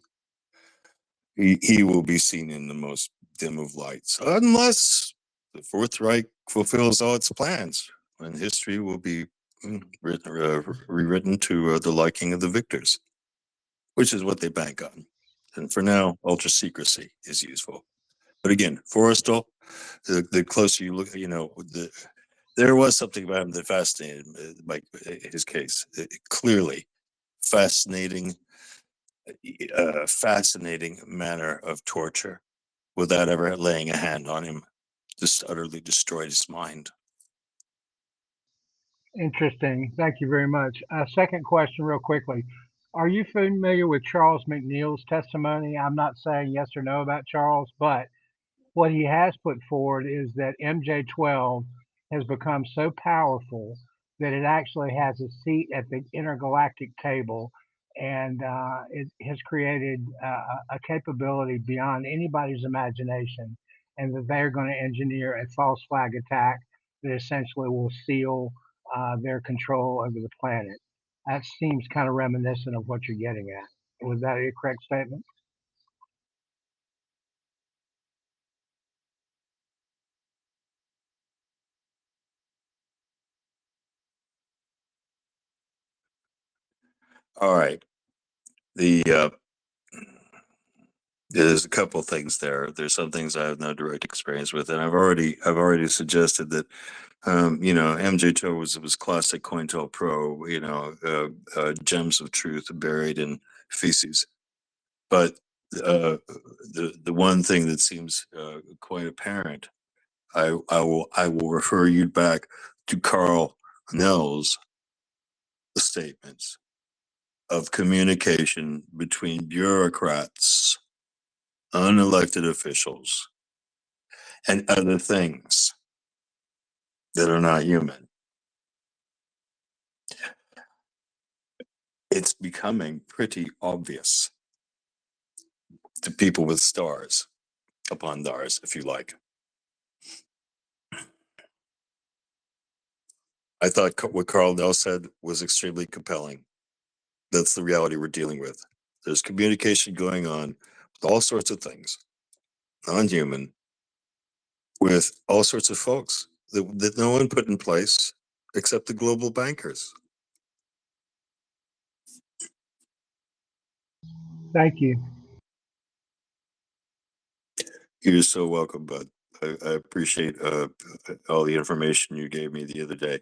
He will be seen in the most dim of lights, unless the Fourth Reich fulfills all its plans, and history will be rewritten to the liking of the victors, which is what they bank on. And for now, ultra secrecy is useful. But again, Forrestal, the closer you look, there was something about him that fascinated me, like his case. Clearly, fascinating manner of torture without ever laying a hand on him. Just utterly destroyed his mind. Interesting. Thank you very much. Second question, real quickly. Are you familiar with Charles McNeil's testimony? I'm not saying yes or no about Charles, but what he has put forward is that MJ12 has become so powerful that it actually has a seat at the intergalactic table, and it has created a capability beyond anybody's imagination, and that they're going to engineer a false flag attack that essentially will seal their control over the planet. That seems kind of reminiscent of what you're getting at. Was that a correct statement? All right. There's a couple things there. There's some things I have no direct experience with, and I've already suggested that MJ2 was classic COINTELPRO, gems of truth buried in feces. But the one thing that seems quite apparent, I will refer you back to Carl Nell's statements of communication between bureaucrats, unelected officials, and other things that are not human. It's becoming pretty obvious to people with stars upon theirs, if you like. I thought what Carl Nell said was extremely compelling. That's the reality we're dealing with. There's communication going on with all sorts of things, non-human, with all sorts of folks that no one put in place except the global bankers. Thank you. You're so welcome, bud. I appreciate all the information you gave me the other day.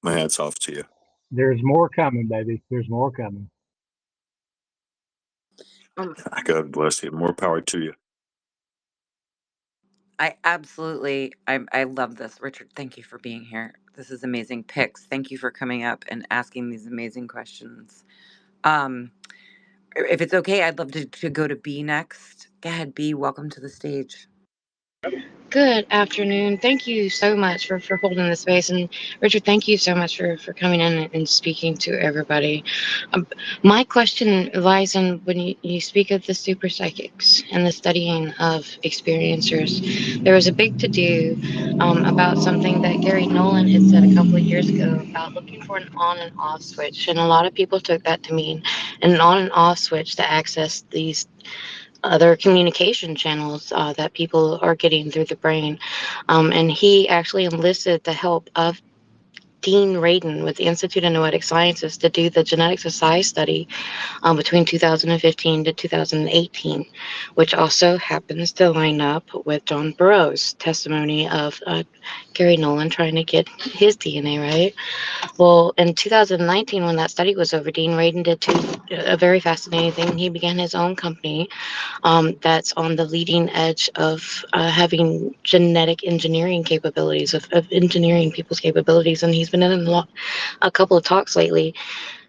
My hat's off to you. There's more coming, baby. There's more coming. God bless you. More power to you. I love this. Richard, thank you for being here. This is amazing picks. Thank you for coming up and asking these amazing questions. If it's okay, I'd love to go to B next. Go ahead, B. Welcome to the stage. Good afternoon. Thank you so much for holding the space. And Richard, thank you so much for coming in and speaking to everybody. Um, my question lies in when you speak of the super psychics and the studying of experiencers. There was a big to do about something that Gary Nolan had said a couple of years ago about looking for an on and off switch. And a lot of people took that to mean an on and off switch to access these other communication channels that people are getting through the brain. And he actually enlisted the help of Dean Radin with the Institute of Noetic Sciences to do the genetics of size study between 2015 to 2018, which also happens to line up with John Burroughs' testimony of Gary Nolan trying to get his DNA right. Well, in 2019, when that study was over, Dean Radin did a very fascinating thing. He began his own company that's on the leading edge of having genetic engineering capabilities, of engineering people's capabilities. And he's been in a couple of talks lately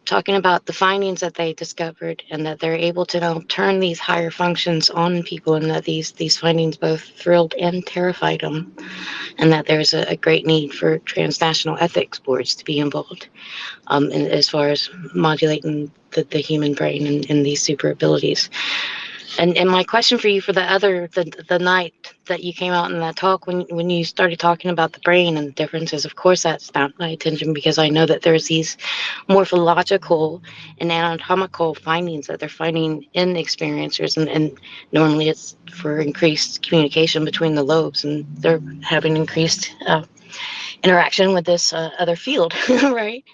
talking about the findings that they discovered and that they're able to now turn these higher functions on people, and that these findings both thrilled and terrified them, and that there's a great need for transnational ethics boards to be involved as far as modulating the human brain and these super abilities. And my question for you for the night that you came out in that talk, when you started talking about the brain and the differences, of course that snapped my attention, because I know that there's these morphological and anatomical findings that they're finding in experiencers, and normally it's for increased communication between the lobes, and they're having increased interaction with this other field, right?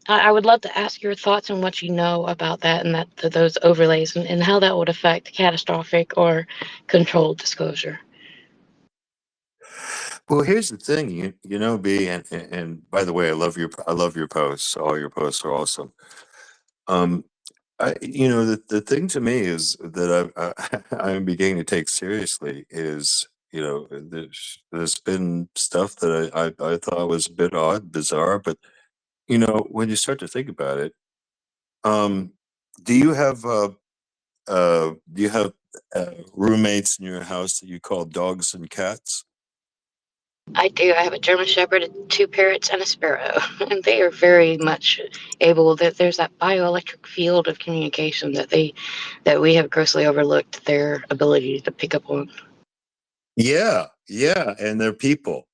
I would love to ask your thoughts on what you know about that, and those overlays, and how that would affect catastrophic or controlled disclosure. Well, here's the thing, you know, B, and by the way, I love your posts. All your posts are awesome. Um, you know, the thing to me is that I'm beginning to take seriously is, you know, there's been stuff that I thought was a bit odd, bizarre, but you know, when you start to think about it, um, do you have do you have roommates in your house that you call dogs and cats? I do. I have a German Shepherd, two parrots, and a sparrow, and they are very much able. That there's that bioelectric field of communication that we have grossly overlooked their ability to pick up on. Yeah, yeah, and they're people.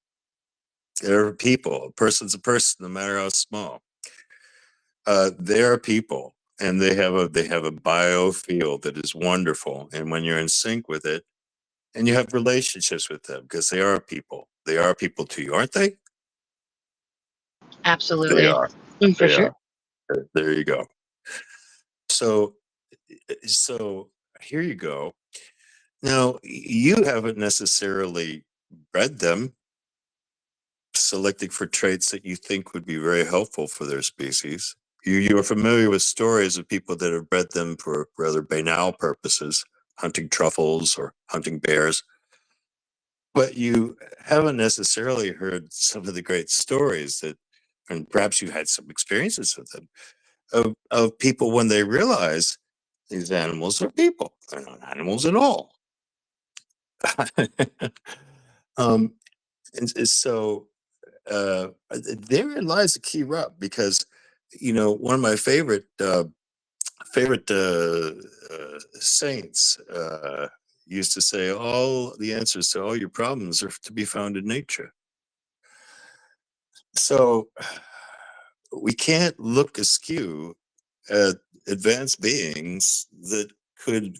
They're people. A person's a person, no matter how small. They're people, and they have a biofield that is wonderful. And when you're in sync with it, and you have relationships with them, because they are people. They are people to you, aren't they? They Absolutely. are. For They sure. are. There you go. So, so here you go. Now, you haven't necessarily bred them, selecting for traits that you think would be very helpful for their species. You are familiar with stories of people that have bred them for rather banal purposes, hunting truffles or hunting bears, but you haven't necessarily heard some of the great stories that, and perhaps you had some experiences with them, of people when they realize these animals are people. They're not animals at all. um, and so therein lies the key rub, because you know, one of my favorite saints used to say, all the answers to all your problems are to be found in nature. So we can't look askew at advanced beings that could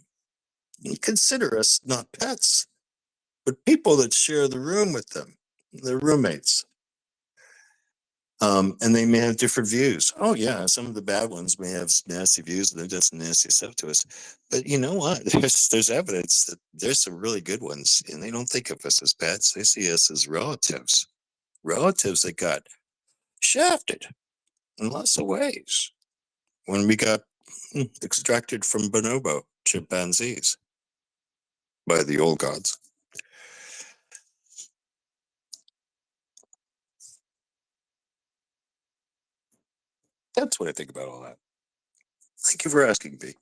consider us not pets, but people that share the room with them, their roommates. And they may have different views. Oh yeah, some of the bad ones may have nasty views and they're just nasty stuff to us. But you know what? There's evidence that there's some really good ones, and they don't think of us as pets. They see us as relatives, relatives that got shafted in lots of ways when we got extracted from bonobo chimpanzees by the old gods. That's what I think about all that. Thank you for asking, B.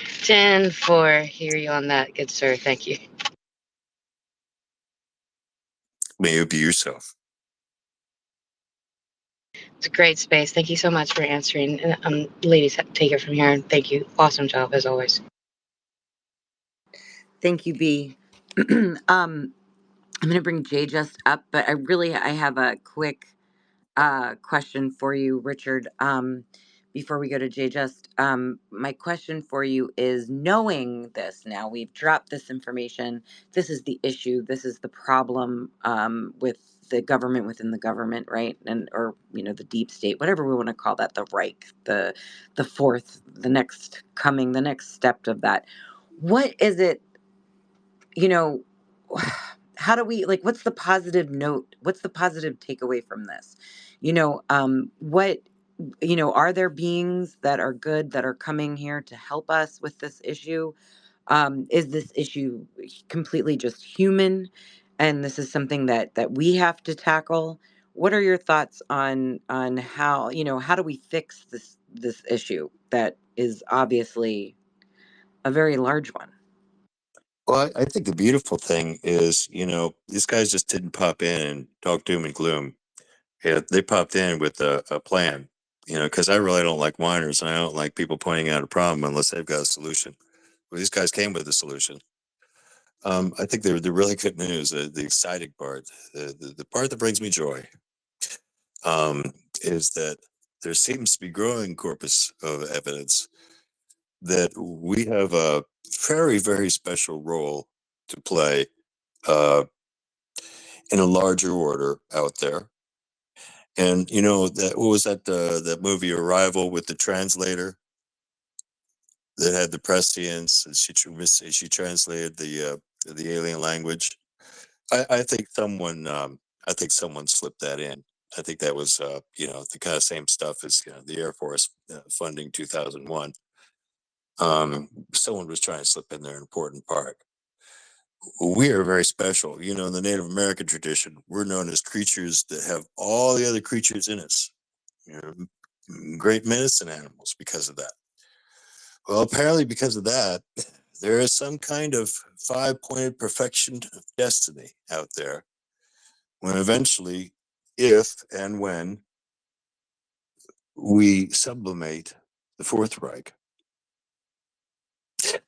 10-4. Hear you on that, good sir. Thank you. May you be yourself. It's a great space. Thank you so much for answering. And ladies, take it from here. And thank you. Awesome job as always. Thank you, B. I'm going to bring Jay just up, but I have a quick question for you, Richard. Before we go to Jay just, my question for you is, knowing this now, we've dropped this information. This is the issue. This is the problem with the government within the government, right? And or the deep state, whatever we want to call that, the Reich, the fourth, the next step of that. What is it? you know how do we, like, what's the positive note, what's the positive takeaway from this? What, are there beings that are good that are coming here to help us with this issue? Is this issue completely just human, and this is something that we have to tackle? What are your thoughts on how do we fix this issue that is obviously a very large one? Well, I think the beautiful thing is, these guys just didn't pop in and talk doom and gloom. Yeah, they popped in with a plan, because I really don't like whiners and I don't like people pointing out a problem unless they've got a solution. Well, these guys came with a solution. I think the really good news, the exciting part, the part that brings me joy, um, is that there seems to be growing corpus of evidence that we have a very, very special role to play uh, in a larger order out there. And that, what was that movie Arrival with the translator that had the prescience, and she translated the alien language. I think someone slipped that in. I think that was the kind of same stuff as the Air Force funding 2001. Someone was trying to slip in there an important part. We are very special. In the Native American tradition, we're known as creatures that have all the other creatures in us. Great medicine animals because of that. Well, apparently, because of that, there is some kind of five-pointed perfection of destiny out there when eventually, if and when we sublimate the Fourth Reich.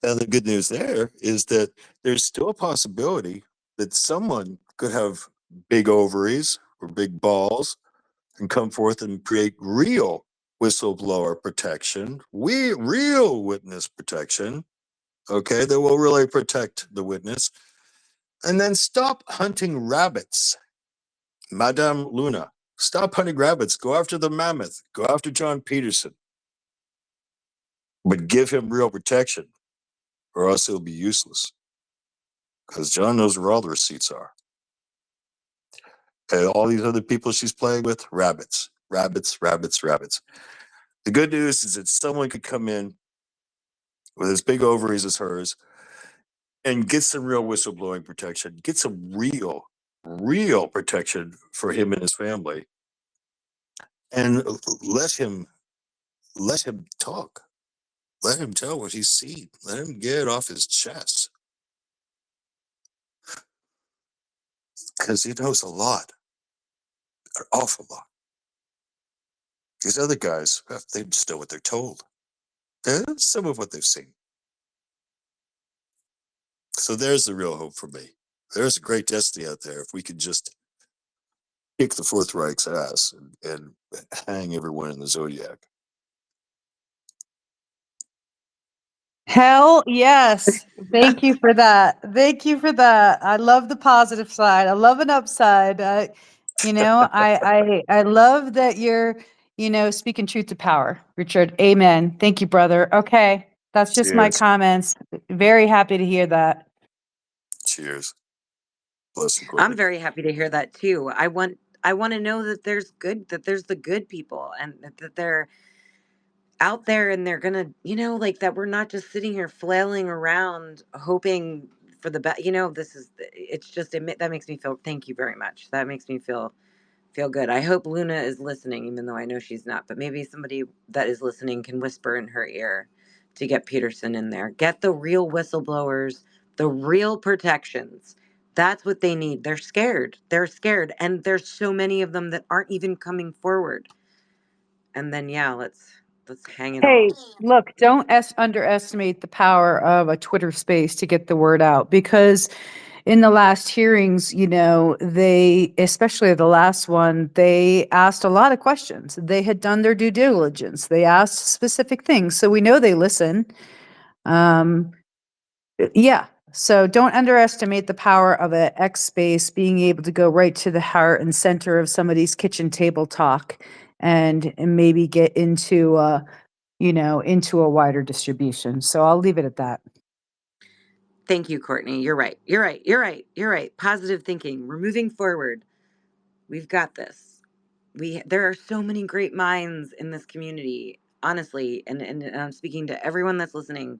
Now, the good news there is that there's still a possibility that someone could have big ovaries or big balls and come forth and create real whistleblower protection, real witness protection, okay, that will really protect the witness. And then stop hunting rabbits. Madame Luna, stop hunting rabbits. Go after the mammoth. Go after John Peterson. But give him real protection, or else he'll be useless. Because John knows where all the receipts are. And all these other people she's playing with, rabbits, rabbits, rabbits, rabbits. The good news is that someone could come in with as big ovaries as hers and get some real whistleblowing protection, get some real protection for him and his family, and let him talk. Let him tell what he's seen. Let him get it off his chest. Because he knows a lot, an awful lot. These other guys, they just know what they're told. That's some of what they've seen. So there's the real hope for me. There's a great destiny out there if we could just kick the Fourth Reich's ass and hang everyone in the Zodiac. Hell yes. Thank you for that. Thank you for that. I love the positive side. I love an upside. I love that you're, speaking truth to power, Richard. Amen. Thank you, brother. Okay. That's just my Cheers. comments. Very happy to hear that. Cheers. Bless you, I'm Courtney. very happy to hear that too. I want to know that there's the good people, and that they're out there, and they're gonna, like, that we're not just sitting here flailing around hoping for the best. This is, it's just, that makes me feel, thank you very much. That makes me feel good. I hope Luna is listening, even though I know she's not, but maybe somebody that is listening can whisper in her ear to get Peterson in there. Get the real whistleblowers, the real protections. That's what they need. They're scared. They're scared. And there's so many of them that aren't even coming forward. And then, yeah, let's hang it all. Hey, look, don't underestimate the power of a Twitter space to get the word out, because in the last hearings, they, especially the last one, they asked a lot of questions. They had done their due diligence. They asked specific things. So we know they listen. Yeah. So don't underestimate the power of an X space being able to go right to the heart and center of somebody's kitchen table talk and maybe get into into a wider distribution. So I'll leave it at that. Thank you, Courtney. You're right. You're right. You're right. You're right. Positive thinking. We're moving forward. We've got this. There are so many great minds in this community, honestly, and I'm speaking to everyone that's listening.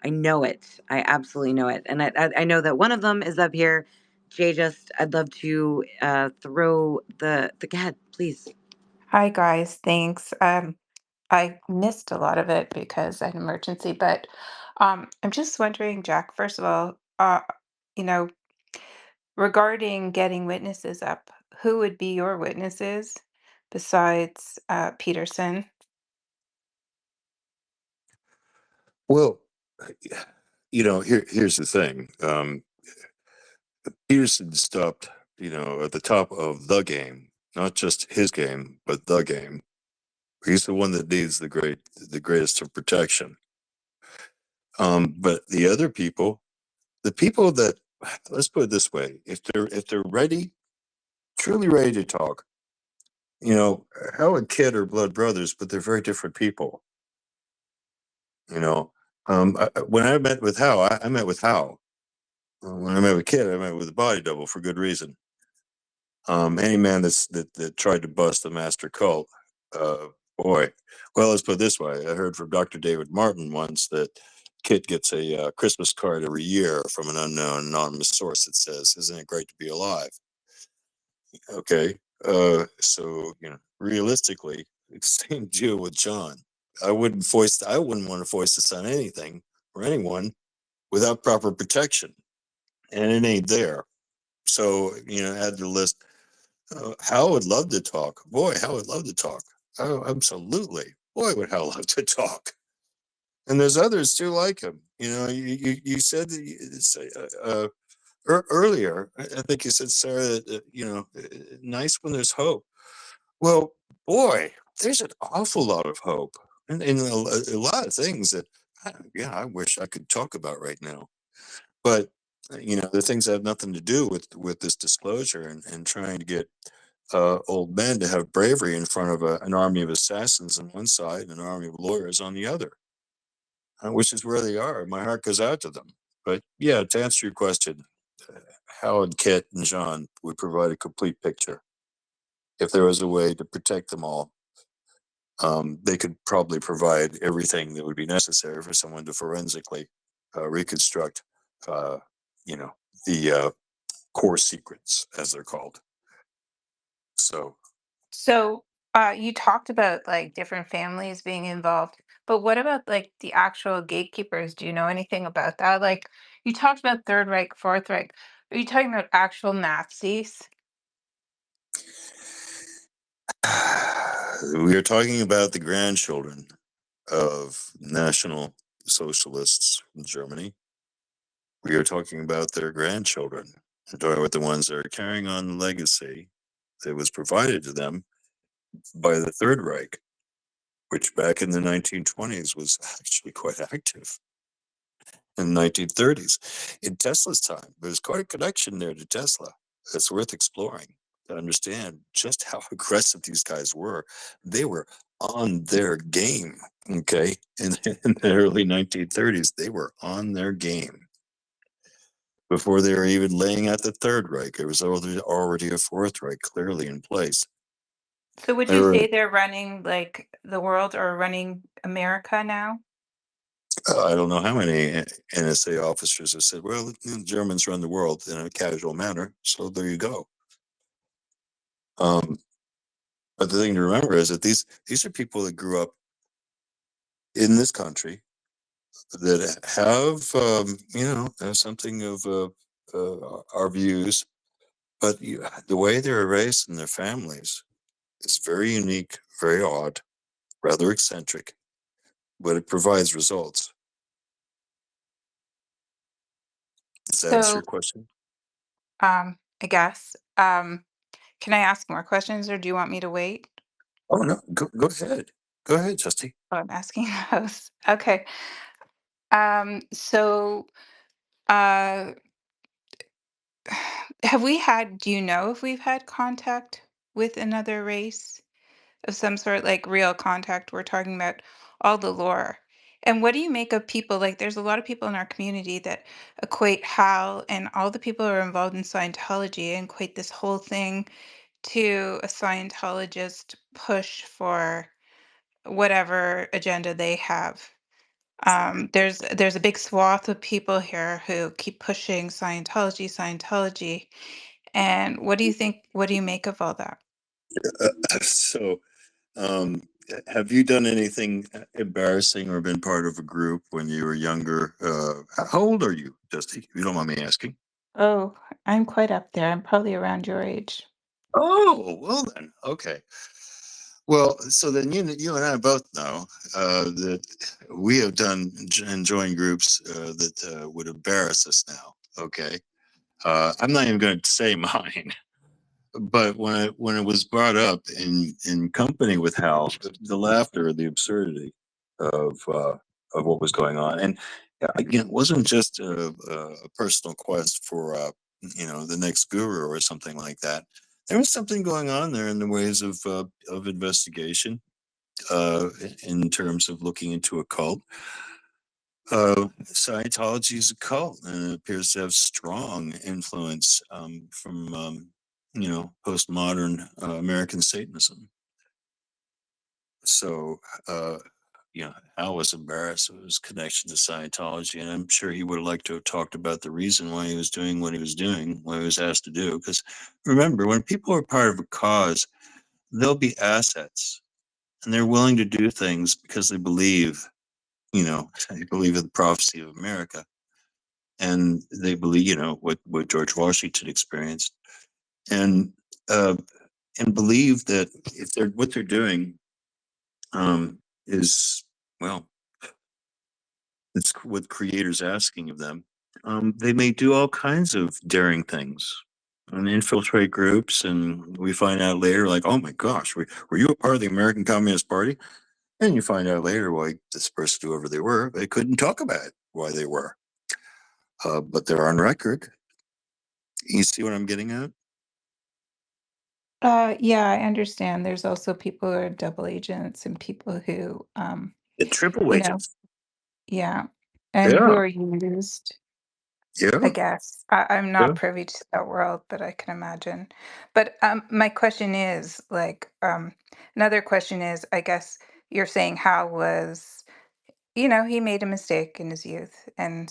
I know it. I absolutely know it. And I know that one of them is up here. Jay, I'd love to throw go ahead, please. Hi guys, thanks. I missed a lot of it because I had an emergency, but I'm just wondering, Jack, first of all, you know, regarding getting witnesses up, who would be your witnesses besides Peterson? Well, here's the thing. Peterson stopped, at the top of the game, not just his game, but the game. He's the one that needs the greatest of protection. But the other people, the people that, let's put it this way, if they're ready, truly ready to talk, Hal and Kit are blood brothers, but they're very different people. When I met with Hal, I met with Hal. When I met with Kit, I met with a body double for good reason. Any man that tried to bust the master cult, boy. Well, let's put it this way. I heard from Dr. David Martin once that Kit gets a Christmas card every year from an unknown anonymous source that says, "Isn't it great to be alive?" Okay. So, realistically, same deal with John. I wouldn't want to foist this on anything or anyone without proper protection. And it ain't there. So, add to the list. Hal would love to talk. Boy, Hal would love to talk. Oh, absolutely. Boy, would Hal love to talk. And there's others too like him. You said earlier, I think you said, Sarah, that, nice when there's hope. Well, boy, there's an awful lot of hope and a lot of things that, I wish I could talk about right now. But, the things that have nothing to do with this disclosure and trying to get old men to have bravery in front of an army of assassins on one side and an army of lawyers on the other, which is where they are. My heart goes out to them. But yeah, to answer your question, Howard, Kit, and John would provide a complete picture. If there was a way to protect them all, they could probably provide everything that would be necessary for someone to forensically reconstruct, you know, the core secrets, as they're called. So So you talked about like different families being involved, but what about like the actual gatekeepers? Do you know anything about that? Like you talked about Third Reich, Fourth Reich. Are you talking about actual Nazis? we are talking about the grandchildren of National Socialists in Germany. We are talking about their grandchildren. We're talking about the ones that are carrying on the legacy that was provided to them by the Third Reich, which back in the 1920s was actually quite active. In the 1930s, in Tesla's time, there's quite a connection there to Tesla. It's worth exploring to understand just how aggressive these guys were. They were on their game. Okay, in the early 1930s, they were on their game. Before they were even laying out the Third Reich, there was already a Fourth Reich clearly in place. So would you say they're running like the world or running America now? I don't know how many NSA officers have said, well, the Germans run the world in a casual manner. So there you go. But the thing to remember is that these are people that grew up in this country that have, have something of our views, but the way they're raised and their families is very unique, very odd, rather eccentric, but it provides results. Does that answer So, your question? I guess. Can I ask more questions or do you want me to wait? Oh no, go ahead. Go ahead, Justy. Oh, I'm asking the host. Okay. So, uh, do you know if we've had contact with another race of some sort, like real contact? We're talking about all the lore. And what do you make of people? Like, there's a lot of people in our community that equate Hal and all the people who are involved in Scientology and equate this whole thing to a Scientologist push for whatever agenda they have. There's a big swath of people here who keep pushing Scientology, Scientology. And what do you think? What do you make of all that? So, um, have you done anything embarrassing or been part of a group when you were younger? How old are you, Justy? If you don't mind me asking. Oh, I'm quite up there. I'm probably around your age. Oh, well then, okay. Well, so then you and I both know that we have done and joined groups that would embarrass us now. Okay, I'm not even going to say mine, but when it was brought up in company with Hal, the laughter, the absurdity of what was going on, and again, it wasn't just a personal quest for the next guru or something like that. There was something going on there in the ways of investigation uh, in terms of looking into a cult. Scientology is a cult, and it appears to have strong influence from postmodern American Satanism. So, Al was embarrassed of his connection to Scientology, and I'm sure he would have liked to have talked about the reason why he was doing what he was doing, what he was asked to do. Because remember, when people are part of a cause, they'll be assets, and they're willing to do things because they believe, they believe in the prophecy of America, and they believe, what George Washington experienced, and uh, and believe that if they're what they're doing is well, it's what Creator's asking of them. They may do all kinds of daring things and infiltrate groups, and we find out later, like, oh my gosh, were you a part of the American Communist Party? And you find out later why this person, whoever they were, they couldn't talk about it, why they were. But they're on record. You see what I'm getting at? Yeah, I understand. There's also people who are double agents and people who, The triple you know, agents. yeah, and who Yeah, are used, I yeah. guess. I'm Yeah. not privy to that world, but I can imagine. But my question is, like, another question is, I guess you're saying Hal was, he made a mistake in his youth, and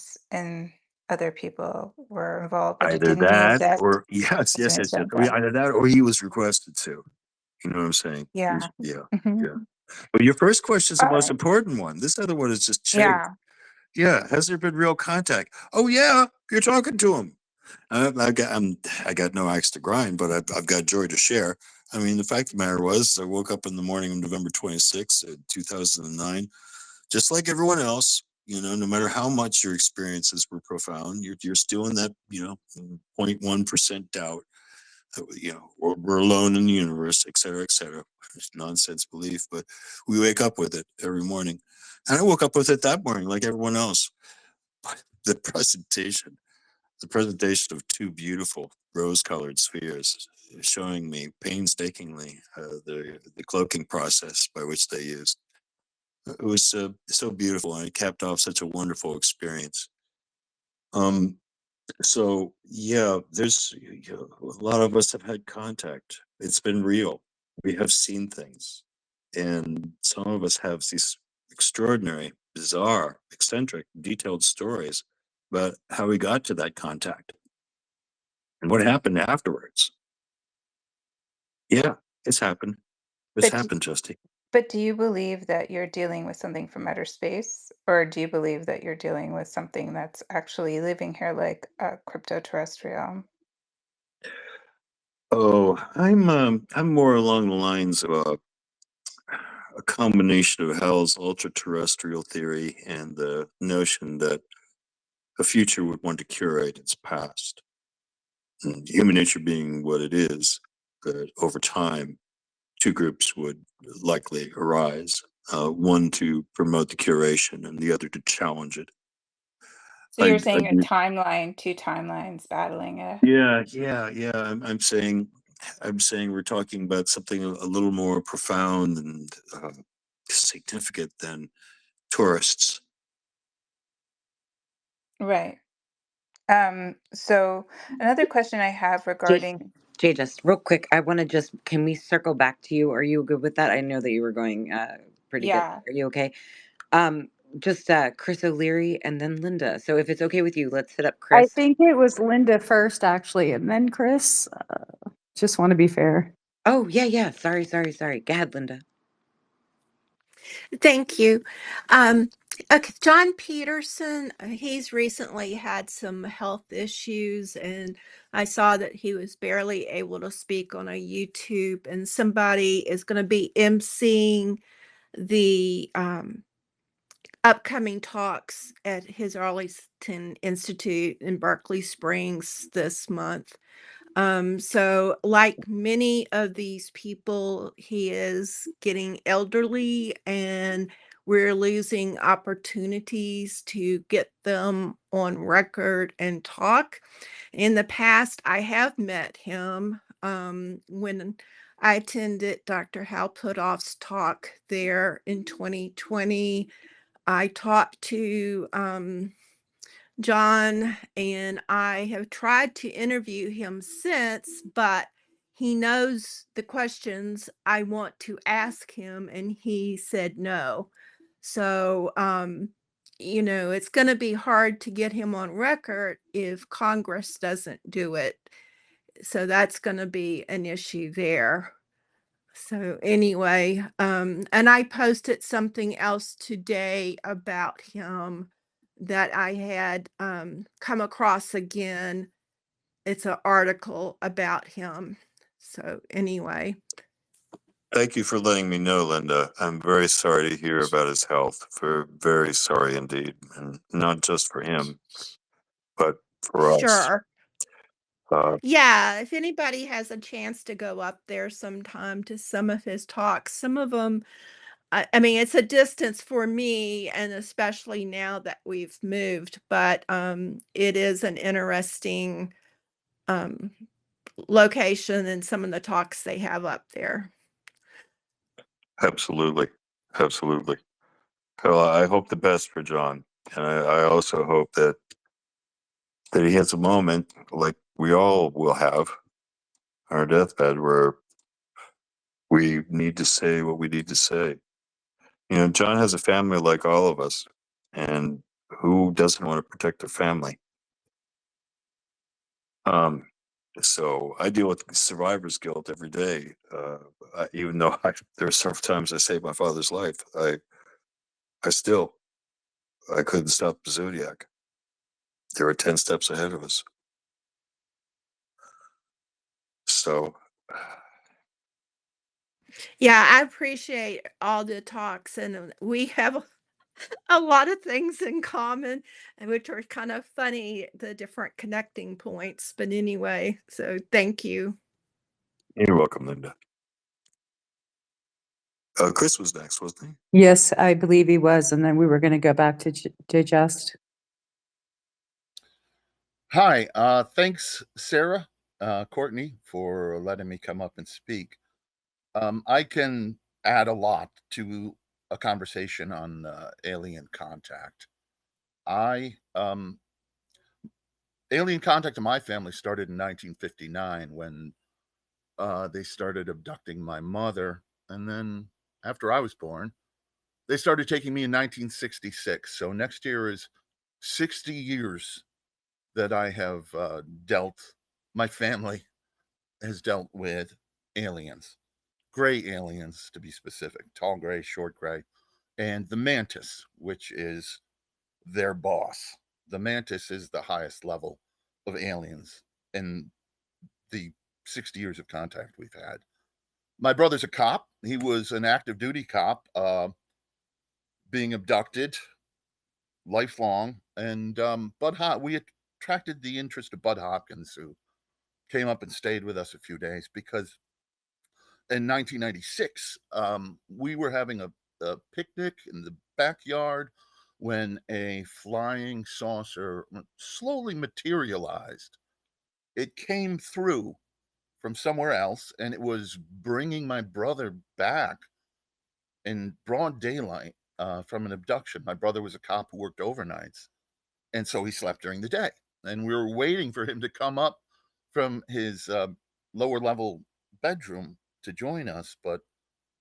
other people were involved, but it Either didn't mean that that or yes, it's yes, an yes, yes. I mean, agenda. either that or he was requested to. You know what I'm saying? Yeah. Yeah, Hmm. yeah. But your first question is the All most right. important one. This other one is just chase. Yeah. Yeah, has there been real contact? Oh yeah, you're talking to him. I got no axe to grind, but I've got joy to share. I mean, the fact of the matter was, I woke up in the morning of November 26th, 2009, just like everyone else. No matter how much your experiences were profound, you're still in that 0.1% doubt. We're alone in the universe, et cetera, et cetera. It's nonsense belief, but we wake up with it every morning. And I woke up with it that morning, like everyone else. But the presentation of two beautiful rose-colored spheres, showing me painstakingly the cloaking process by which they used. It was so beautiful, and it capped off such a wonderful experience. Um, so yeah, there's a lot of us have had contact. It's been real. We have seen things, and some of us have these extraordinary, bizarre, eccentric, detailed stories about how we got to that contact and what happened afterwards. Yeah, it's happened. It's But happened, Justy. But do you believe that you're dealing with something from outer space, or do you believe that you're dealing with something that's actually living here, like a crypto-terrestrial? Oh, I'm more along the lines of a combination of Hell's ultra-terrestrial theory and the notion that a future would want to curate its past. And human nature being what it is, that over time, two groups would likely arise, one to promote the curation and the other to challenge it. So you're I saying a do. timeline, two timelines battling it. Yeah. I'm saying we're talking about something a little more profound and significant than tourists. Right. So another question I have Jay, regarding, Jay, just real quick, I want to just, can we circle back to you? Are you good with that? I know that you were going pretty good. yeah, Are you okay? Um, just Chris O'Leary and then Linda. So if it's okay with you, let's hit up I Chris. think it was Linda first, actually, and then Chris. Just want to be fair. Oh, yeah. Sorry. Go ahead, Linda. Thank you. Um, okay, John Peterson, he's recently had some health issues, and I saw that he was barely able to speak on a YouTube, and somebody is going to be emceeing the upcoming talks at his Arlington Institute in Berkeley Springs this month. So like many of these people, he is getting elderly and we're losing opportunities to get them on record and talk. In the past, I have met him when I attended Dr. Hal Puthoff's talk there in 2020. I talked to John, and I have tried to interview him since, but he knows the questions I want to ask him, and he said no. So, it's going to be hard to get him on record if Congress doesn't do it. So that's going to be an issue there. So anyway, and I posted something else today about him that I had come across again. It's an article about him. So anyway, Thank you for letting me know, Linda. I'm very sorry to hear about his health. Very sorry indeed, and not just for him, but for us. sure. Uh, Yeah, if anybody has a chance to go up there sometime to some of his talks, some of them, I mean, it's a distance for me, and especially now that we've moved, but it is an interesting um, location and some of the talks they have up there. absolutely, absolutely. Well, I hope the best for John, and I also hope that he has a moment like we all will have on our deathbed where we need to say what we need to say. John has a family like all of us, and who doesn't want to protect their family? Um, so I deal with survivor's guilt every day. Even though there are several times I saved my father's life, I still I couldn't stop the Zodiac. They were 10 steps ahead of us. So Yeah, I appreciate all the talks, and we have a lot of things in common, and which are kind of funny, the different connecting points. But anyway, so thank you. you're welcome, Linda. Chris was next, wasn't Yes, I believe he was, and then we were going to go back to digest. Hi, thanks, Sarah, Courtney, for letting me come up and speak. I can add a lot to a conversation on alien contact. I Alien contact in my family started in 1959 when they started abducting my mother, and then after I was born, they started taking me in 1966. So next year is 60 years that I have my family has dealt with aliens. gray aliens to be specific, tall gray, short gray, and the mantis, which is their boss. The mantis is the highest level of aliens in the 60 years of contact we've had. My brother's a cop. He was an active duty cop, being abducted lifelong. And we attracted the interest of Bud Hopkins, who came up and stayed with us a few days because in 1996, we were having a picnic in the backyard when a flying saucer slowly materialized. It came through from somewhere else, and it was bringing my brother back in broad daylight from an abduction. My brother was a cop who worked overnights, and so he slept during the day. And we were waiting for him to come up from his lower level bedroom to join us, but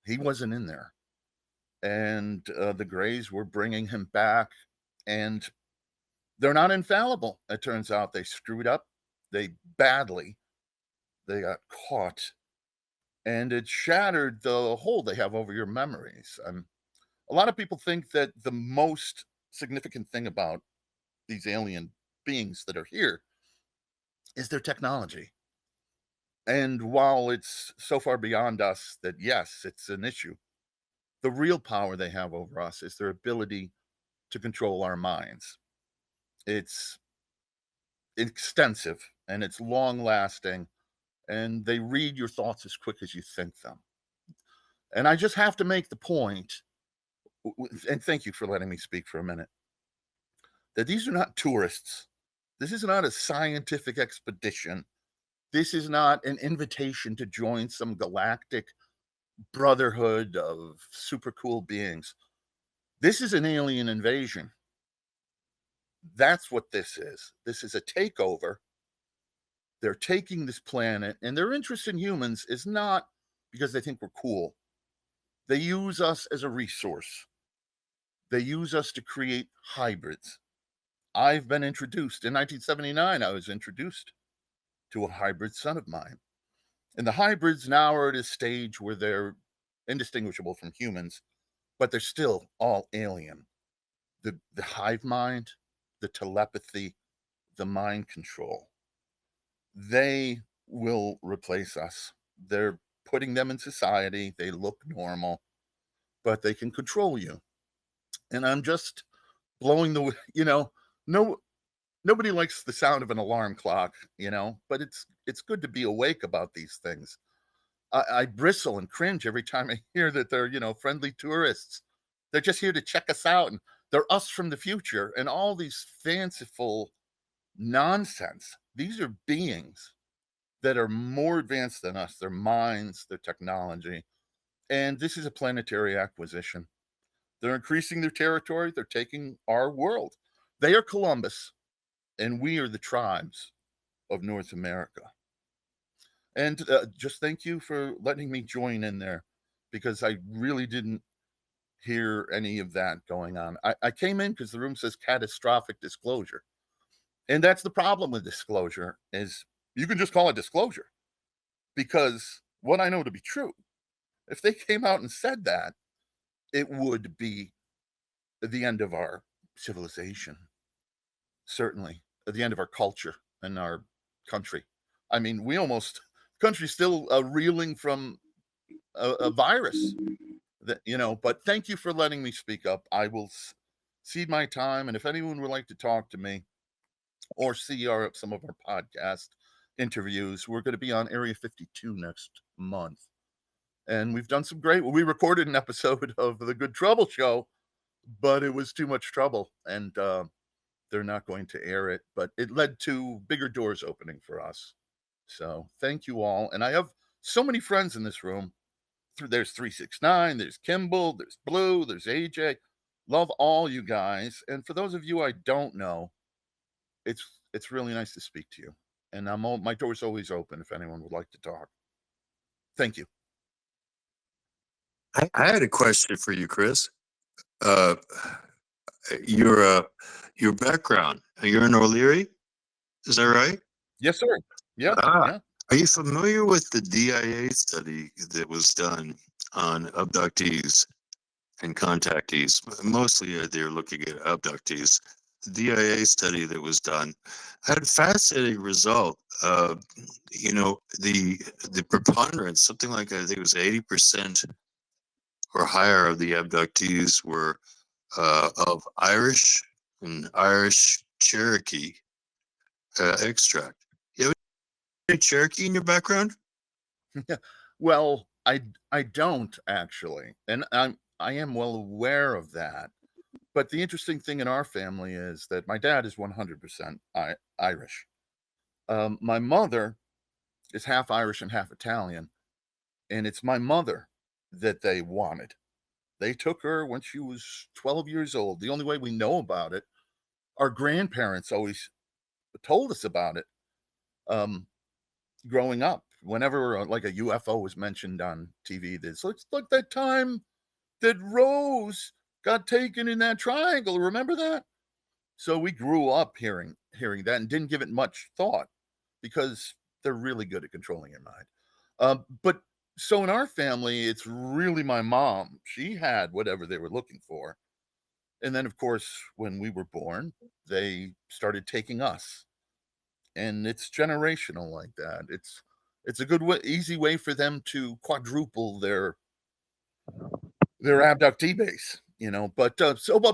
he wasn't in there. And the Greys were bringing him back, and they're not infallible. It turns out they screwed up. They got caught, and it shattered the hold they have over your memories. A lot of people think that the most significant thing about these alien beings that are here is their technology. And while it's so far beyond us that, yes, it's an issue, the real power they have over us is their ability to control our minds. It's extensive and it's long lasting, and they read your thoughts as quick as you think them. And I just have to make the point, and thank you for letting me speak for a minute, that these are not tourists. This is not a scientific expedition. This is not an invitation to join some galactic brotherhood of super cool beings. This is an alien invasion. That's what this is. This is a takeover. They're taking this planet, and their interest in humans is not because they think we're cool. They use us as a resource. They use us to create hybrids. I've been introduced. In 1979, I was introduced to a hybrid son of mine. And the hybrids now are at a stage where they're indistinguishable from humans, but they're still all alien. The hive mind, the telepathy, the mind control. They will replace us. They're putting them in society. They look normal, but they can control you. And I'm just blowing the, nobody likes the sound of an alarm clock, but it's good to be awake about these things. I bristle and cringe every time I hear that they're, friendly tourists. They're just here to check us out, and they're us from the future, and all these fanciful nonsense. These are beings that are more advanced than us, their minds, their technology. And this is a planetary acquisition. They're increasing their territory. They're taking our world. They are Columbus, and we are the tribes of North America. And just thank you for letting me join in there, because I really didn't hear any of that going on. I came in because the room says catastrophic disclosure. And that's the problem with disclosure, is you can just call it disclosure, because what I know to be true, if they came out and said that, it would be the end of our civilization. Certainly at the end of our culture and our country. I mean, country's still reeling from a virus that, but thank you for letting me speak up. I will cede my time. And if anyone would like to talk to me or see some of our podcast interviews, we're going to be on Area 52 next month. And we've done some we recorded an episode of the Good Trouble Show, but it was too much trouble, and they're not going to air it, but it led to bigger doors opening for us. So thank you all. And I have so many friends in this room. There's 369, there's Kimball, there's Blue, there's AJ. Love all you guys. And for those of you I don't know, it's really nice to speak to you. And my door's always open if anyone would like to talk. Thank you. I had a question for you, Chris. Your background. You're in O'Leary, is that right? Yes, sir. Yeah. Ah, Yeah. Are you familiar with the DIA study that was done on abductees and contactees? Mostly they're looking at abductees. The DIA study that was done had a fascinating result. The preponderance, something like I think it was 80% or higher of the abductees were of Irish and Irish Cherokee extract. You have any Cherokee in your background? Well, I don't actually, and I am well aware of that. But the interesting thing in our family is that my dad is 100% Irish. My mother is half Irish and half Italian, and it's my mother that they wanted. They took her when she was 12 years old. The only way we know about it, our grandparents always told us about it. Um, Growing up, whenever like a UFO was mentioned on TV, this looks like that time that Rose got taken in that triangle. Remember that? So we grew up hearing that and didn't give it much thought because they're really good at controlling your mind. But so in our family, it's really my mom. She had whatever they were looking for, and then of course when we were born, they started taking us, and it's generational like that. It's a good way, easy way for them to quadruple their abductee base, you know. But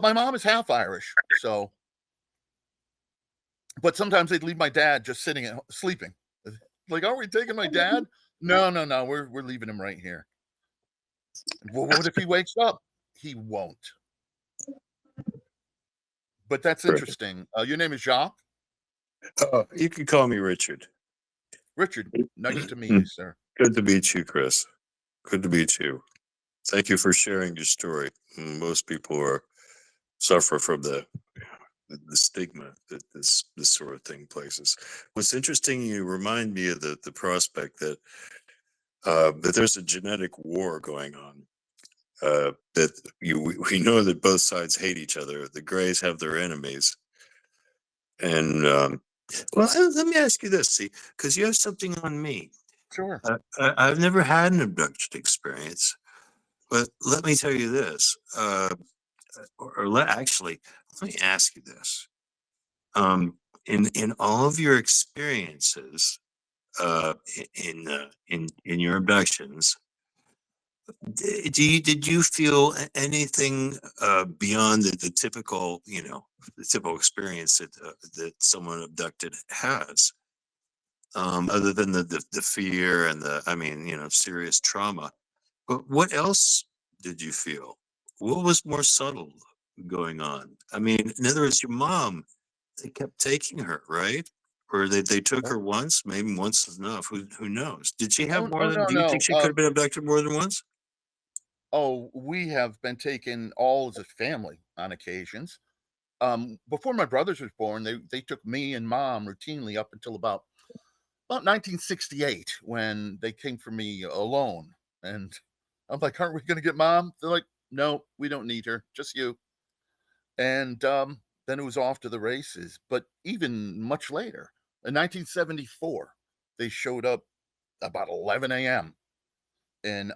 my mom is half Irish, so but sometimes they'd leave my dad just sitting at sleeping. Like, are we taking my dad? No, no, no. We're leaving him right here. Well, what if he wakes up? He won't. But that's Right. interesting. Your name is Jacques? You can call me Richard. Richard, nice to meet you, sir. Good to meet you, Chris. Good to meet you. Thank you for sharing your story. Most people suffer from the stigma that this sort of thing places. What's interesting, you remind me of the prospect that there's a genetic war going on. That we know that both sides hate each other. The Greys have their enemies, and well, let me ask you this, see, because you have something on me. Sure. I've never had an abduction experience, but let me tell you this, actually, let me ask you this. In all of your experiences, in your abductions, did you feel anything beyond the typical, the typical experience that someone abducted has, other than the fear and I mean, serious trauma? But what else did you feel? What was more subtle going on? I mean, in other words, your mom, they kept taking her, right? Or they took Oh, her once, maybe once is enough. Who knows? Did she have oh, more oh than? no, Do you think no. she could have been abducted more than once? Oh, we have been taken all as a family on occasions. Before my brothers was born, they took me and mom routinely up until about 1968 when they came for me alone. And I'm like, aren't we going to get mom? They're like, no, we don't need her, just you. And then it was off to the races. But even much later, in 1974, they showed up about 11 a.m. and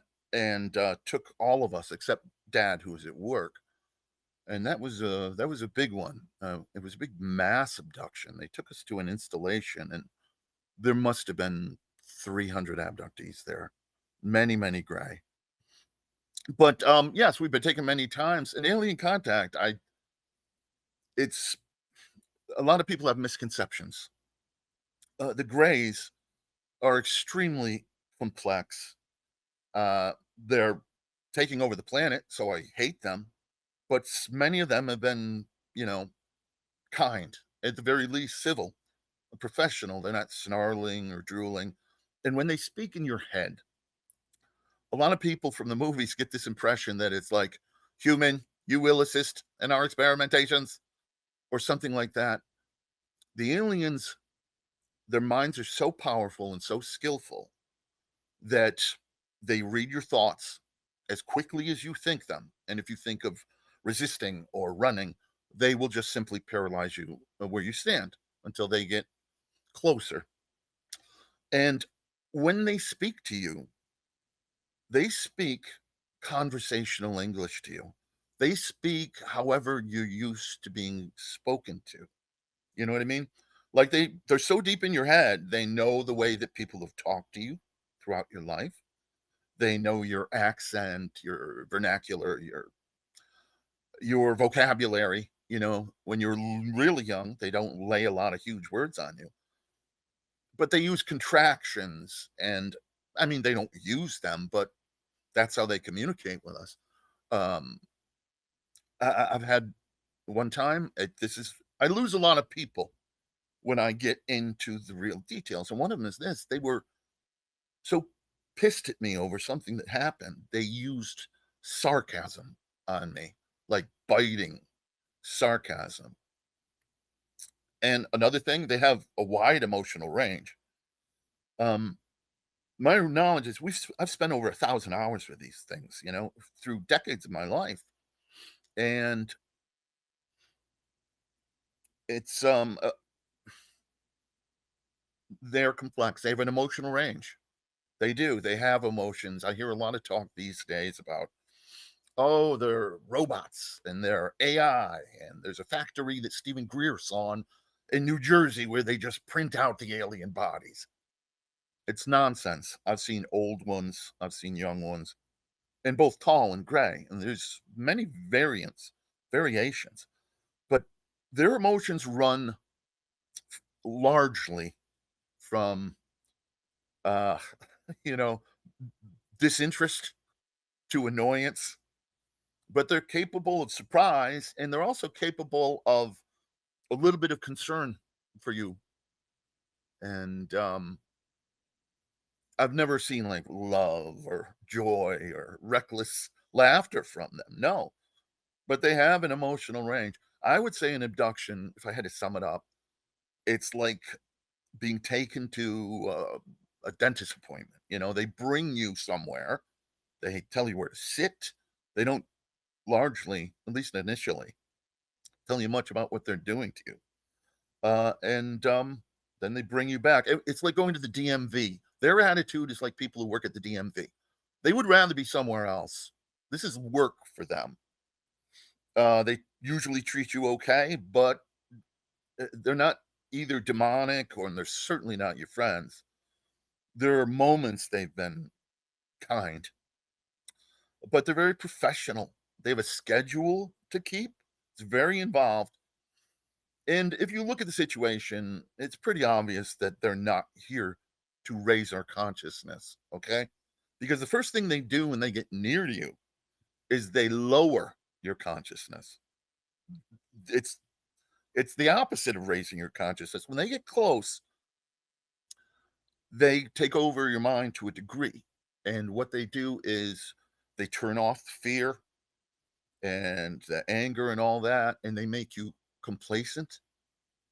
took all of us except dad, who was at work. And that was a big one. It was a big mass abduction. They took us to an installation, and there must have been 300 abductees there, many gray. But yes, we've been taken many times. And alien contact, it's a lot of people have misconceptions. The grays are extremely complex. They're taking over the planet, so I hate them. But many of them have been, you know, kind, at the very least civil, professional. They're not snarling or drooling. And when they speak in your head, a lot of people from the movies get this impression that it's like, human, you will assist in our experimentations, or something like that. The aliens, their minds are so powerful and so skillful that they read your thoughts as quickly as you think them. And if you think of resisting or running, they will just simply paralyze you where you stand until they get closer. And when they speak to you, they speak conversational English to you. They speak however you're used to being spoken to. You know what I mean? Like they're so deep in your head, they know the way that people have talked to you throughout your life. They know your accent, your vernacular, your vocabulary. You know, when you're really young, they don't lay a lot of huge words on you, but they use contractions, and I mean, they don't use them, but that's how they communicate with us. Um, I've had one time. This is I lose a lot of people when I get into the real details, and one of them is this: they were so pissed at me over something that happened. They used sarcasm on me, like biting sarcasm. And another thing, they have a wide emotional range. Um, my knowledge is I've spent over 1,000 hours with these things, you know, through decades of my life, and it's they're complex. They have an emotional range. They do. They have emotions. I hear a lot of talk these days about, oh, they're robots and they're AI, and there's a factory that Stephen Greer saw in New Jersey where they just print out the alien bodies. It's nonsense. I've seen old ones, I've seen young ones, and both tall and gray, and there's many variations, but their emotions run largely from uh you know, disinterest to annoyance, but they're capable of surprise, and they're also capable of a little bit of concern for you. And I've never seen like love or joy or reckless laughter from them. No, but they have an emotional range. I would say an abduction, if I had to sum it up, it's like being taken to a dentist appointment. You know, they bring you somewhere, they tell you where to sit. They don't largely, at least initially, tell you much about what they're doing to you. And then they bring you back. It's like going to the DMV. Their attitude is like people who work at the DMV. They would rather be somewhere else. This is work for them. They usually treat you okay, but they're not either demonic or they're certainly not your friends. There are moments they've been kind, but they're very professional. They have a schedule to keep. It's very involved. And if you look at the situation, it's pretty obvious that they're not here to raise our consciousness, okay? Because the first thing they do when they get near to you is they lower your consciousness. It's it's the opposite of raising your consciousness. When they get close, they take over your mind to a degree. And what they do is they turn off fear and the anger and all that, and they make you complacent.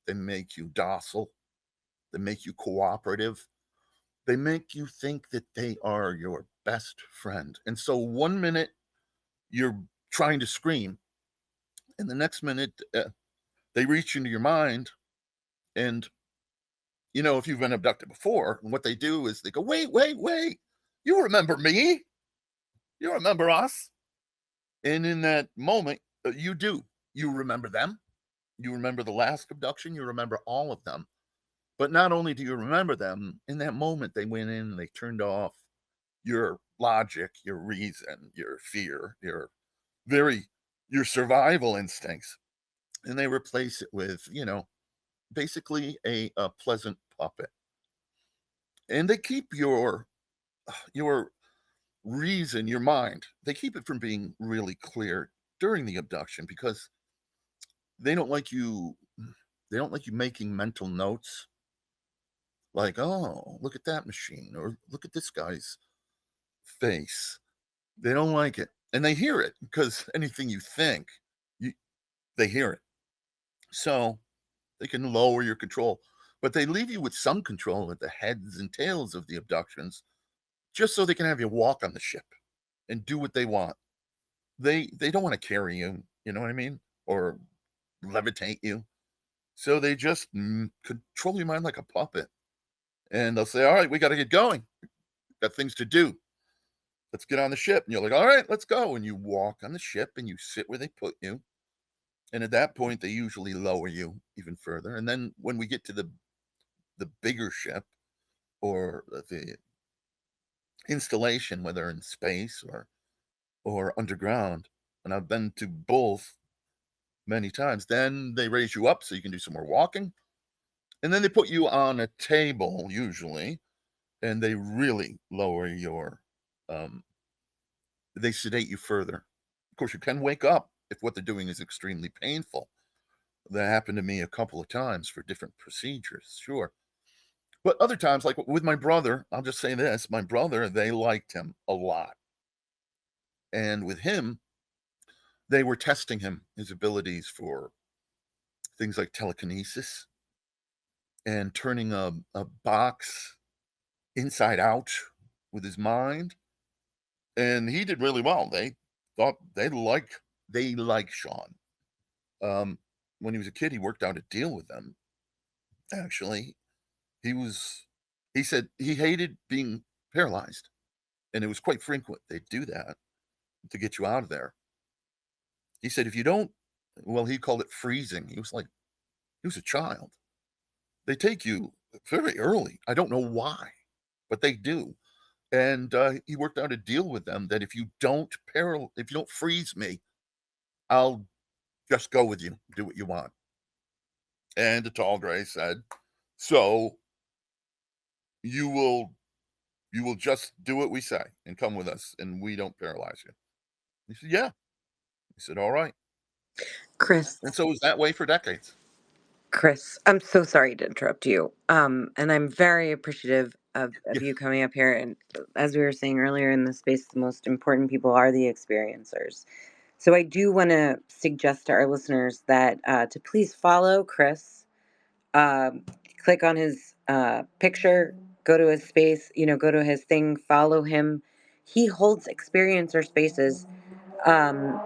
They make you docile. They make you cooperative. They make you think that they are your best friend. And so 1 minute you're trying to scream, and the next minute they reach into your mind. And, you know, if you've been abducted before, what they do is they go, wait, wait, wait. You remember me? You remember us? And in that moment, you do. You remember them. You remember the last abduction. You remember all of them. But not only do you remember them, in that moment, they went in and they turned off your logic, your reason, your fear, very, your survival instincts. And they replace it with, you know, basically a pleasant puppet. And they keep your reason, your mind, they keep it from being really clear during the abduction because they don't like you they don't like you making mental notes like, oh, look at that machine or look at this guy's face. They don't like it. And they hear it because anything you think, you, they hear it. So they can lower your control, but they leave you with some control at the heads and tails of the abductions just so they can have you walk on the ship and do what they want. They don't want to carry you, you know what I mean? Or levitate you. So they just control your mind like a puppet. And they'll say, all right, we got to get going. Got things to do. Let's get on the ship. And you're like, all right, let's go. And you walk on the ship and you sit where they put you. And at that point, they usually lower you even further. And then when we get to the bigger ship or the installation, whether in space or underground, and I've been to both many times, then they raise you up so you can do some more walking. And then they put you on a table, usually, and they really lower your, they sedate you further. Of course, you can wake up if what they're doing is extremely painful. That happened to me a couple of times for different procedures, sure. But other times, like with my brother, I'll just say this, my brother, they liked him a lot. And with him, they were testing him, his abilities for things like telekinesis and turning a box inside out with his mind. And he did really well. They thought they like Sean. When he was a kid, he worked out a deal with them. Actually, he said he hated being paralyzed. And it was quite frequent. They'd do that to get you out of there. He said, if you don't, well, he called it freezing. He was a child. They take you very early. I don't know why, but they do. And he worked out a deal with them that if you don't freeze me, I'll just go with you, do what you want. And the tall gray said, so you will just do what we say and come with us, and we don't paralyze you. He said, yeah. He said, all right. Chris, And so it was that way for decades. I'm so sorry to interrupt you. And I'm very appreciative of you coming up here. And as we were saying earlier in the space, the most important people are the experiencers. So I do want to suggest to our listeners that to please follow Chris. Um, Click on his picture, go to his space, go to his thing, follow him. He holds experiencer spaces. Um,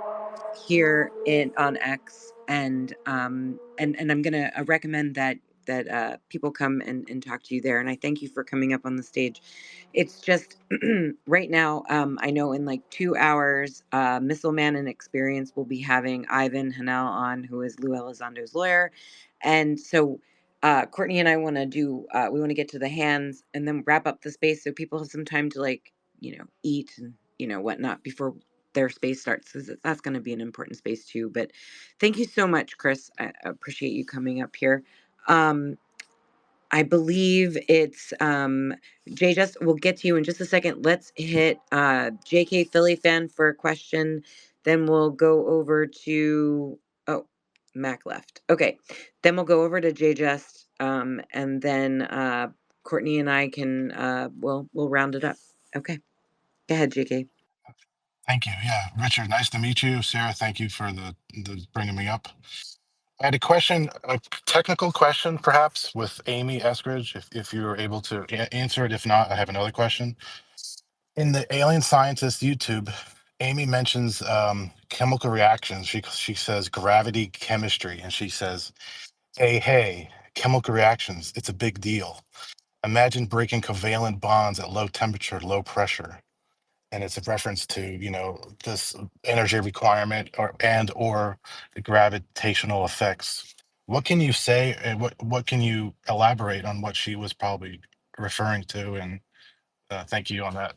Here in on X, and I'm gonna recommend that people come and talk to you there. And I thank you for coming up on the stage. It's just right now, I know in like 2 hours, Missile Man and Experience will be having Ivan Hanel on, who is Lou Elizondo's lawyer, and so. Courtney and I want to we want to get to the hands and then wrap up the space so people have some time to eat and whatnot before their space starts, because that's going to be an important space too. But thank you so much, Chris. I appreciate you coming up here. I believe it's Jay. Just we'll get to you in just a second. Let's hit JK Philly fan for a question. Then we'll go over to Mac left. Okay, then we'll go over to Jay Just, and then Courtney and I can we'll round it up. Okay, go ahead, JK. Thank you. Yeah, Richard, nice to meet you. Sarah, thank you for the bringing me up. I had a question, a technical question, perhaps, with Amy Eskridge, if you were able to answer it. If not, I have another question. In the Alien Scientist YouTube, Amy mentions chemical reactions. She says gravity chemistry, and she says, hey, chemical reactions, it's a big deal. Imagine breaking covalent bonds at low temperature, low pressure. And it's a reference to this energy requirement or the gravitational effects. What can you say, and what can you elaborate on what she was probably referring to? And thank you on that.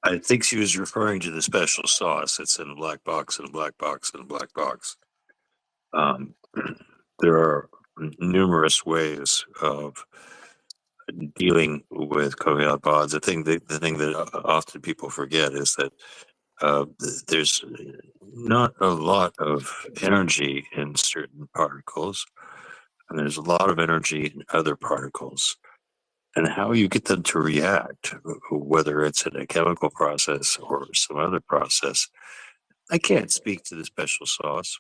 I think she was referring to the special sauce. It's in a black box, in a black box, in a black box. There are numerous ways of dealing with covalent bonds. The thing that often people forget is that there's not a lot of energy in certain particles, and there's a lot of energy in other particles. And how you get them to react, whether it's in a chemical process or some other process, I can't speak to the special sauce.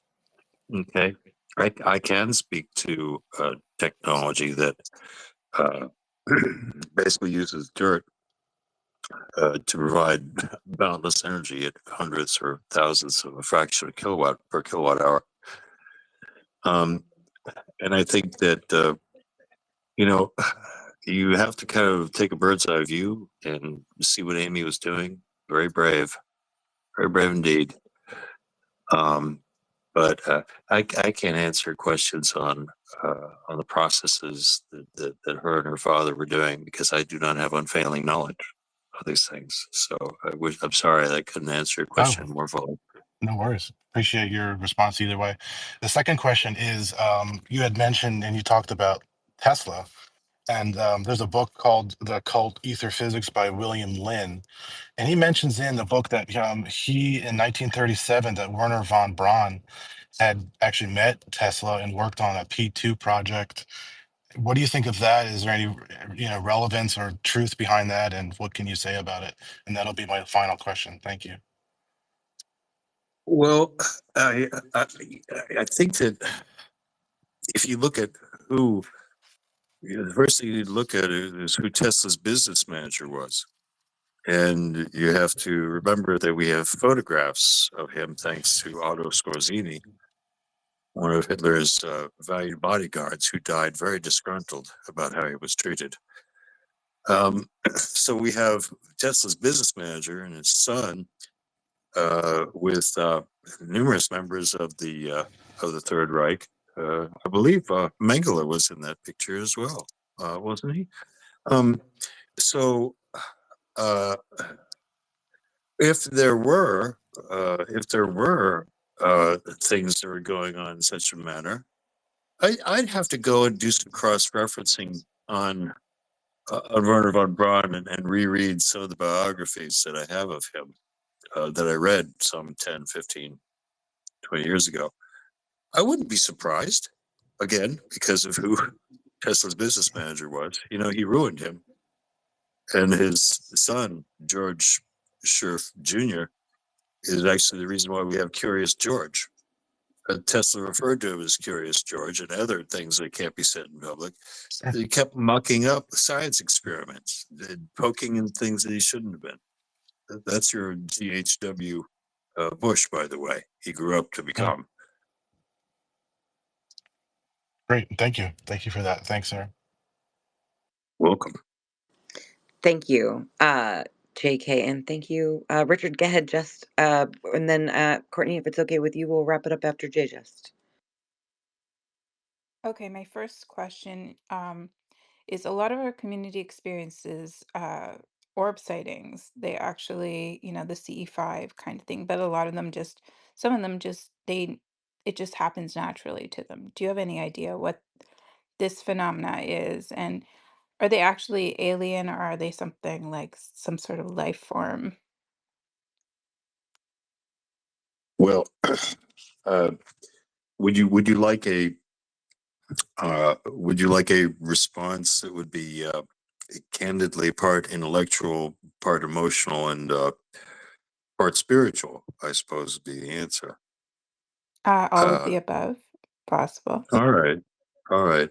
Okay. I can speak to technology that uh, basically uses dirt to provide boundless energy at hundreds or thousands of a fraction of a kilowatt per kilowatt hour. Um, And I think that, you know, you have to kind of take a bird's eye view and see what Amy was doing. Very brave indeed. Um, but I can't answer questions on the processes that her and her father were doing because I do not have unfailing knowledge of these things. So I'm sorry that I couldn't answer your Oh, question more fully. no worries. Appreciate your response either way. The second question is, you had mentioned and you talked about Tesla, and there's a book called The Occult Ether Physics by William Lynn, and he mentions in the book that he in 1937 that Werner von Braun had actually met Tesla and worked on a P2 project. What do you think of that? Is there any relevance or truth behind that, and what can you say about it? And that'll be my final question. Thank you. Well, I I think that if you look at who, the first thing you look at is who Tesla's business manager was. And you have to remember that we have photographs of him thanks to Otto Skorzeny, one of Hitler's valued bodyguards who died very disgruntled about how he was treated. So we have Tesla's business manager and his son with numerous members of the Third Reich. I believe Mengele was in that picture as well, wasn't he? So uh, if there were things that were going on in such a manner, I'd have to go and do some cross-referencing on Werner von Braun and reread some of the biographies that I have of him that I read some 10, 15, 20 years ago. I wouldn't be surprised, again, because of who Tesla's business manager was. You know, he ruined him. And his son, George Scherf Jr., is actually the reason why we have Curious George. Tesla referred to him as Curious George and other things that can't be said in public. He kept mucking up science experiments, poking in things that he shouldn't have been. That's your G.H.W. Bush, by the way. He grew up to Yeah, become. great. Thank you for that. Thanks, sir. Welcome. Thank you, JK, and thank you, Richard. Go ahead, just and then Courtney, if it's okay with you, we'll wrap it up after Jay just. Okay, my first question is a lot of our community experiences orb sightings. They actually, the CE5 kind of thing, but a lot of them just, some of them just, it just happens naturally to them. Do you have any idea what this phenomena is? And are they actually alien, or are they something like some sort of life form? Well, uh, would you like a response that would be candidly part intellectual, part emotional, and part spiritual? I suppose would be the answer. All of Uh, the above, possible. all right, all right.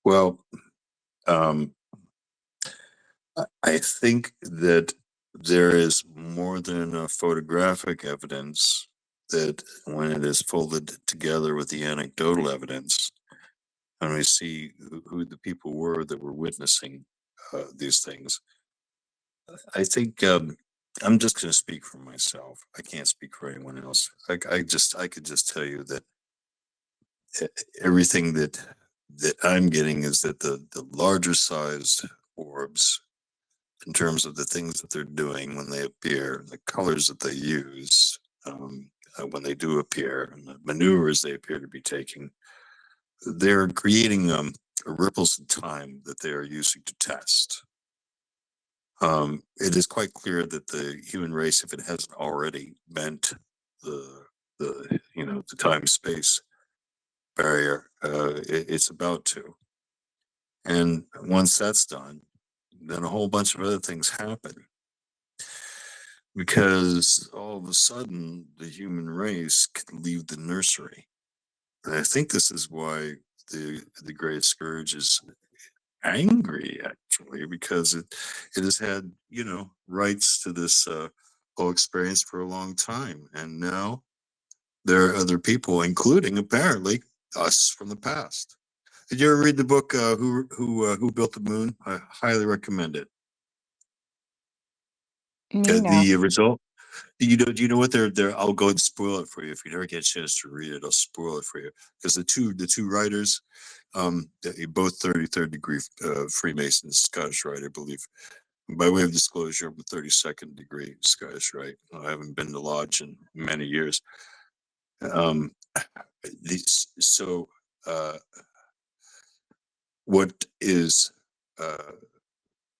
Well, um, I think that there is more than enough photographic evidence that when it is folded together with the anecdotal evidence, and we see who the people were that were witnessing these things, I think I'm just going to speak for myself. I can't speak for anyone else. I could just tell you that e- everything that I'm getting is that the larger sized orbs, in terms of the things that they're doing when they appear, the colors that they use when they do appear, and the maneuvers they appear to be taking, they're creating ripples in time that they are using to test. It is quite clear that the human race, if it hasn't already bent the time space barrier, it's about to. And once that's done, then a whole bunch of other things happen because all of a sudden the human race can leave the nursery. And I think this is why the Great Scourge is angry, actually, because it has had rights to this whole experience for a long time, and now there are other people, including apparently us from the past. Did you ever read the book Who Built the Moon? I highly recommend it. Me no. The result. Do you know what they're? I'll go and spoil it for you if you never get a chance to read it. I'll spoil it for you because the two writers, both 33rd degree Freemasons, Scottish Rite, I believe. By way of disclosure, I'm a 32nd degree Scottish Rite. I haven't been to lodge in many years. So what is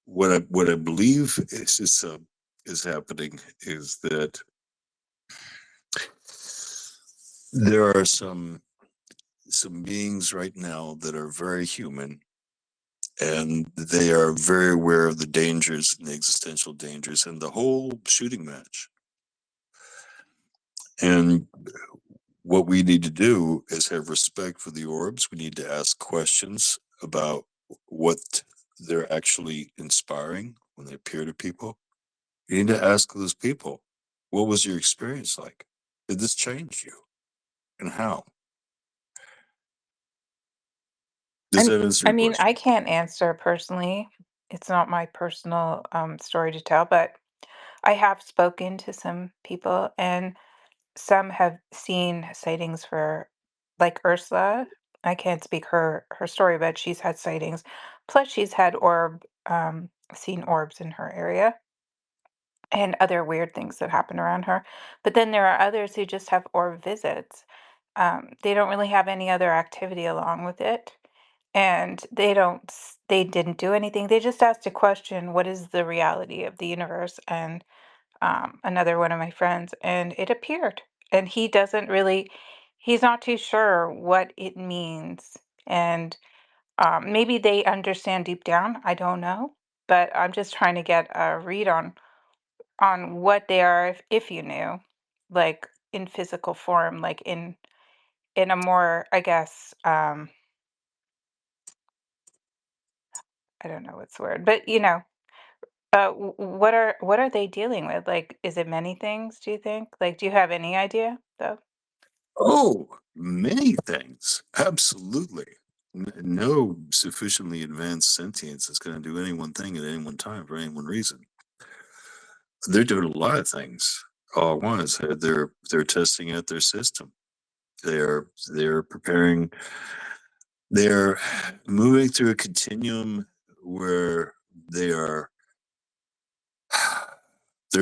what I believe is happening is that there are some beings right now that are very human, and they are very aware of the dangers and the existential dangers and the whole shooting match. And what we need to do is have respect for the orbs. We need to ask questions about what they're actually inspiring when they appear to people. You need to ask those people, what was your experience like? Did this change you? And how? Does that answer I your mean, question? I can't answer personally. It's not my personal story to tell, but I have spoken to some people, and some have seen sightings for, like Ursula. I can't speak her story, but she's had sightings. Plus, she's had seen orbs in her area and other weird things that happen around her. But then there are others who just have orb visits. They don't really have any other activity along with it, and they didn't do anything. They just asked a question: what is the reality of the universe? And another one of my friends, and it appeared. And he's not too sure what it means. And maybe they understand deep down. I don't know. But I'm just trying to get a read on what they are, if you knew, like in physical form, like in a more, I guess, I don't know what's the word, but what are they dealing with? Like, is it many things, do you think? Like, do you have any idea though? Oh, many things. Absolutely. No sufficiently advanced sentience is going to do any one thing at any one time for any one reason. They're doing a lot of things all at once. They're testing out their system. They're preparing. They're moving through a continuum where they're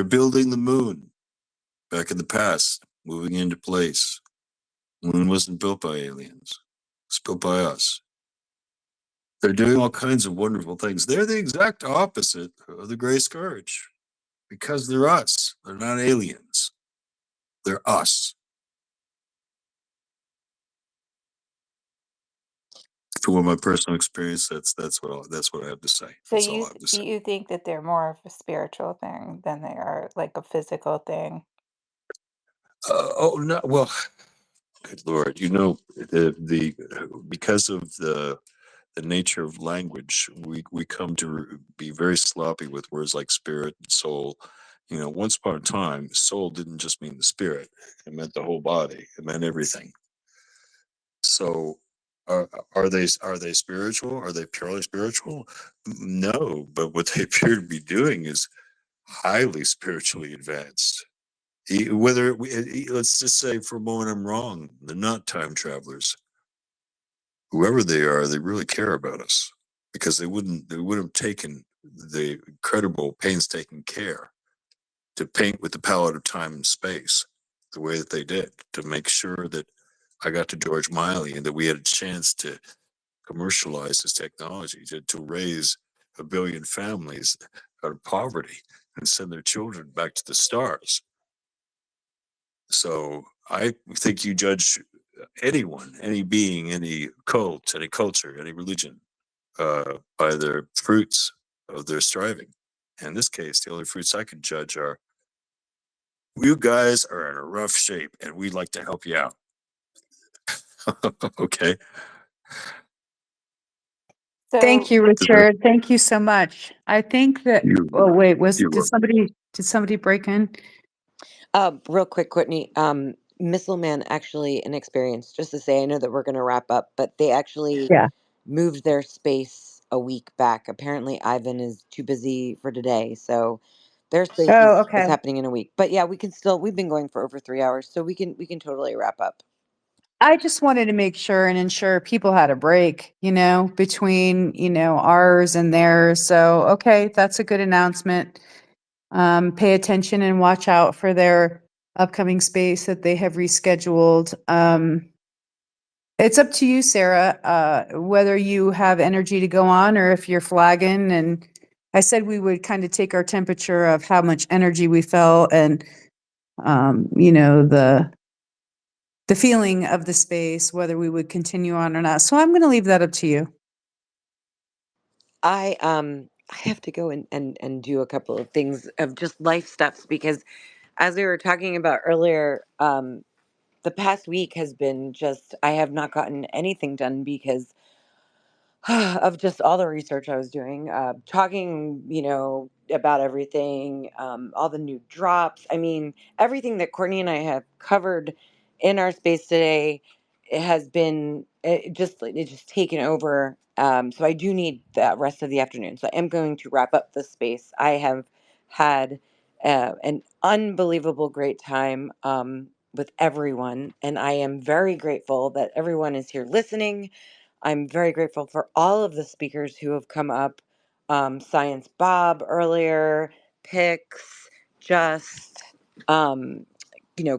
building the moon back in the past, moving into place. The moon wasn't built by aliens. It's built by us. They're doing all kinds of wonderful things. They're the exact opposite of the Gray Scourge because they're us. They're not aliens. They're us. From my personal experience, that's what I have to say. So That's all I have to say. you think that they're more of a spiritual thing than they are like a physical thing? Oh no, well, good Lord, the because of the nature of language, we come to be very sloppy with words like spirit and soul. Once upon a time, soul didn't just mean the spirit; it meant the whole body. It meant everything. So, are they spiritual? Are they purely spiritual? No, but what they appear to be doing is highly spiritually advanced. Let's just say for a moment I'm wrong. They're not time travelers. Whoever they are, they really care about us because they wouldn't have taken the incredible painstaking care to paint with the palette of time and space the way that they did to make sure that I got to George Miley and that we had a chance to commercialize this technology to raise 1 billion families out of poverty and send their children back to the stars. So I think you judge anyone, any being, any cult, any culture, any religion by their fruits of their striving. In this case, the only fruits I can judge are you guys are in a rough shape and we'd like to help you out. Okay. Thank So you, Richard. Thank you so much. I think that, You, oh, wait, you did somebody break in? Real quick, Courtney. Missile Man actually an experience, just to say, I know that we're going to wrap up, but they actually Yeah. moved their space a week back. Apparently Ivan is too busy for today, so their space Oh, is okay. happening in a week. But yeah, we've been going for over 3 hours, so we can totally wrap up. I just wanted to make sure and ensure people had a break, between, ours and theirs. So, okay, that's a good announcement. Pay attention and watch out for their upcoming space that they have rescheduled. It's up to you, Sarah, whether you have energy to go on or if you're flagging. And I said we would kind of take our temperature of how much energy we felt and, the feeling of the space, whether we would continue on or not. So I'm going to leave that up to you. I have to go and do a couple of things of just life stuffs because as we were talking about earlier, the past week has been just I have not gotten anything done because of just all the research I was doing, talking, about everything, all the new drops. I mean, everything that Courtney and I have covered in our space today, it has been it just taken over. So I do need the rest of the afternoon. So I am going to wrap up the space. I have had an unbelievable great time with everyone, and I am very grateful that everyone is here listening. I'm very grateful for all of the speakers who have come up. Science Bob earlier, Pix, Just, um,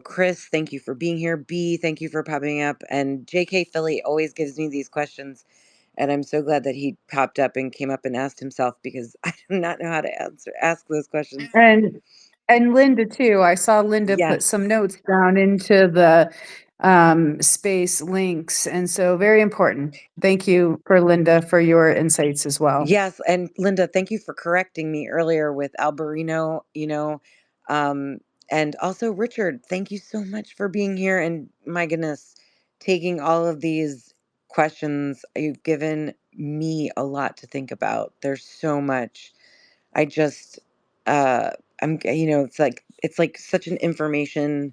Chris, thank you for being here. B, thank you for popping up. And JK Philly always gives me these questions. And I'm so glad that he popped up and came up and asked himself because I do not know how to ask those questions. And Linda too. I saw Linda put Yes. some notes down into the space links, and so very important. Thank you for Linda for your insights as well. Yes, and Linda, thank you for correcting me earlier with Alberino, um, and also Richard, thank you so much for being here and my goodness, taking all of these questions. You've given me a lot to think about. There's so much. I just uh it's like such an information,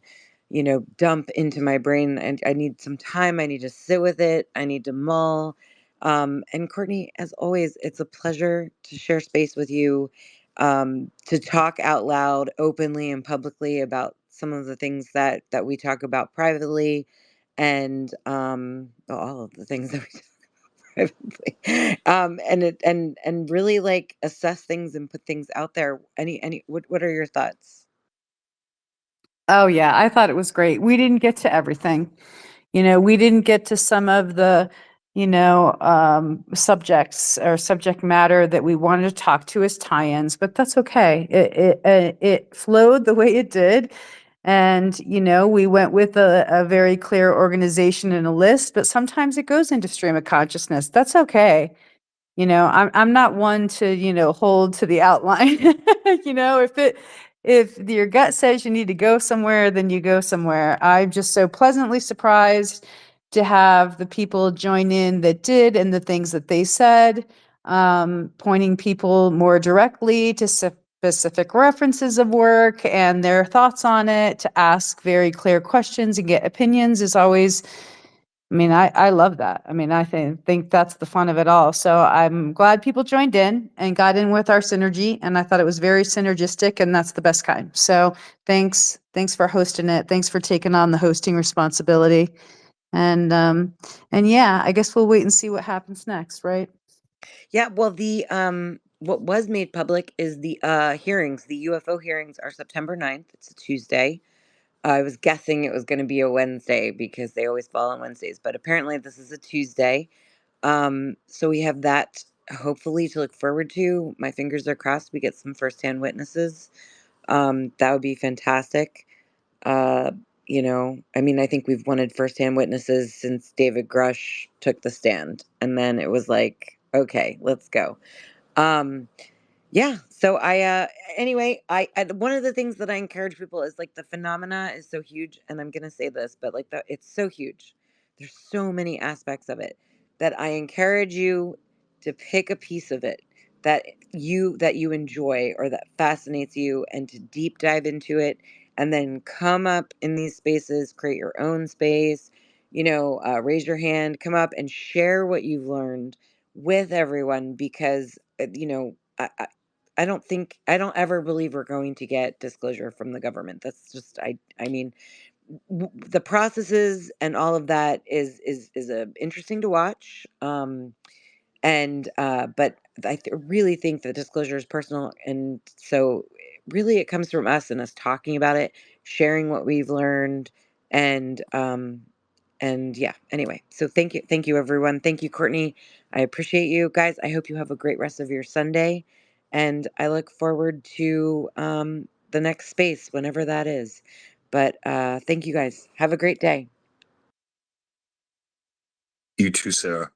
dump into my brain and I need some time. I need to sit with it. I need to mull. And Courtney, as always, it's a pleasure to share space with you, to talk out loud, openly and publicly about some of the things that we talk about privately, and well, all of the things that we privately. And really like assess things and put things out there. What are your thoughts? Oh yeah, I thought it was great. We didn't get to everything. We didn't get to some of the, subjects or subject matter that we wanted to talk to as tie-ins, but that's okay. It flowed the way it did. And, we went with a very clear organization and a list, but sometimes it goes into stream of consciousness. That's okay. I'm not one to, hold to the outline. If your gut says you need to go somewhere, then you go somewhere. I'm just so pleasantly surprised to have the people join in that did and the things that they said, pointing people more directly to specific references of work and their thoughts on it, to ask very clear questions and get opinions is always, I love that. I think that's the fun of it all. So I'm glad people joined in and got in with our synergy. And I thought it was very synergistic, and that's the best kind. So thanks for hosting it. Thanks for taking on the hosting responsibility. And yeah, I guess we'll wait and see what happens next, right? Yeah, well, the what was made public is the hearings. The UFO hearings are September 9th. It's a Tuesday. I was guessing it was going to be a Wednesday because they always fall on Wednesdays, but apparently this is a Tuesday. So we have that hopefully to look forward to. My fingers are crossed we get some firsthand witnesses. That would be fantastic. Uh, I think we've wanted firsthand witnesses since David Grush took the stand, and then it was like, okay, let's go. Um, yeah. So anyway, one of the things that I encourage people is like the phenomena is so huge, and I'm gonna say this, but like it's so huge. There's so many aspects of it that I encourage you to pick a piece of it that you enjoy or that fascinates you, and to deep dive into it and then come up in these spaces, create your own space, raise your hand, come up and share what you've learned with everyone, because, I don't ever believe we're going to get disclosure from the government. That's just, I mean, the processes and all of that is interesting to watch. And But really think that disclosure is personal, and so really it comes from us and us talking about it, sharing what we've learned, and yeah. Anyway, so thank you everyone. Thank you, Courtney. I appreciate you guys. I hope you have a great rest of your Sunday, and I look forward to the next space whenever that is. But thank you guys. Have a great day. You too, Sarah.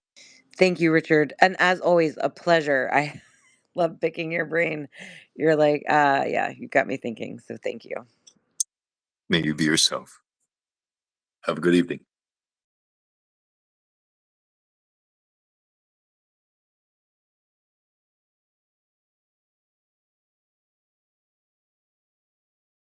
Thank you, Richard. And as always, a pleasure. I love picking your brain. You're like, yeah, you got me thinking. So thank you. May you be yourself. Have a good evening.